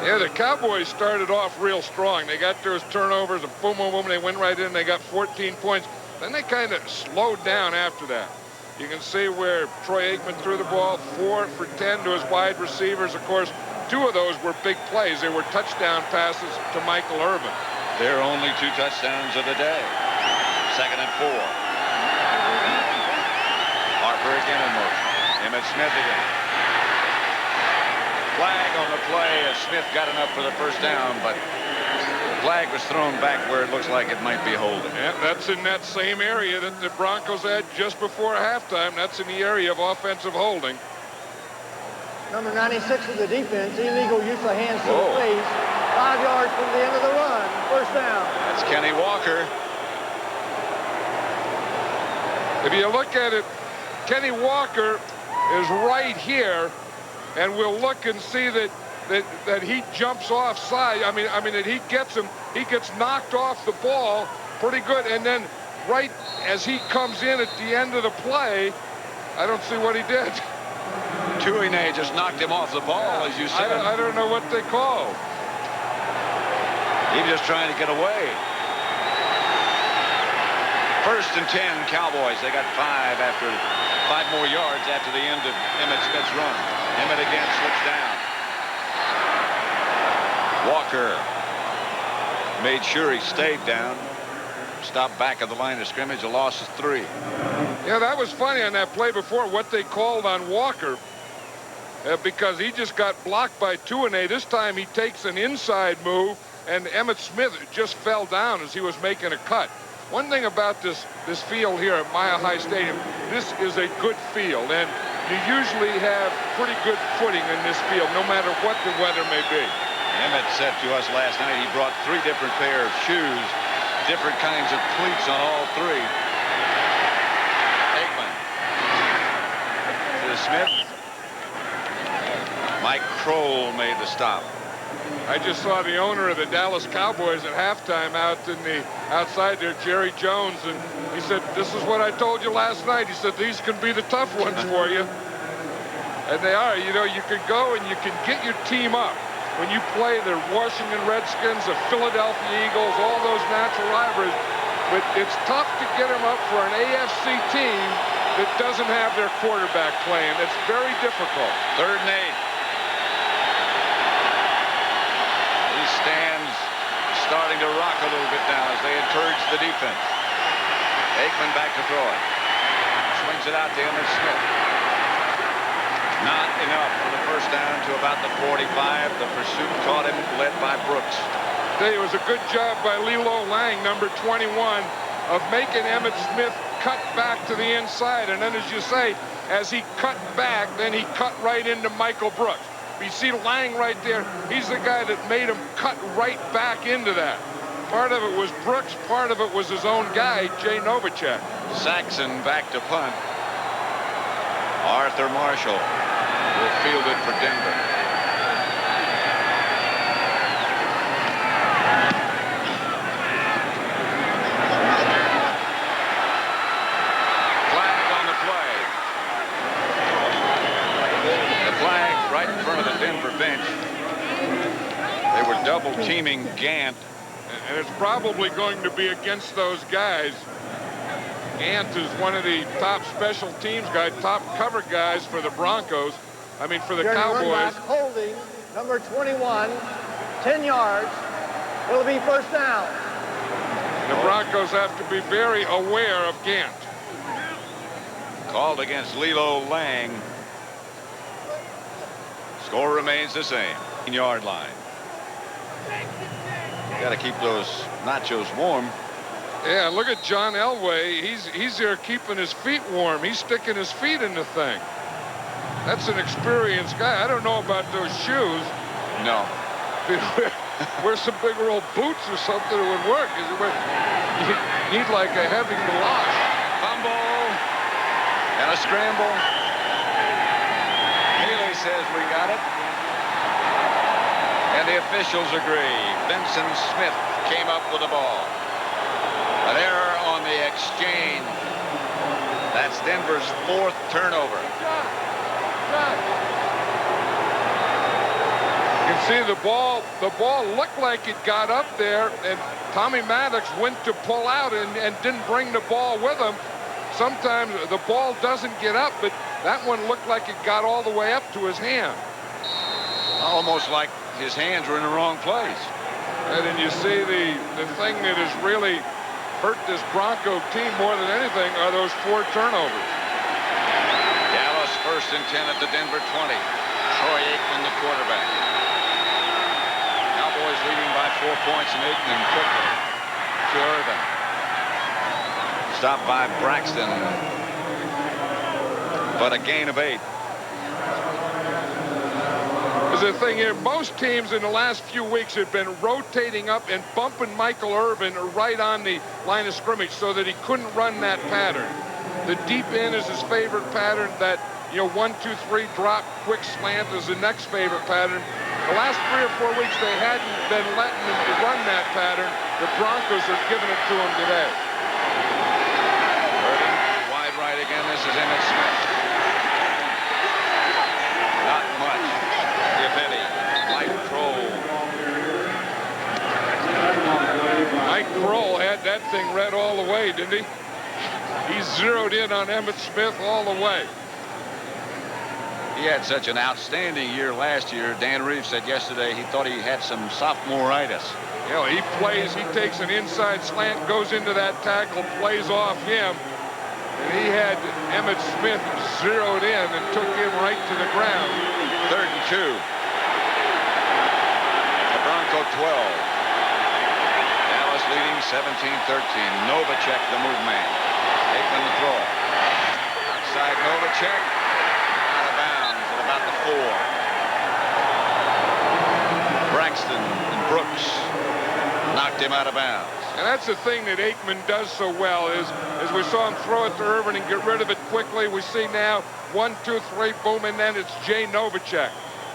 [SPEAKER 1] Yeah, the Cowboys started off real strong. They got those turnovers and boom, boom, boom. They went right in. They got 14 points. Then they kind of slowed down after that. You can see where Troy Aikman threw the ball, 4 for 10 to his wide receivers. Of course, 2 of those were big plays. They were touchdown passes to Michael Irvin.
[SPEAKER 2] Their only 2 touchdowns of the day. 2nd and 4. Harper again in motion. Emmitt Smith again. Flag on the play as Smith got enough for the first down, but the flag was thrown back where it looks like it might be holding.
[SPEAKER 1] Yeah, that's in that same area that the Broncos had just before halftime. That's in the area of offensive holding.
[SPEAKER 3] Number 96 of the defense, illegal use of hands to the face. 5 yards from the end of the run. First down.
[SPEAKER 2] That's Kenny Walker.
[SPEAKER 1] If you look at it, Kenny Walker is right here, and we'll look and see that he jumps offside. I mean that he gets knocked off the ball pretty good, and then right as he comes in at the end of the play, I don't see what he did.
[SPEAKER 2] Tuine just knocked him off the ball, as you said.
[SPEAKER 1] I don't know what they call.
[SPEAKER 2] He was just trying to get away. 1st and 10, Cowboys. They got 5 more yards after the end of Emmitt Smith's run. Emmitt again slips down. Walker made sure he stayed down. Stopped back of the line of scrimmage. A loss of 3.
[SPEAKER 1] Yeah, that was funny on that play before, what they called on Walker. Because he just got blocked by Tuine. This time he takes an inside move, and Emmitt Smith just fell down as he was making a cut. One thing about this field here at Mile High Stadium, this is a good field, and you usually have pretty good footing in this field, no matter what the weather may be.
[SPEAKER 2] Emmitt said to us last night he brought 3 different pair of shoes, different kinds of cleats on all 3. Aikman to Smith. Mike Kroll made the stop.
[SPEAKER 1] I just saw the owner of the Dallas Cowboys at halftime out in the outside there, Jerry Jones, and he said, "This is what I told you last night." He said, "These can be the tough ones for you." And they are. You know, you can go and you can get your team up when you play the Washington Redskins, the Philadelphia Eagles, all those natural rivalries. But it's tough to get them up for an AFC team that doesn't have their quarterback playing. It's very difficult.
[SPEAKER 2] 3rd and 8. Stands starting to rock a little bit now as they encourage the defense. Aikman back to throw it. Swings it out to Emmitt Smith. Not enough for the first down to about the 45. The pursuit caught him, led by Brooks.
[SPEAKER 1] It was a good job by Lilo Lang, number 21, of making Emmitt Smith cut back to the inside. And then, as you say, as he cut back, then he cut right into Michael Brooks. You see Lang right there. He's the guy that made him cut right back into that. Part of it was Brooks. Part of it was his own guy, Jay Novacek.
[SPEAKER 2] Saxon back to punt. Arthur Marshall will field it for Denver. Flag on the play. The flag right in front of the Denver bench. They were double teaming Gant.
[SPEAKER 1] And it's probably going to be against those guys. Gant is one of the top special teams guys, top cover guys for the Broncos. I mean, for the Cowboys.
[SPEAKER 3] Holding, number 21, 10 yards. It'll be first down.
[SPEAKER 1] The Broncos have to be very aware of Gant.
[SPEAKER 2] Called against Lilo Lang. Score remains the same. 10-yard line. Got to keep those nachos warm.
[SPEAKER 1] Yeah, look at John Elway. He's there keeping his feet warm. He's sticking his feet in the thing. That's an experienced guy. I don't know about those shoes.
[SPEAKER 2] No.
[SPEAKER 1] Wear some bigger old boots or something that would work. You need like a heavy galoshe.
[SPEAKER 2] Fumble and a scramble. Haley says we got it. And the officials agree. Benson Smith came up with the ball. An error on the exchange. That's Denver's 4th turnover.
[SPEAKER 1] You can see the ball looked like it got up there, and Tommy MADDOX went to pull out and didn't bring the ball with him. sometimes the ball doesn't get up, but that one looked like it got all the way up to his hand.
[SPEAKER 2] Almost like his hands were in the wrong place.
[SPEAKER 1] And then you see the thing that has really hurt this Bronco team more than anything are those 4 turnovers.
[SPEAKER 2] Dallas 1st and 10 at the Denver 20. Troy Aikman, the quarterback. Cowboys leading by 4 points, and Aikman quickly to Irvin. Stopped by Braxton, but a gain of 8.
[SPEAKER 1] The thing here, most teams in the last few weeks have been rotating up and bumping Michael Irvin right on the line of scrimmage so that he couldn't run that pattern. The deep end is his favorite pattern. That, 1, 2, 3 drop, quick slant is the next favorite pattern. The last 3 or 4 weeks they hadn't been letting him run that pattern. The Broncos are giving it to him today.
[SPEAKER 2] Irvin wide right again. This is Emmitt Smith. Not much, if any.
[SPEAKER 1] Mike Kroll had that thing read all the way, didn't he? He zeroed in on Emmitt Smith all the way.
[SPEAKER 2] He had such an outstanding year last year. Dan Reeves said yesterday he thought he had some sophomore-itis.
[SPEAKER 1] He plays, he takes an inside slant, goes into that tackle, plays off him, and he had Emmitt Smith zeroed in and took him right to the ground.
[SPEAKER 2] 3rd and 2. The Bronco 12. Dallas leading 17-13. Novacek, the move man. Aikman the throw. Outside Novacek. Out of bounds at about the 4. Braxton and Brooks knocked him out of bounds.
[SPEAKER 1] And that's the thing that Aikman does so well is we saw him throw it to Irvin and get rid of it quickly. We see now 1, 2, 3, boom, and then it's Jay Novacek.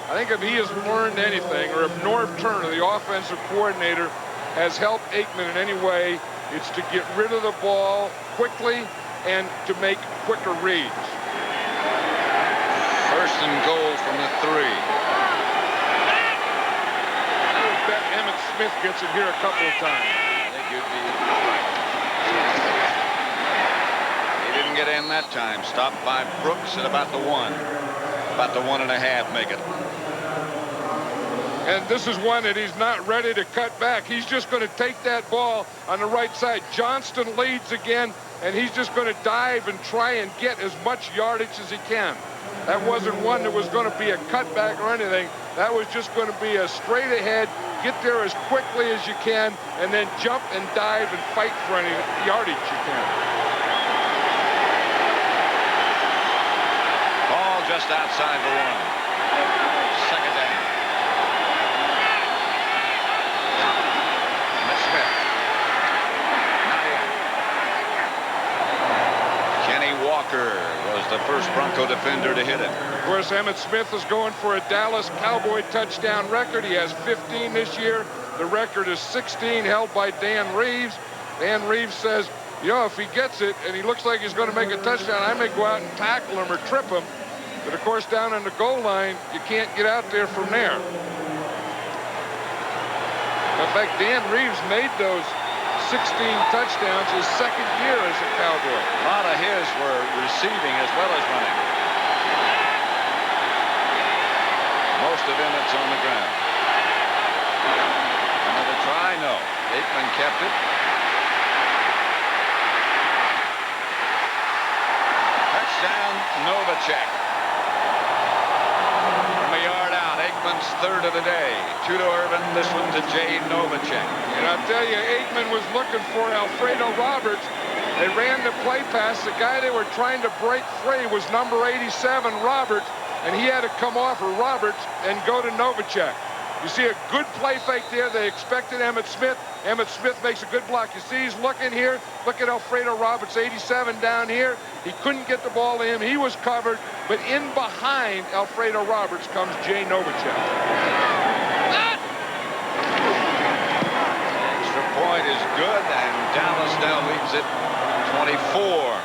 [SPEAKER 1] I think if he has learned anything, or if Norv Turner, the offensive coordinator, has helped Aikman in any way, it's to get rid of the ball quickly and to make quicker reads.
[SPEAKER 2] 1st and goal from the 3.
[SPEAKER 1] I would bet Emmitt Smith gets it here a couple of times.
[SPEAKER 2] I think you'd be right. He didn't get in that time. Stopped by Brooks at about the 1. About the 1.5 make it.
[SPEAKER 1] And this is one that he's not ready to cut back. He's just going to take that ball on the right side. Johnston leads again, and he's just going to dive and try and get as much yardage as he can. That wasn't one that was going to be a cutback or anything. That was just going to be a straight ahead, get there as quickly as you can, and then jump and dive and fight for any yardage you can.
[SPEAKER 2] Ball just outside the 1. 2nd down. Smith. Not in. Kenny Walker was the first Bronco defender to hit him.
[SPEAKER 1] Of course, Emmitt Smith is going for a Dallas Cowboy touchdown record. He has 15 this year. The record is 16, held by Dan Reeves. Dan Reeves says, if he gets it and he looks like he's going to make a touchdown, I may go out and tackle him or trip him. But, of course, down on the goal line, you can't get out there from there. In fact, Dan Reeves made those 16 touchdowns his 2nd year as a Cowboy.
[SPEAKER 2] A lot of his were receiving as well as running. Most of Emmitt's on the ground. Another try? No. Aikman kept it. Touchdown, Novacek. From a yard out, Aikman's 3rd of the day. 2 to Irvin, this one to Jay Novacek.
[SPEAKER 1] And I'll tell you, Aikman was looking for Alfredo Roberts. They ran the play pass. The guy they were trying to break free was number 87, Roberts, and he had to come off of Roberts and go to Novacek. You see a good play fake there. They expected Emmitt Smith. Emmitt Smith makes a good block. You see he's looking here. Look at Alfredo Roberts, 87 down here. He couldn't get the ball to him. He was covered. But in behind Alfredo Roberts comes Jay Novacek.
[SPEAKER 2] Extra point is good, and Dallas now leads it 24-13.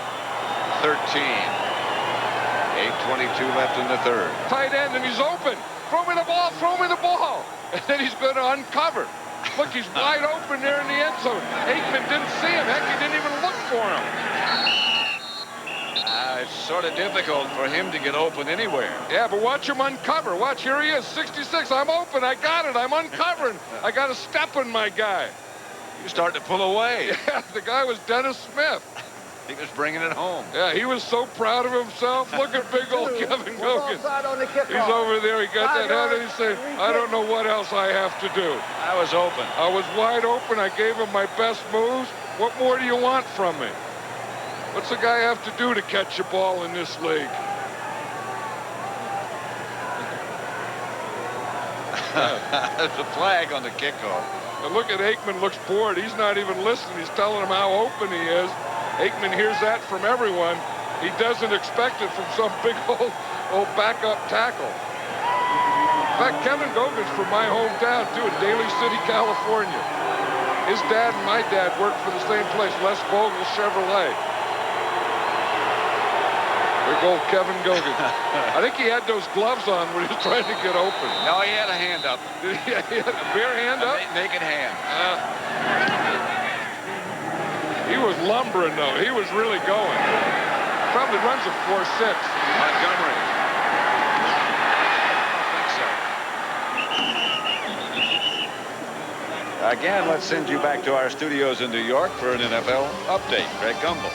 [SPEAKER 2] 8:22 left in the 3rd.
[SPEAKER 1] Tight end, and he's open. Throw me the ball, throw me the ball. And then he's going to uncover. Look, he's wide open there in the end zone. Aikman didn't see him. Heck, he didn't even look for him.
[SPEAKER 2] sort of difficult for him to get open anywhere.
[SPEAKER 1] Yeah, but watch him uncover. Watch, here he is, 66. I'm open. I got it. I'm uncovering. I got a step in my guy.
[SPEAKER 2] You start to pull away.
[SPEAKER 1] Yeah, the guy was Dennis Smith.
[SPEAKER 2] He was bringing it home.
[SPEAKER 1] Yeah, he was so proud of himself. Look at big old Kevin Gogan. He's over there. He got that head and he said, I don't know what else I have to do.
[SPEAKER 2] I was open.
[SPEAKER 1] I was wide open. I gave him my best moves. What more do you want from me? What's a guy have to do to catch a ball in this league?
[SPEAKER 2] There's a flag on the kickoff.
[SPEAKER 1] And look at Aikman, looks bored. He's not even listening. He's telling him how open he is. Aikman hears that from everyone. He doesn't expect it from some big old backup tackle. In fact, Kevin Gogan's from my hometown, too, in Daly City, California. His dad and my dad worked for the same place, Les Vogel Chevrolet. Big old Kevin Gogan. I think he had those gloves on when he was trying to get open.
[SPEAKER 2] No, he had a hand up.
[SPEAKER 1] Yeah, he had a bare hand up?
[SPEAKER 2] Naked hand.
[SPEAKER 1] He was lumbering, though. He was really going. Probably runs a 4.6.
[SPEAKER 2] Montgomery. Again, let's send you back to our studios in New York for an NFL update. Greg Gumbel.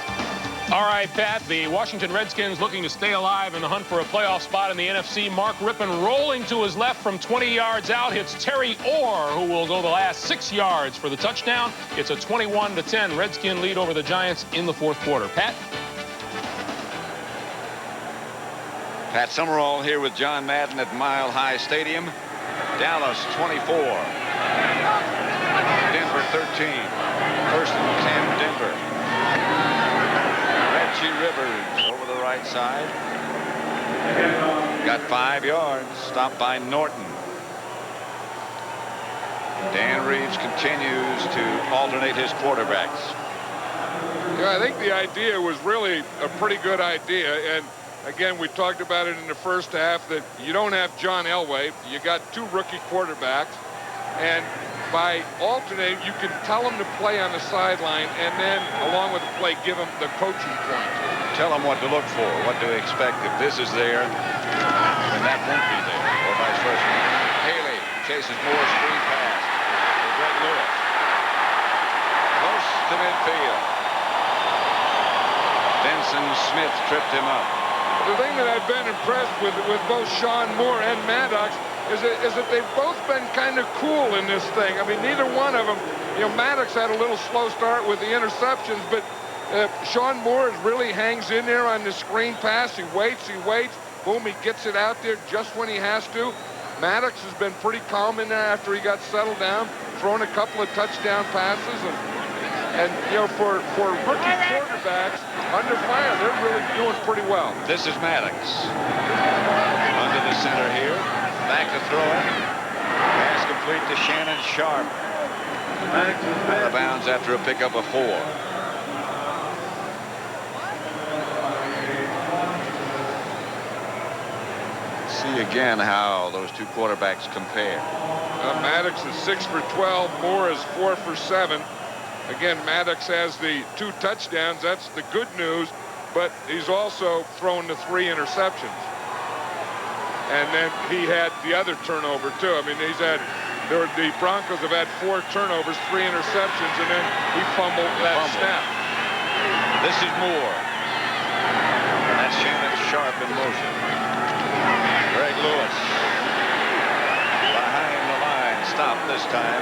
[SPEAKER 4] All right, Pat, the Washington Redskins looking to stay alive in the hunt for a playoff spot in the NFC. Mark Rippon rolling to his left from 20 yards out. Hits Terry Orr, who will go the last 6 yards for the touchdown. It's a 21-10 Redskin lead over the Giants in the fourth quarter. Pat?
[SPEAKER 2] Pat Summerall here with John Madden at Mile High Stadium. Dallas 24. Denver 13. First and 10 Denver. Reggie Rivers over the right side. Got 5 yards. Stopped by Norton. Dan Reeves continues to alternate his quarterbacks.
[SPEAKER 1] Yeah, I think the idea was really a pretty good idea. And again, we talked about it in the first half that you don't have John Elway. You got 2 rookie quarterbacks. And by alternating, you can tell them to play on the sideline, and then, along with the play, give them the coaching points.
[SPEAKER 2] Tell them what to look for, what to expect. If this is there, then that won't be there, or vice versa. Haley chases Moore, screen pass to Greg Lewis. Close to midfield. Denson Smith tripped him up.
[SPEAKER 1] The thing that I've been impressed with both Sean Moore and MADDOX is that they've both been kind of cool in this thing. I mean, neither one of them, you know, MADDOX had a little slow start with the interceptions, but Sean Moore really hangs in there on the screen pass. He waits, boom, he gets it out there just when he has to. MADDOX has been pretty calm in there after he got settled down, throwing a couple of touchdown passes, and you know, for rookie quarterbacks under fire, they're really doing pretty well.
[SPEAKER 2] This is MADDOX under the center here. Back to throw it. Pass complete to Shannon Sharp. Out of bounds after a pickup of 4. See again how those 2 quarterbacks compare.
[SPEAKER 1] MADDOX is 6 for 12. Moore is 4 for 7. Again, MADDOX has the 2 touchdowns. That's the good news. But he's also thrown the 3 interceptions. And then he had the other turnover, too. I mean, the Broncos have had 4 turnovers, 3 interceptions, and then he fumbled that snap.
[SPEAKER 2] This is Moore. That's Shannon Sharp in motion. Greg Lewis. Behind the line. Stop this time.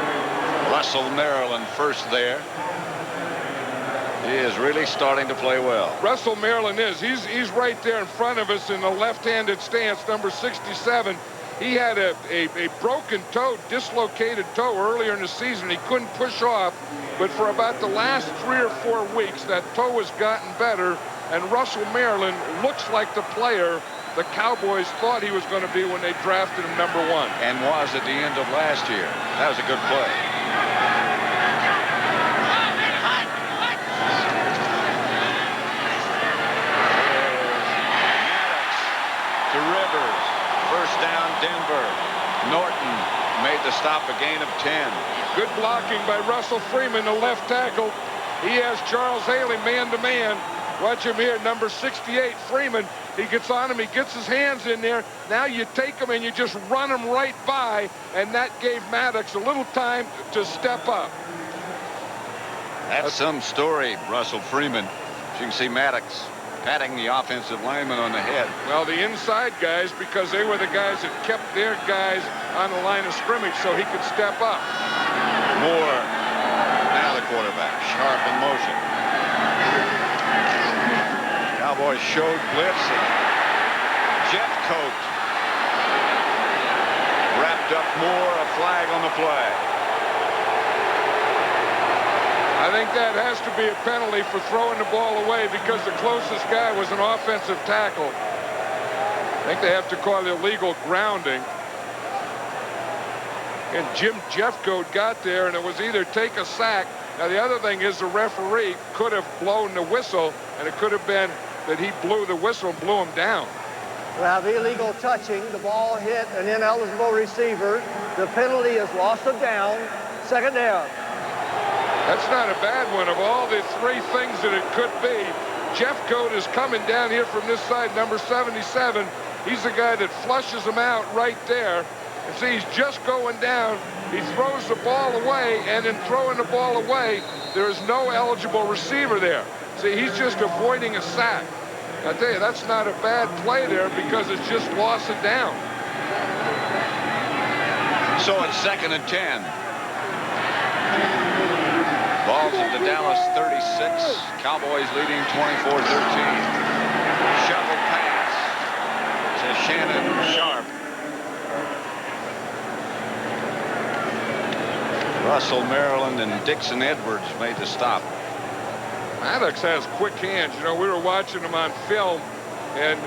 [SPEAKER 2] Russell Maryland first there. He is really starting to play well.
[SPEAKER 1] Russell Maryland is. He's right there in front of us in the left-handed stance, number 67. He had a broken toe, dislocated toe earlier in the season. He couldn't push off, but for about the last 3 or 4 weeks, that toe has gotten better, and Russell Maryland looks like the player the Cowboys thought he was going to be when they drafted him number 1.
[SPEAKER 2] And was at the end of last year. That was a good play. To Rivers. First down, Denver. Norton made the stop, a gain of 10.
[SPEAKER 1] Good blocking by Russell Freeman, the left tackle. He has Charles Haley man-to-man. Watch him here, number 68, Freeman. He gets on him, he gets his hands in there. Now you take him and you just run him right by, and that gave MADDOX a little time to step up.
[SPEAKER 2] That's some story, Russell Freeman. As you can see, MADDOX patting the offensive lineman on the head.
[SPEAKER 1] Well, the inside guys, because they were the guys that kept their guys on the line of scrimmage so he could step up.
[SPEAKER 2] Moore, now the quarterback, sharp in motion. Cowboys showed blitz. Jet coat wrapped up Moore, a flag on the play.
[SPEAKER 1] I think that has to be a penalty for throwing the ball away because the closest guy was an offensive tackle. I think they have to call it illegal grounding. And Jim Jeffcoat got there, and it was either take a sack. Now, the other thing is the referee could have blown the whistle, and it could have been that he blew the whistle and blew him down.
[SPEAKER 3] Well, the illegal touching, the ball hit an ineligible receiver. The penalty is loss of down, second down.
[SPEAKER 1] That's not a bad one. Of all the three things that it could be, Jeffcoat is coming down here from this side, number 77. He's the guy that flushes him out right there. And see, he's just going down. He throws the ball away, and in throwing the ball away, there is no eligible receiver there. See, he's just avoiding a sack. I tell you, that's not a bad play there because it's just loss of down.
[SPEAKER 2] So it's 2nd and 10. Ball's at the Dallas 36. Cowboys leading 24-13. Shovel pass to Shannon Sharp. Russell Maryland and Dixon Edwards made the stop.
[SPEAKER 1] MADDOX has quick hands. You know, we were watching him on film and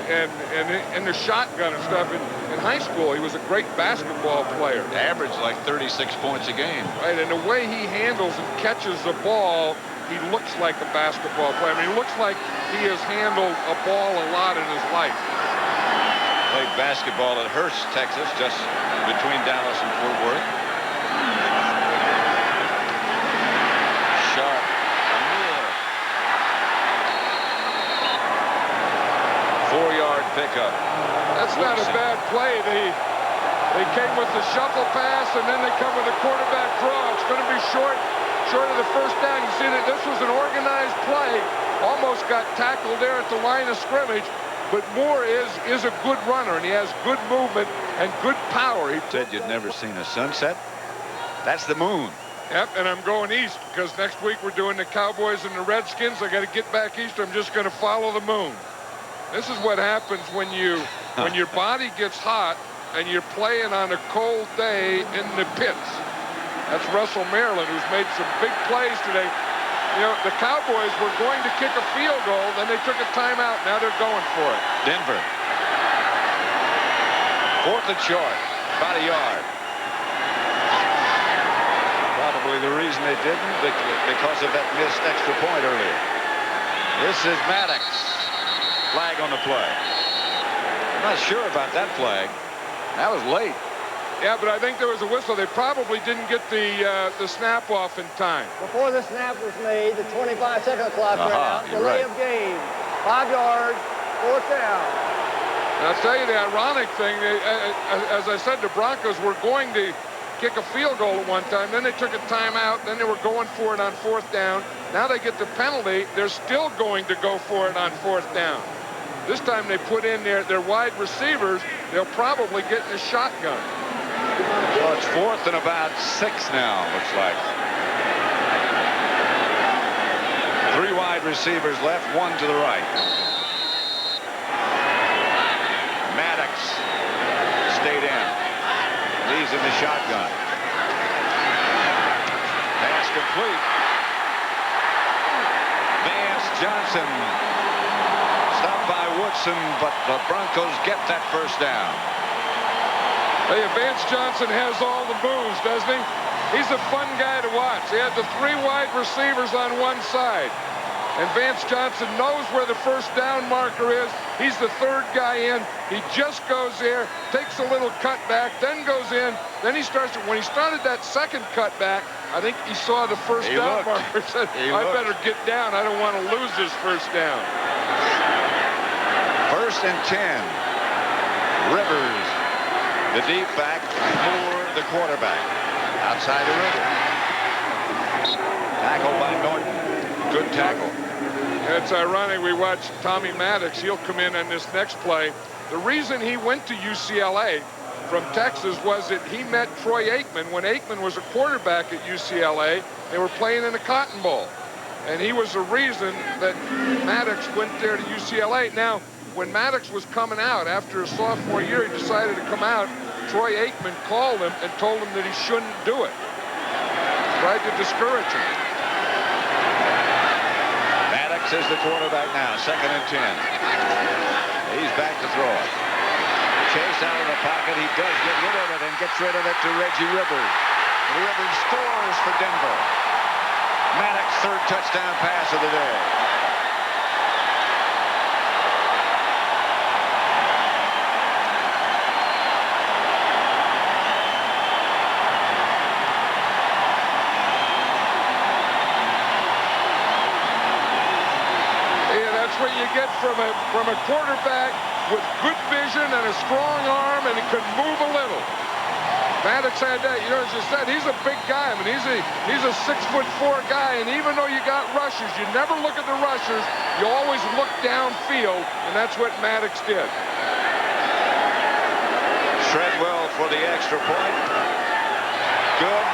[SPEAKER 1] in the shotgun and stuff. In high school, he was a great basketball player.
[SPEAKER 2] Averaged like 36 points a game.
[SPEAKER 1] Right, and the way he handles and catches the ball, he looks like a basketball player. I mean, he looks like he has handled a ball a lot in his life.
[SPEAKER 2] Played basketball at Hurst, Texas, just between Dallas and Fort Worth. Sharp. 4-yard pickup.
[SPEAKER 1] That's not a bad play. They came with the shuffle pass, and then they come with a quarterback draw. It's going to be short of the first down. You see that this was an organized play. Almost got tackled there at the line of scrimmage. But Moore is a good runner, and he has good movement and good power. He
[SPEAKER 2] said you'd never seen a sunset. That's the moon.
[SPEAKER 1] Yep, and I'm going east because next week we're doing the Cowboys and the Redskins. I got to get back east. I'm just going to follow the moon. This is what happens when your body gets hot and you're playing on a cold day in the pits. That's Russell Maryland, who's made some big plays today. You know, the Cowboys were going to kick a field goal, then they took a timeout. Now they're going for it.
[SPEAKER 2] Denver. 4th and short, about a yard. Probably the reason they didn't, because of that missed extra point earlier. This is MADDOX. Flag on the play. I'm not sure about that flag. That was late.
[SPEAKER 1] Yeah, but I think there was a whistle. They probably didn't get the snap off in time.
[SPEAKER 3] Before the snap was made, the 25-second clock ran out. Delay of game. 5 yards, 4th down.
[SPEAKER 1] And I'll tell you the ironic thing, as I said, the Broncos were going to kick a field goal at one time. Then they took a timeout. Then they were going for it on 4th down. Now they get the penalty. They're still going to go for it on 4th down. This time they put in their wide receivers. They'll probably get in a shotgun.
[SPEAKER 2] So it's 4th and about 6 now, looks like. 3 wide receivers left, 1 to the right. MADDOX stayed in. Leaves in the shotgun. Pass complete. Vance Johnson stopped by Woodson, but the Broncos get that first down.
[SPEAKER 1] Hey, Vance Johnson has all the moves, doesn't he? He's a fun guy to watch. He had the 3 wide receivers on one side. And Vance Johnson knows where the first down marker is. He's the 3rd guy in. He just goes there, takes a little cutback, then goes in. Then he starts. When he started that second cutback, I think he saw the first down marker. Said, I better get down. I don't want to lose this first down.
[SPEAKER 2] 1st and 10. Rivers, the deep back, Moore, the quarterback. Outside the Rivers. Tackle by Norton. Good tackle.
[SPEAKER 1] It's ironic. We watched Tommy Maddox. He'll come in on this next play. The reason he went to UCLA from Texas was that he met Troy Aikman when Aikman was a quarterback at UCLA. They were playing in a Cotton Bowl. And he was the reason that Maddox went there to UCLA. Now, when Maddox was coming out after his sophomore year, he decided to come out. Troy Aikman called him and told him that he shouldn't do it. Tried to discourage him.
[SPEAKER 2] Maddox is the quarterback now. 2nd and 10. He's back to throw it. Chase out of the pocket. He does get rid of it and gets rid of it to Reggie Rivers. Rivers scores for Denver. Maddox's 3rd touchdown pass of the day.
[SPEAKER 1] What you get from a quarterback with good vision and a strong arm, and he can move a little. Maddox had that. You know, as you said, he's a big guy. I mean, he's a 6'4" guy, and even though you got rushers, you never look at the rushers. You always look downfield, and that's what Maddox did.
[SPEAKER 2] Treadwell for the extra point. Good.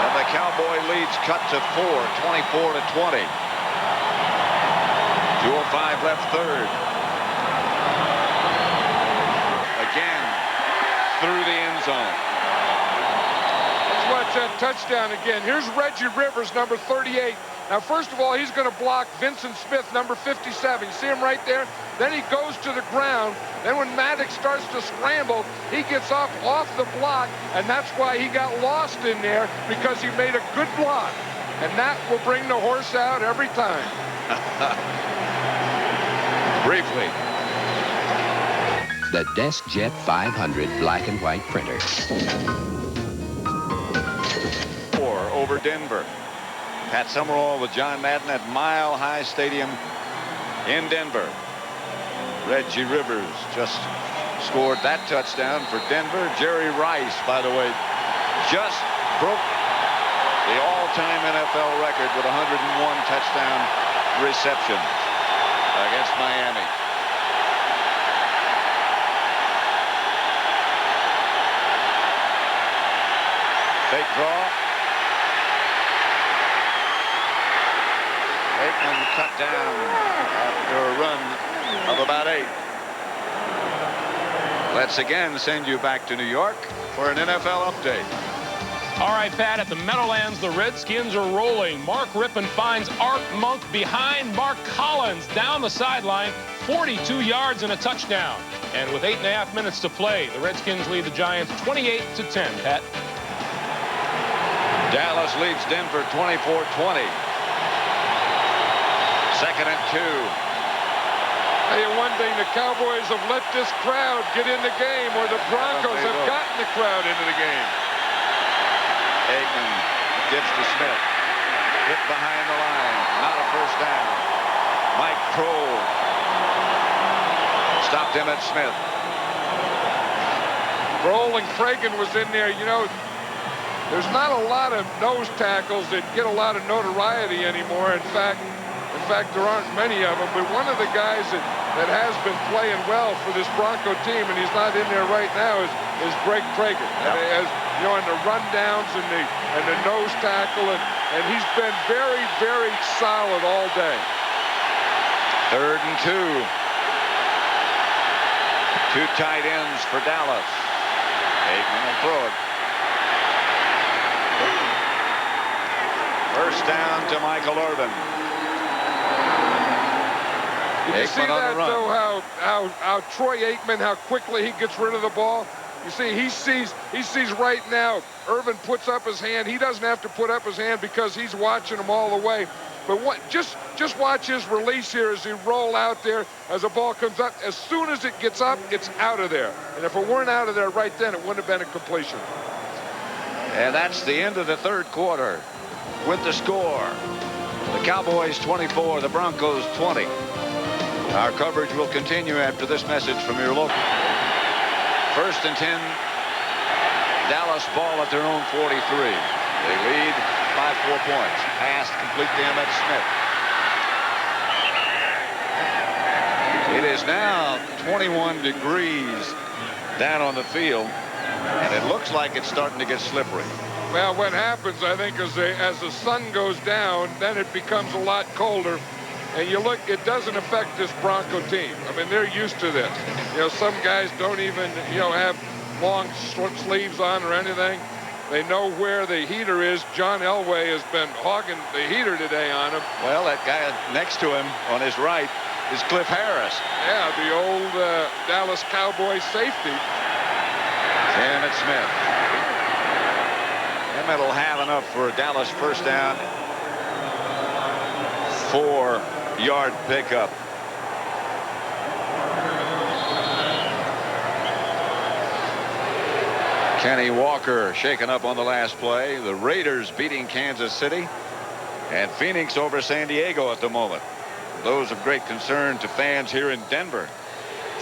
[SPEAKER 2] And the Cowboy lead's cut to 4, 24-20. 2:05 left, 3rd. Again, through the end zone.
[SPEAKER 1] Let's watch that touchdown again. Here's Reggie Rivers, number 38. Now, first of all, he's going to block Vincent Smith, number 57. You see him right there? Then he goes to the ground. Then when Maddox starts to scramble, he gets up off the block, and that's why he got lost in there, because he made a good block. And that will bring the horse out every time.
[SPEAKER 2] Briefly.
[SPEAKER 7] The DeskJet 500 black and white printer.
[SPEAKER 2] 4 over Denver. Pat Summerall with John Madden at Mile High Stadium in Denver. Reggie Rivers just scored that touchdown for Denver. Jerry Rice, by the way, just broke the all-time NFL record with 101 touchdown receptions against Miami. Fake draw. Aikman cut down after a run of about 8. Let's again send you back to New York for an NFL update.
[SPEAKER 4] All right, Pat, at the Meadowlands, the Redskins are rolling. Mark Rippon finds Art Monk behind Mark Collins down the sideline, 42 yards and a touchdown. And with 8.5 minutes to play, the Redskins lead the Giants 28-10, Pat.
[SPEAKER 2] Dallas leads Denver 24-20. 2nd and 2.
[SPEAKER 1] Tell you one thing, the Cowboys have let this crowd get in the game, or the Broncos have gotten the crowd into the game.
[SPEAKER 2] Aikman gives to Smith. Hit behind the line. Not a first down. Mike Kroll stopped him at Smith.
[SPEAKER 1] Kroll and Cragen was in there. You know, there's not a lot of nose tackles that get a lot of notoriety anymore. In fact, there aren't many of them. But one of the guys that has been playing well for this Bronco team, and he's not in there right now, is Greg Cragen.
[SPEAKER 2] Yep.
[SPEAKER 1] As you know, in the rundowns and the nose tackle, and he's been very, very solid all day.
[SPEAKER 2] 3rd and 2. 2 tight ends for Dallas. Aikman will throw it. First down to Michael Irvin.
[SPEAKER 1] Did you see that, though, how Troy Aikman, how quickly he gets rid of the ball? You see, he sees right now, Irvin puts up his hand. He doesn't have to put up his hand because he's watching him all the way. But just watch his release here as he roll out there as the ball comes up. As soon as it gets up, it's out of there. And if it weren't out of there right then, it wouldn't have been a completion.
[SPEAKER 2] And that's the end of the 3rd quarter with the score. The Cowboys 24, the Broncos 20. Our coverage will continue after this message from your local. 1st and 10. Dallas ball at their own 43. They lead by 4 points. Pass complete to Emmitt Smith. It is now 21 degrees down on the field, and it looks like it's starting to get slippery.
[SPEAKER 1] Well, what happens, I think, is as the sun goes down, then it becomes a lot colder. And you look, it doesn't affect this Bronco team. I mean, they're used to this. You know, some guys don't even, have long sleeves on or anything. They know where the heater is. John Elway has been hogging the heater today on him.
[SPEAKER 2] Well, that guy next to him on his right is Cliff Harris.
[SPEAKER 1] Yeah, the old Dallas Cowboys safety.
[SPEAKER 2] Emmitt Smith. Emmitt will have enough for Dallas first down. 4-yard pickup. Kenny Walker shaken up on the last play. The Raiders beating Kansas City, and Phoenix over San Diego at the moment. Those of great concern to fans here in Denver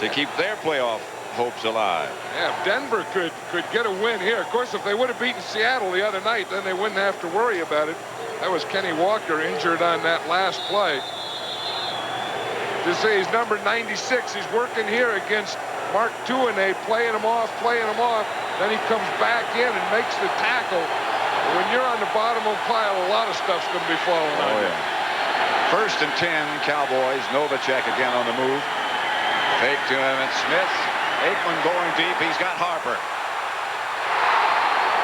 [SPEAKER 2] to keep their playoff hopes alive.
[SPEAKER 1] Yeah, if Denver could get a win here. Of course, if they would have beaten Seattle the other night, then they wouldn't have to worry about it. That was Kenny Walker injured on that last play. To say he's number 96. He's working here against Mark Tuinei, playing him off. Then he comes back in and makes the tackle. And when you're on the bottom of the pile, a lot of stuff's going to be falling on you.
[SPEAKER 2] Yeah. 1st and 10, Cowboys. Novacek again on the move. Fake to Emmitt Smith. Aikman going deep. He's got Harper.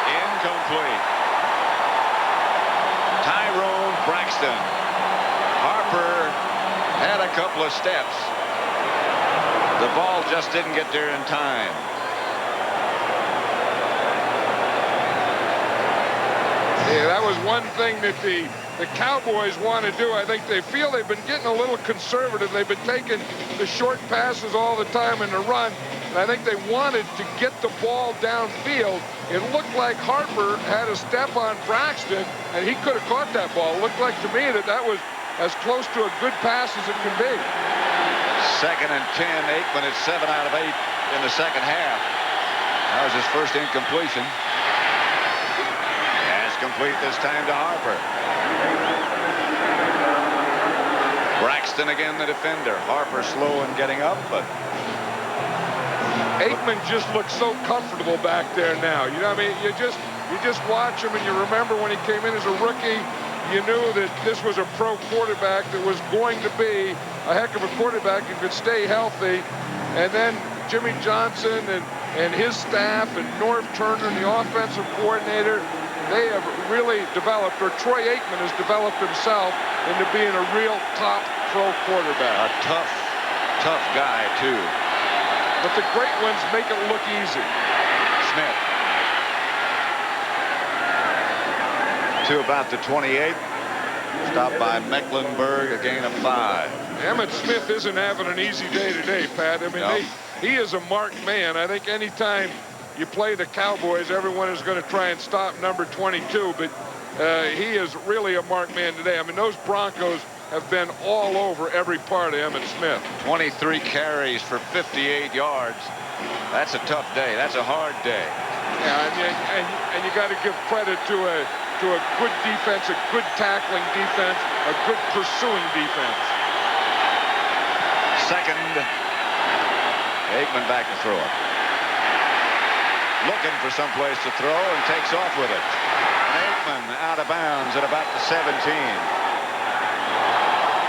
[SPEAKER 2] Incomplete. Tyrone Braxton. Harper had a couple of steps. The ball just didn't get there in time.
[SPEAKER 1] Yeah, that was one thing that the Cowboys want to do. I think they feel they've been getting a little conservative. They've been taking the short passes all the time in the run. And I think they wanted to get the ball downfield. It looked like Harper had a step on Braxton, and he could have caught that ball. It looked like to me that was as close to a good pass as it can be.
[SPEAKER 2] 2nd and 10. Aikman at 7 out of 8 in the second half. That was his first incompletion. That's complete this time to Harper. Braxton again, the defender. Harper slow in getting up, but
[SPEAKER 1] Aikman just looks so comfortable back there now. You know what I mean? You just watch him, and you remember when he came in as a rookie, you knew that this was a pro quarterback that was going to be a heck of a quarterback who could stay healthy. And then Jimmy Johnson and his staff and Norv Turner and the offensive coordinator, they have really developed, or Troy Aikman has developed himself into being a real top pro quarterback.
[SPEAKER 2] A tough guy, too.
[SPEAKER 1] But the great ones make it look easy.
[SPEAKER 2] Smith. To about the 28. Stopped by Mecklenburg, a gain of 5.
[SPEAKER 1] Emmitt Smith isn't having an easy day today, Pat. I mean,
[SPEAKER 2] no.
[SPEAKER 1] he is a marked man. I think anytime you play the Cowboys, everyone is going to try and stop number 22, but he is really a marked man today. I mean, those Broncos have been all over every part of Emmitt Smith.
[SPEAKER 2] 23 carries for 58 yards. That's a tough day. That's a hard day.
[SPEAKER 1] Yeah, and you got to give credit to a good defense, a good tackling defense, a good pursuing defense.
[SPEAKER 2] 2nd. Aikman back to throw it. Looking for some place to throw and takes off with it. Aikman out of bounds at about the 17.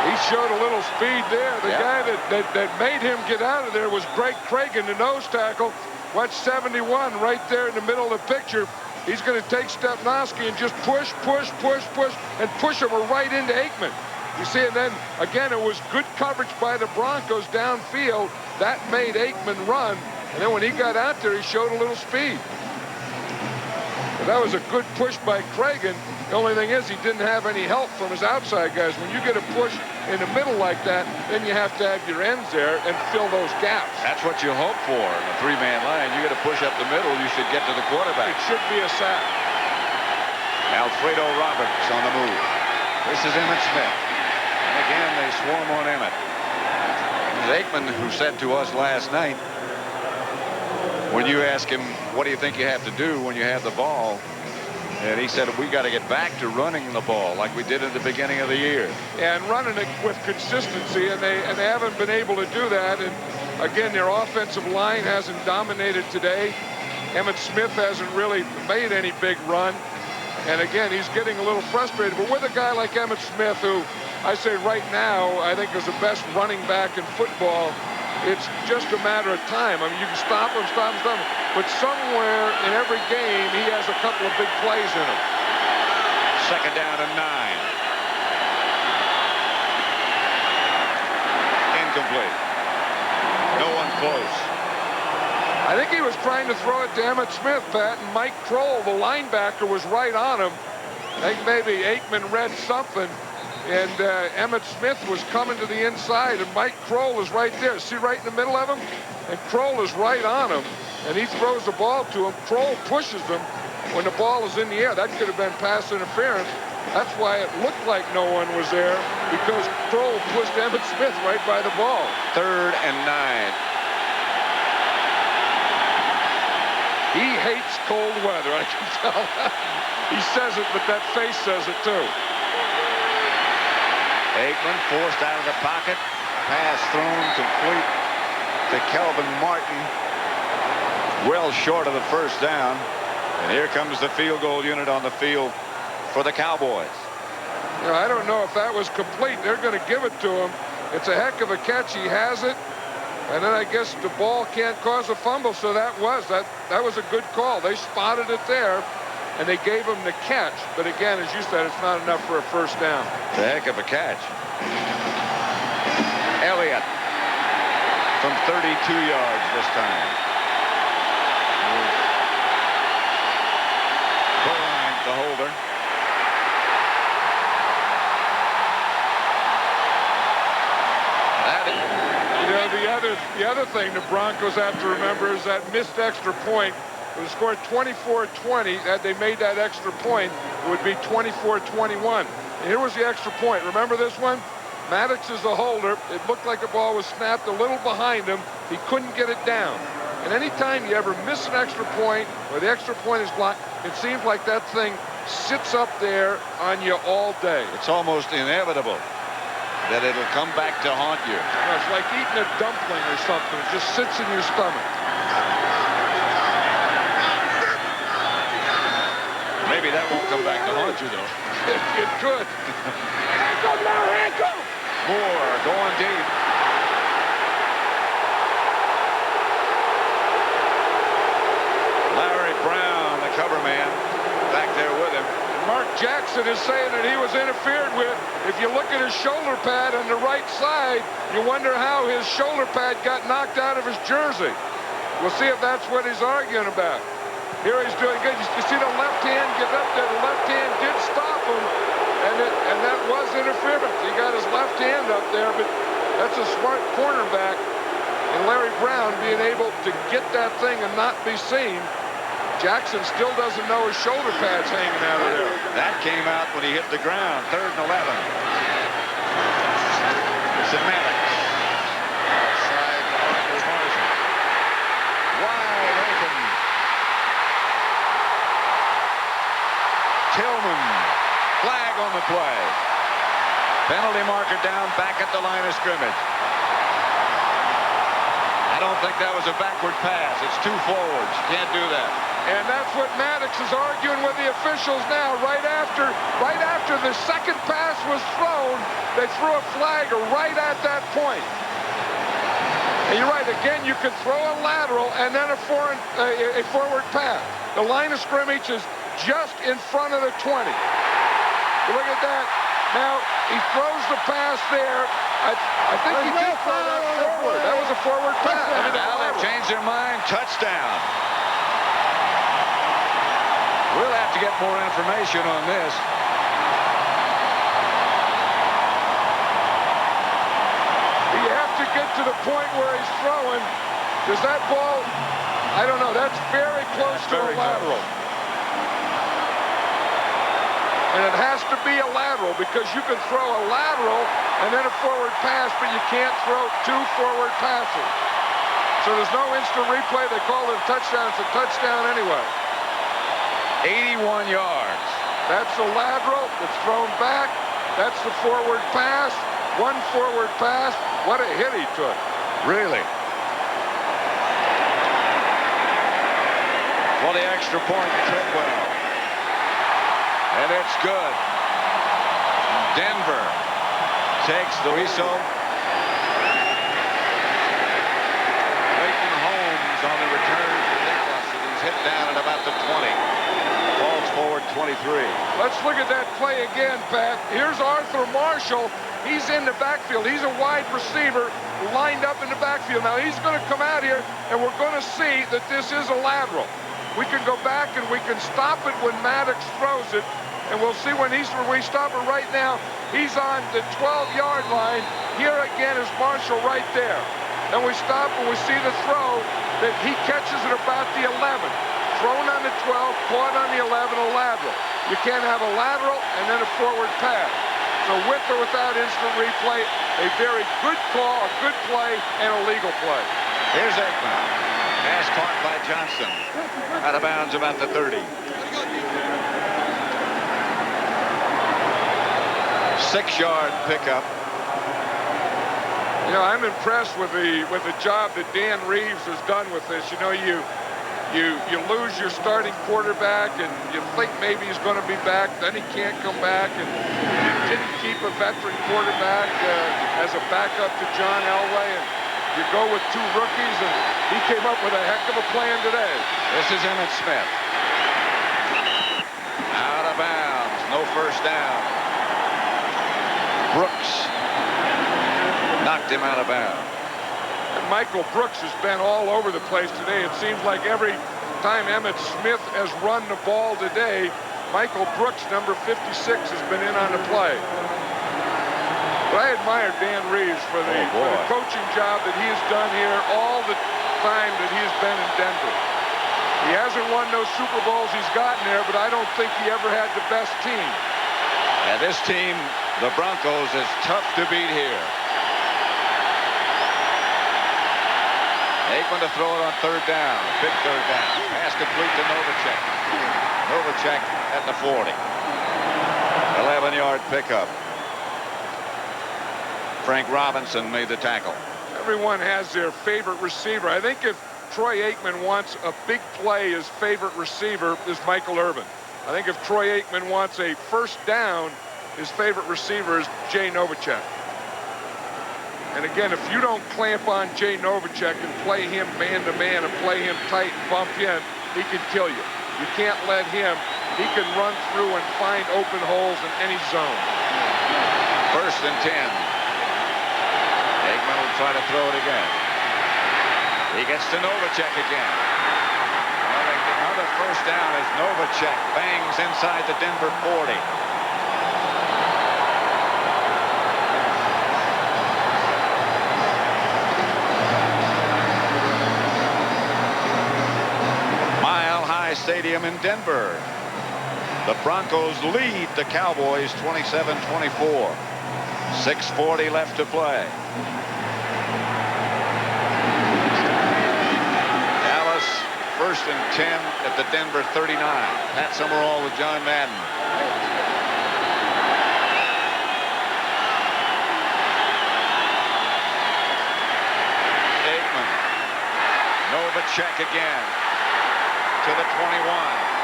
[SPEAKER 1] He showed a little speed there. The guy that made him get out of there was Greg Cragen, the nose tackle. Watch 71 right there in the middle of the picture. He's going to take Stepnoski and just push, and push him right into Aikman. You see, and then, again, it was good coverage by the Broncos downfield. That made Aikman run. And then when he got out there, he showed a little speed. But that was a good push by Cragen. The only thing is he didn't have any help from his outside guys. When you get a push in the middle like that, then you have to have your ends there and fill those gaps.
[SPEAKER 2] That's what you hope for in a three-man line. You got to push up the middle. You should get to the quarterback.
[SPEAKER 1] It should be a sack.
[SPEAKER 2] Alfredo Roberts on the move. This is Emmitt Smith. And again, they swarm on Emmitt. Aikman, who said to us last night, when you ask him, what do you think you have to do when you have the ball? And he said, we got to get back to running the ball like we did at the beginning of the year.
[SPEAKER 1] And running it with consistency, and they haven't been able to do that. And again, their offensive line hasn't dominated today. Emmitt Smith hasn't really made any big run. And again, he's getting a little frustrated. But with a guy like Emmitt Smith, who I say right now, I think is the best running back in football, it's just a matter of time. I mean, you can stop him. But somewhere in every game, he has a couple of big plays in him.
[SPEAKER 2] Second down and 9. Incomplete. No one close.
[SPEAKER 1] I think he was trying to throw it to Emmitt Smith, Pat, and Mike Kroll, the linebacker, was right on him. I think maybe Aikman read something, and Emmitt Smith was coming to the inside, and Mike Kroll is right there. See right in the middle of him? And Kroll is right on him, and he throws the ball to him. Kroll pushes him when the ball is in the air. That could have been pass interference. That's why it looked like no one was there, because Kroll pushed Emmitt Smith right by the ball.
[SPEAKER 2] 3rd and 9.
[SPEAKER 1] He hates cold weather, I can tell. He says it, but that face says it too.
[SPEAKER 2] Aikman forced out of the pocket. Pass thrown complete to Kelvin Martin. Well short of the first down. And here comes the field goal unit on the field for the Cowboys.
[SPEAKER 1] You know, I don't know if that was complete. They're going to give it to him. It's a heck of a catch. He has it. And then I guess the ball can't cause a fumble, so that was a good call. They spotted it there, and they gave him the catch. But again, as you said, it's not enough for a first down.
[SPEAKER 2] It's a heck of a catch. Elliott from 32 yards this time. Behind the holder.
[SPEAKER 1] The other thing the Broncos have to remember is that missed extra point. It was scored 24-20. Had they made that extra point, it would be 24-21. And here was the extra point. Remember this one? MADDOX is the holder. It looked like the ball was snapped a little behind him. He couldn't get it down. And anytime you ever miss an extra point or the extra point is blocked, it seems like that thing sits up there on you all day.
[SPEAKER 2] It's almost inevitable that it'll come back to haunt you.
[SPEAKER 1] It's like eating a dumpling or something. It just sits in your stomach.
[SPEAKER 2] Maybe that won't come back to haunt you, though.
[SPEAKER 1] It could. Handcuff now, handcuff!
[SPEAKER 2] Moore going deep. Larry Brown, the cover man, back there with him.
[SPEAKER 1] Mark Jackson is saying that he was interfered with. If you look at his shoulder pad on the right side, you wonder how his shoulder pad got knocked out of his jersey. We'll see if that's what he's arguing about. Here he's doing good. You see the left hand get up there. The left hand did stop him, and that was interference. He got his left hand up there, but that's a smart cornerback. And Larry Brown being able to get that thing and not be seen. Jackson still doesn't know his shoulder pad's hanging out of there.
[SPEAKER 2] That came out when he hit the ground. 3rd and 11. It's a MADDOX. Outside Parker Marshall. Wide open. Tillman. Flag on the play. Penalty marker down back at the line of scrimmage. I don't think that was a backward pass. It's 2 forwards. Can't do that.
[SPEAKER 1] And that's what MADDOX is arguing with the officials now. Right after the second pass was thrown, they threw a flag right at that point. And you're right. Again, you could throw a lateral and then a forward pass. The line of scrimmage is just in front of the 20. Look at that. Now he throws the pass there. I think he did throw that forward. That was a forward pass.
[SPEAKER 2] And now they've changed their mind. Touchdown. We'll have to get more information on this.
[SPEAKER 1] You have to get to the point where he's throwing. Does that ball? I don't know. That's very close to a lateral. And it has to be a lateral because you can throw a lateral and then a forward pass, but you can't throw 2 forward passes. So there's no instant replay. They call it a touchdown. It's a touchdown anyway.
[SPEAKER 2] 81 yards.
[SPEAKER 1] That's a lateral. It's thrown back. That's the forward pass. 1 forward pass. What a hit he took.
[SPEAKER 2] Really? For the extra point, Treadwell. And it's good. Denver takes the whistle. Leighton Holmes on the return for Dallas, and he's hit down at about the 20. Falls forward 23.
[SPEAKER 1] Let's look at that play again, Pat. Here's Arthur Marshall. He's in the backfield. He's a wide receiver lined up in the backfield. Now he's going to come out here, and we're going to see that this is a lateral. We can go back and we can stop it when MADDOX throws it, and we'll see when we stop it right now. He's on the 12-yard line. Here again is Marshall right there. And we stop and we see the throw that he catches at about the 11. Thrown on the 12, caught on the 11, a lateral. You can't have a lateral and then a forward pass. So with or without instant replay, a very good call, a good play, and a legal play.
[SPEAKER 2] Here's Aikman. Pass caught by Johnson. Out of bounds about the 30. 6-yard pickup.
[SPEAKER 1] You know, I'm impressed with the job that Dan Reeves has done with this. You know, you lose your starting quarterback, and you think maybe he's going to be back. Then he can't come back, and you didn't keep a veteran quarterback as a backup to John Elway, and you go with 2 rookies, and he came up with a heck of a plan today.
[SPEAKER 2] This is Emmitt Smith. Out of bounds. No first down. Brooks knocked him out of bounds.
[SPEAKER 1] And Michael Brooks has been all over the place today. It seems like every time Emmitt Smith has run the ball today, Michael Brooks, number 56, has been in on the play. But I admire Dan Reeves for the coaching job that he has done here all the time that he has been in Denver. He hasn't won those Super Bowls he's gotten there, but I don't think he ever had the best team.
[SPEAKER 2] And this team, the Broncos, is tough to beat here. Aikman to throw it on 3rd down. Big 3rd down. Pass complete to Novacek. Novacek at the 40. 11-yard pickup. Frank Robinson made the tackle.
[SPEAKER 1] Everyone has their favorite receiver. I think if Troy Aikman wants a big play, his favorite receiver is Michael Irvin. I think if Troy Aikman wants a first down, his favorite receiver is Jay Novacek. And again, if you don't clamp on Jay Novacek and play him man-to-man and play him tight and bump in, he can kill you. You can't let him. He can run through and find open holes in any zone.
[SPEAKER 2] 1st and 10. Aikman will try to throw it again. He gets to Novacek again. Another first down as Novacek bangs inside the Denver 40. Mile High Stadium in Denver. The Broncos lead the Cowboys 27-24. 6:40 left to play. Dallas 1st and 10 at the Denver 39. Pat Summerall with John Madden. Aikman. Novacek again to the 21.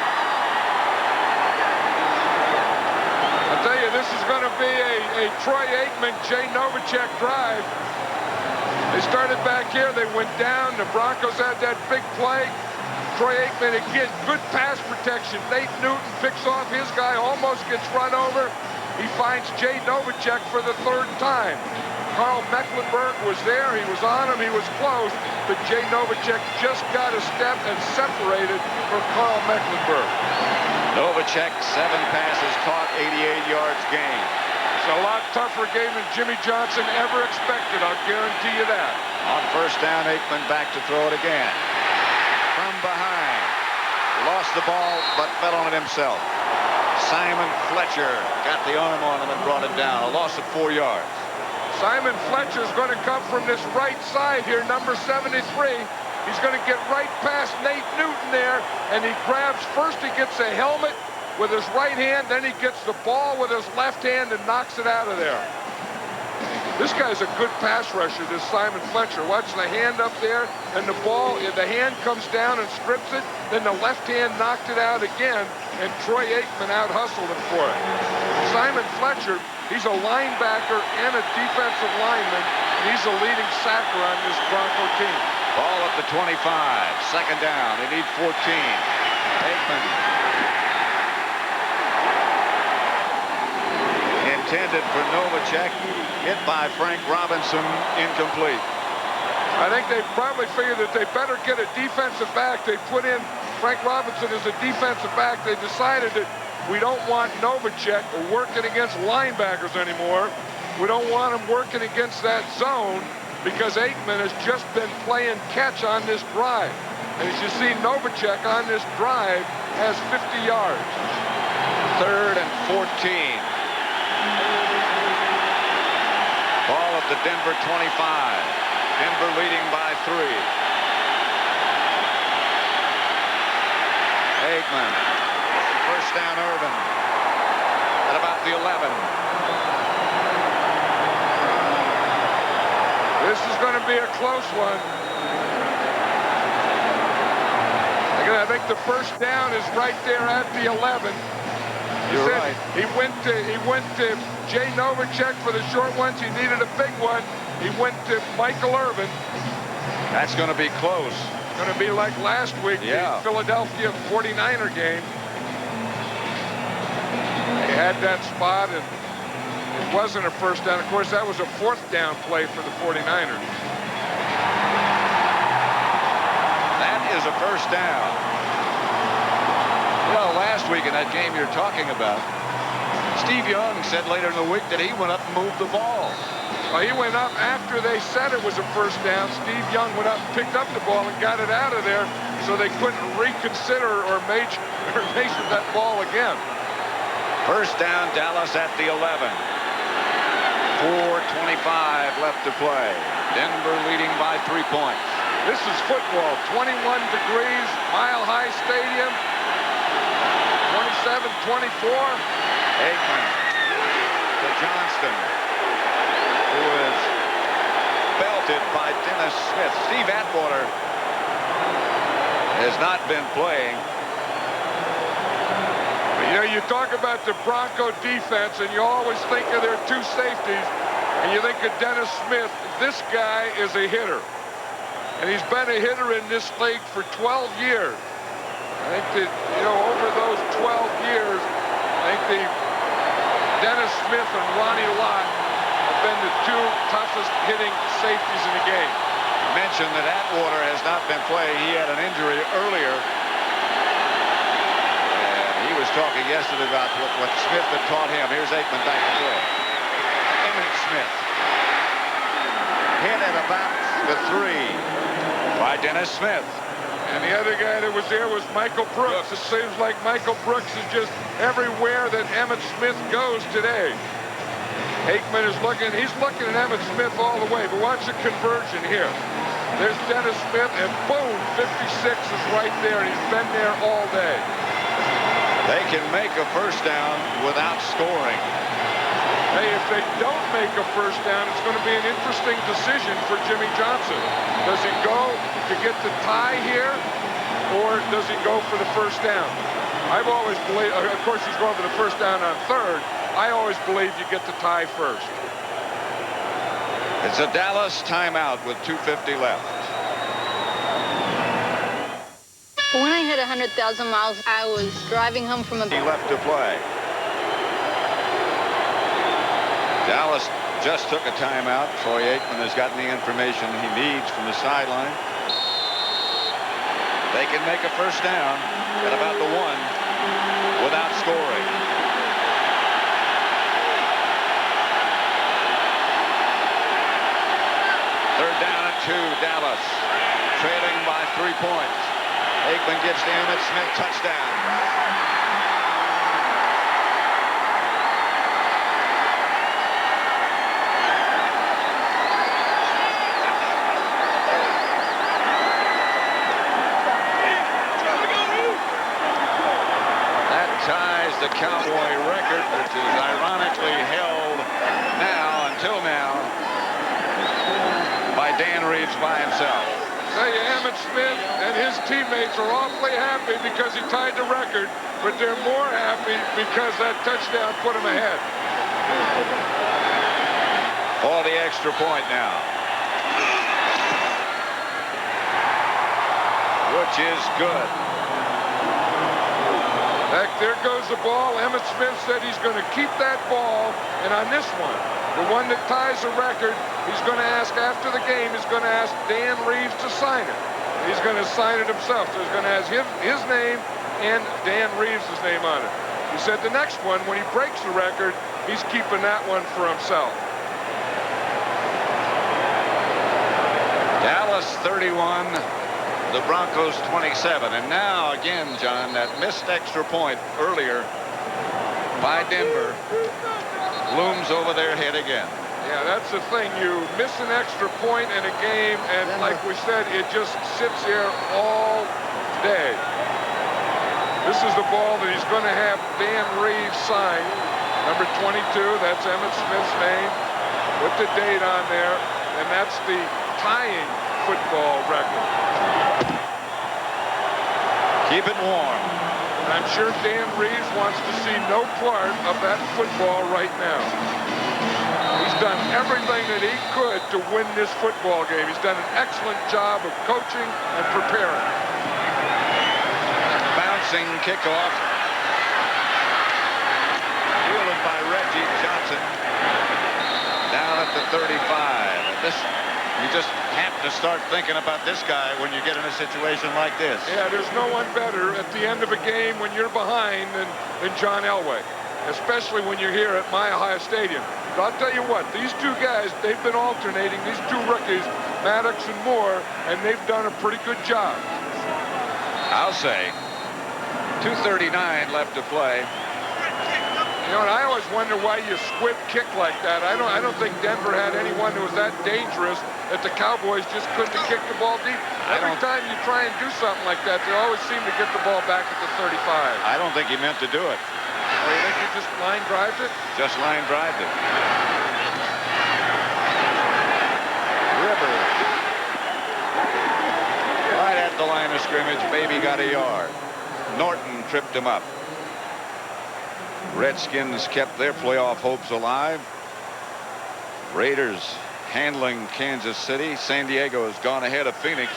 [SPEAKER 1] I'll tell you, this is going to be a Troy Aikman, Jay Novacek drive. They started back here. They went down. The Broncos had that big play. Troy Aikman, again, good pass protection. Nate Newton picks off his guy, almost gets run over. He finds Jay Novacek for the 3rd time. Carl Mecklenburg was there. He was on him. He was close. But Jay Novacek just got a step and separated from Carl Mecklenburg.
[SPEAKER 2] Novacek, 7 passes caught, 88 yards gained.
[SPEAKER 1] It's a lot tougher game than Jimmy Johnson ever expected, I'll guarantee you that.
[SPEAKER 2] On 1st down, Aikman back to throw it again. From behind. Lost the ball, but fell on it himself. Simon Fletcher got the arm on him and brought him down. A loss of 4 yards.
[SPEAKER 1] Simon Fletcher is going to come from this right side here, number 73. He's going to get right past Nate Newton there, and he grabs, first he gets a helmet with his right hand, then he gets the ball with his left hand and knocks it out of there. This guy's a good pass rusher, this Simon Fletcher. Watch the hand up there, and the ball, the hand comes down and strips it, then the left hand knocked it out again, and Troy Aikman out-hustled him for it. Simon Fletcher, he's a linebacker and a defensive lineman, and he's the leading sacker on this Bronco team.
[SPEAKER 2] Ball at the 25. Second down. They need 14. Aikman. Intended for Novacek. Hit by Frank Robinson. Incomplete.
[SPEAKER 1] I think they probably figured that they better get a defensive back. They put in Frank Robinson as a defensive back. They decided that we don't want Novacek working against linebackers anymore. We don't want him working against that zone because Aikman has just been playing catch on this drive. And as you see, Novacek on this drive has 50 yards.
[SPEAKER 2] 3rd and 14. Ball at the Denver 25. Denver leading by 3. Aikman. First down, Irvin. At about the 11.
[SPEAKER 1] This is going to be a close one. I think the first down is right there at the 11.
[SPEAKER 2] You're right.
[SPEAKER 1] He went to Jay Novacek for the short ones. He needed a big one. He went to Michael Irvin.
[SPEAKER 2] That's going to be close.
[SPEAKER 1] It's going to be like last week,
[SPEAKER 2] yeah.
[SPEAKER 1] The Philadelphia 49er game. They had that spot, and it wasn't a first down. Of course, that was a 4th down play for the 49ers.
[SPEAKER 2] That is a first down. You know, last week in that game you're talking about, Steve Young said later in the week that he went up and moved the ball.
[SPEAKER 1] Well, he went up after they said it was a first down. Steve Young went up and picked up the ball and got it out of there so they couldn't reconsider or measure that ball again.
[SPEAKER 2] First down, Dallas at the 11. 4:25 left to play. Denver leading by 3 points.
[SPEAKER 1] This is football. 21 degrees, Mile High Stadium. 27-24.
[SPEAKER 2] Aikman to Johnston, who is belted by Dennis Smith. Steve Atwater has not been playing.
[SPEAKER 1] You know, you talk about the Bronco defense, and you always think of their 2 safeties, and you think of Dennis Smith. This guy is a hitter, and he's been a hitter in this league for 12 years. I think that, you know, over those 12 years, I think Dennis Smith and Ronnie Lott have been the 2 toughest hitting safeties in the game.
[SPEAKER 2] Mentioned that Atwater has not been playing. He had an injury earlier. He was talking yesterday about what Smith had taught him. Here's Aikman back to throw. Emmitt Smith. Hit at about the 3 by Dennis Smith.
[SPEAKER 1] And the other guy that was there was Michael Brooks. It seems like Michael Brooks is just everywhere that Emmitt Smith goes today. Aikman is looking, he's looking at Emmitt Smith all the way, but watch the conversion here. There's Dennis Smith, and boom, 56 is right there, and he's been there all day.
[SPEAKER 2] They can make a first down without scoring.
[SPEAKER 1] Hey, if they don't make a first down, it's going to be an interesting decision for Jimmy Johnson. Does he go to get the tie here, or does he go for the first down? I've always believed, of course, he's going for the first down on 3rd. I always believe you get the tie first.
[SPEAKER 2] It's a Dallas timeout with 2:50 left.
[SPEAKER 8] When I hit 100,000 miles, I was driving home from a...
[SPEAKER 2] He left to play. Dallas just took a timeout. Troy Aikman has gotten the information he needs from the sideline. They can make a first down at about the 1 without scoring. Third down at 2, Dallas trailing by 3 points. Aikman gets to Emmitt Smith, touchdown. the Cowboy record, which is ironically held until now, by Dan Reeves by himself.
[SPEAKER 1] Tell you, Emmitt Smith and his teammates are awfully happy because he tied the record, but they're more happy because that touchdown put him ahead.
[SPEAKER 2] For the extra point now, which is good.
[SPEAKER 1] Back there goes the ball. Emmitt Smith said he's going to keep that ball, and on this one, the one that ties the record, he's going to ask after the game, he's going to ask Dan Reeves to sign it. He's going to sign it himself. So he's going to have his name and Dan Reeves' name on it. He said the next one, when he breaks the record, he's keeping that one for himself.
[SPEAKER 2] Dallas 31, the Broncos 27. And now again, John, that missed extra point earlier by Denver looms over their head again.
[SPEAKER 1] Yeah, that's the thing. You miss an extra point in a game, and like we said, it just sits here all day. This is the ball that he's going to have Dan Reeves sign. Number 22, that's Emmitt Smith's name. Put the date on there, and that's the tying football record.
[SPEAKER 2] Keep it warm.
[SPEAKER 1] I'm sure Dan Reeves wants to see no part of that football right now. He's done everything that he could to win this football game. He's done an excellent job of coaching and preparing.
[SPEAKER 2] Bouncing kickoff. Fielded by Reggie Johnson. Down at the 35. And you just have to start thinking about this guy when you get in a situation like this.
[SPEAKER 1] Yeah, there's no one better at the end of a game when you're behind than John Elway, especially when you're here at Mile High Stadium. But I'll tell you what, these two guys, they've been alternating, these two rookies, MADDOX and Moore, and they've done a pretty good job.
[SPEAKER 2] I'll say 2:39 left to play.
[SPEAKER 1] You know, and I always wonder why you squib kick like that. I don't think Denver had anyone who was that dangerous that the Cowboys just couldn't kick the ball deep. Every time you try and do something like that, they always seem to get the ball back at the 35.
[SPEAKER 2] I don't think he meant to do it.
[SPEAKER 1] Oh, you think he just line drived it?
[SPEAKER 2] Just line drived it. Rivers. Right at the line of scrimmage, maybe got a yard. Norton tripped him up. Redskins kept their playoff hopes alive. Raiders handling Kansas City. San Diego has gone ahead of Phoenix.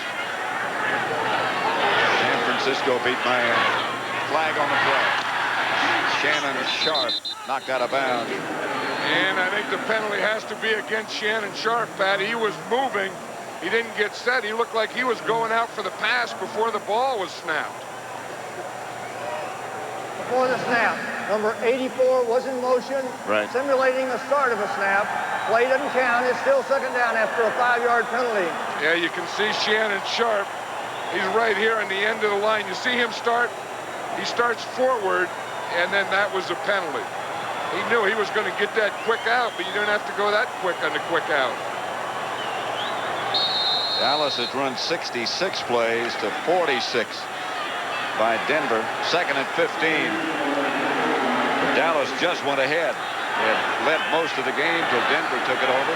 [SPEAKER 2] San Francisco beat Miami. Flag on the play. Shannon Sharp knocked out of bounds.
[SPEAKER 1] And I think the penalty has to be against Shannon Sharp, Pat. He was moving. He didn't get set. He looked like he was going out for the pass before the ball was snapped.
[SPEAKER 3] Before the snap, number 84 was in motion, simulating the start of a snap. Play doesn't count. It's still second down after a 5-yard penalty.
[SPEAKER 1] Yeah, you can see Shannon Sharp. He's right here on the end of the line. You see him start. He starts forward, and then that was a penalty. He knew he was going to get that quick out, but you didn't have to go that quick on the quick out.
[SPEAKER 2] Dallas has run 66 plays to 46 by Denver. Second and 15. Dallas just went ahead. They had led most of the game till Denver took it over.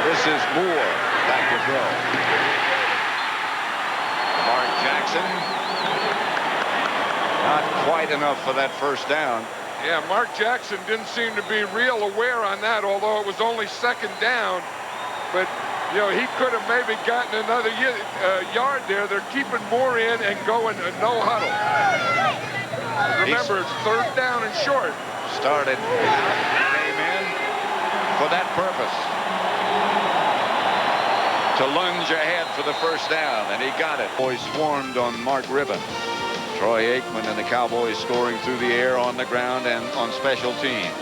[SPEAKER 2] This is Moore back to throw. Mark Jackson. Not quite enough for that first down.
[SPEAKER 1] Yeah, Mark Jackson didn't seem to be real aware on that, although it was only second down. But, you know, he could have maybe gotten another yard there. They're keeping Moore in and going no huddle. Remember, it's third down and short.
[SPEAKER 2] Started out, came in for that purpose. To lunge ahead for the first down, and he got it. Boys swarmed on Mark Ribbon. Troy Aikman and the Cowboys scoring through the air, on the ground, and on special teams.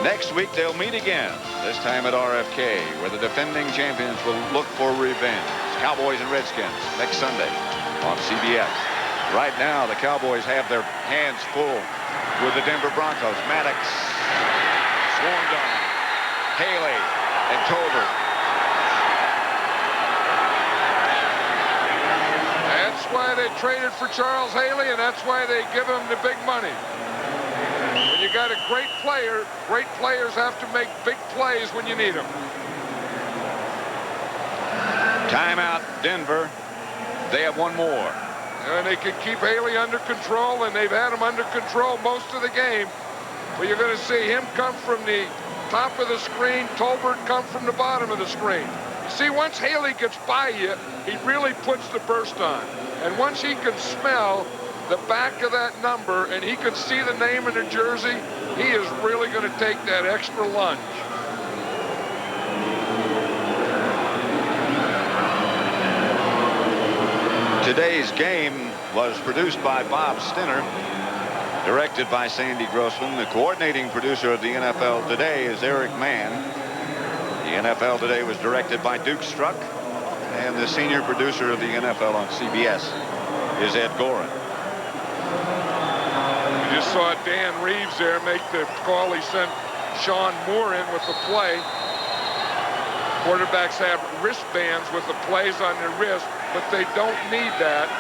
[SPEAKER 2] Next week, they'll meet again, this time at RFK, where the defending champions will look for revenge. Cowboys and Redskins next Sunday on CBS. Right now, the Cowboys have their hands full with the Denver Broncos. MADDOX swarmed on him. Haley and Tolbert.
[SPEAKER 1] That's why they traded for Charles Haley, and that's why they give him the big money. got a great player. Great players have to make big plays when you need them.
[SPEAKER 2] Timeout, Denver. They have one more.
[SPEAKER 1] And they can keep Haley under control, and they've had him under control most of the game. But you're going to see him come from the top of the screen, Tolbert come from the bottom of the screen. You see, once Haley gets by you, he really puts the burst on. And once he can smell the back of that number and he can see the name in the jersey, he is really going to take that extra lunge.
[SPEAKER 2] Today's game was produced by Bob Stinner, directed by Sandy Grossman. The coordinating producer of the NFL Today is Eric Mann. The NFL Today was directed by Duke Struck, and the senior producer of the NFL on CBS is Ed Gorin.
[SPEAKER 1] You just saw Dan Reeves there make the call. He sent Sean Moore in with the play. Quarterbacks have wristbands with the plays on their wrist, but they don't need that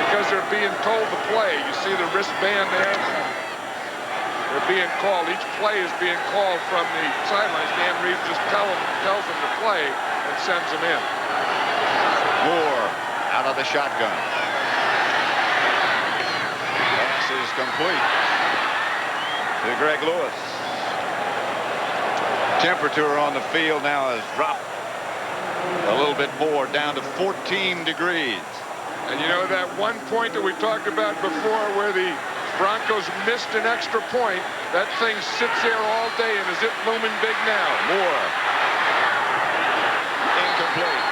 [SPEAKER 1] because they're being told to play. You see the wristband there? They're being called. Each play is being called from the sidelines. Dan Reeves just tells them to play and sends them in.
[SPEAKER 2] Moore out of the shotgun. Pass is complete to Greg Lewis. Temperature on the field now has dropped a little bit more, down to 14 degrees.
[SPEAKER 1] And you know that one point that we talked about before where the Broncos missed an extra point, that thing sits there all day, and is it looming big now?
[SPEAKER 2] Moore. Incomplete.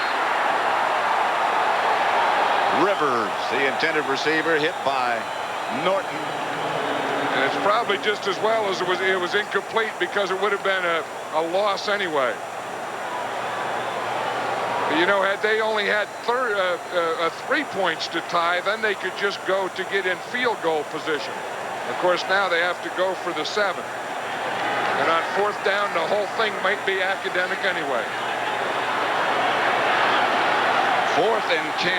[SPEAKER 2] Rivers, the intended receiver, hit by Norton.
[SPEAKER 1] And it's probably just as well as it was incomplete, because it would have been a loss anyway. You know, had they only had 3 points to tie, then they could just go to get in field goal position. Of course, now they have to go for the 7. And on 4th down, the whole thing might be academic anyway.
[SPEAKER 2] 4th and 10.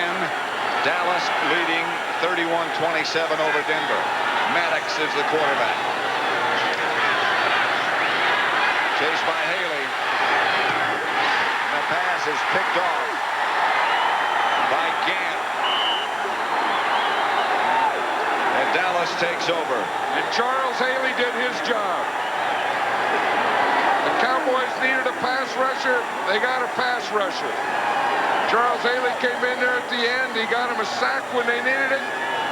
[SPEAKER 2] Dallas leading 31-27 over Denver. MADDOX is the quarterback. Chased by Haley. And the pass is picked off by Gant. And Dallas takes over.
[SPEAKER 1] And Charles Haley did his job. The Cowboys needed a pass rusher. They got a pass rusher. Charles Haley came in there at the end. He got him a sack when they needed it.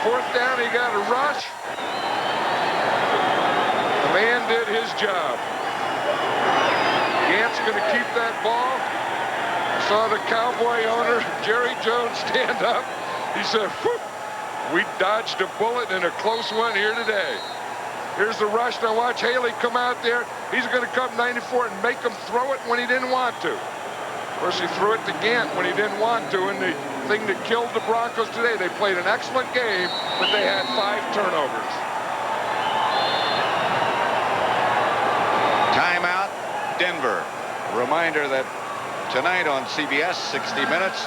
[SPEAKER 1] 4th down, he got a rush. The man did his job. Gant's going to keep that ball. I saw the Cowboy owner, Jerry Jones, stand up. He said, whoop, we dodged a bullet in a close one here today. Here's the rush. Now watch Haley come out there. He's going to come 94 and make him throw it when he didn't want to. Of course, he threw it to Gant when he didn't want to, and the thing that killed the Broncos today, they played an excellent game, but they had 5 turnovers.
[SPEAKER 2] Timeout, Denver. A reminder that tonight on CBS, 60 Minutes,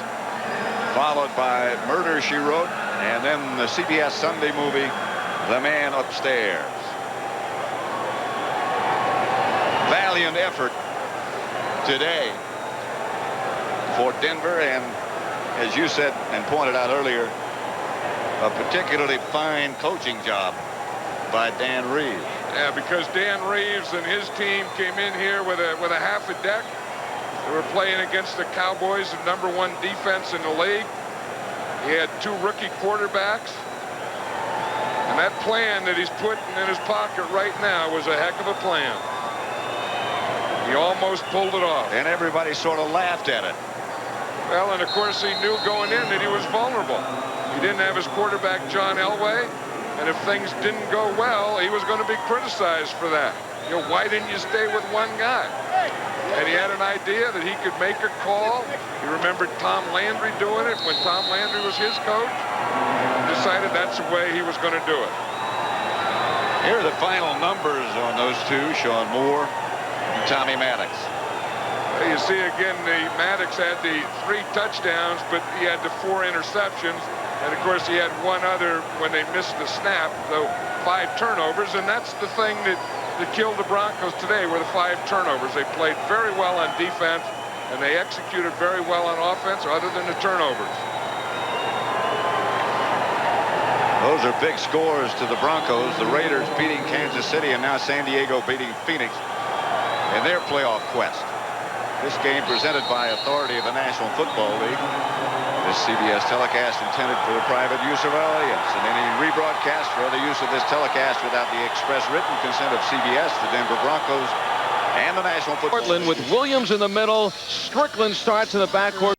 [SPEAKER 2] followed by Murder, She Wrote, and then the CBS Sunday movie, The Man Upstairs. Valiant effort today for Denver, and as you said and pointed out earlier, a particularly fine coaching job by Dan Reeves.
[SPEAKER 1] Yeah, because Dan Reeves and his team came in here with a half a deck. They were playing against the Cowboys, the #1 defense in the league. He had 2 rookie quarterbacks. And that plan that he's putting in his pocket right now was a heck of a plan. He almost pulled it off.
[SPEAKER 2] And everybody sort of laughed at it.
[SPEAKER 1] Well, and of course he knew going in that he was vulnerable. He didn't have his quarterback, John Elway, and if things didn't go well, he was going to be criticized for that. You know, why didn't you stay with one guy? And he had an idea that he could make a call. He remembered Tom Landry doing it when Tom Landry was his coach. Decided that's the way he was going to do it.
[SPEAKER 2] Here are the final numbers on those 2, Sean Moore and Tommy MADDOX.
[SPEAKER 1] You see again, the MADDOX had the 3 touchdowns, but he had the 4 interceptions. And of course, he had one other when they missed the snap. So 5 turnovers, and that's the thing that killed the Broncos today were the 5 turnovers. They played very well on defense, and they executed very well on offense other than the turnovers.
[SPEAKER 2] Those are big scores to the Broncos. The Raiders beating Kansas City, and now San Diego beating Phoenix in their playoff quest. This game presented by authority of the National Football League. This CBS telecast intended for the private use of our audience, and any rebroadcast for other use of this telecast without the express written consent of CBS, the Denver Broncos, and the National Football League.
[SPEAKER 6] Portland with Williams in the middle. Strickland starts in the backcourt.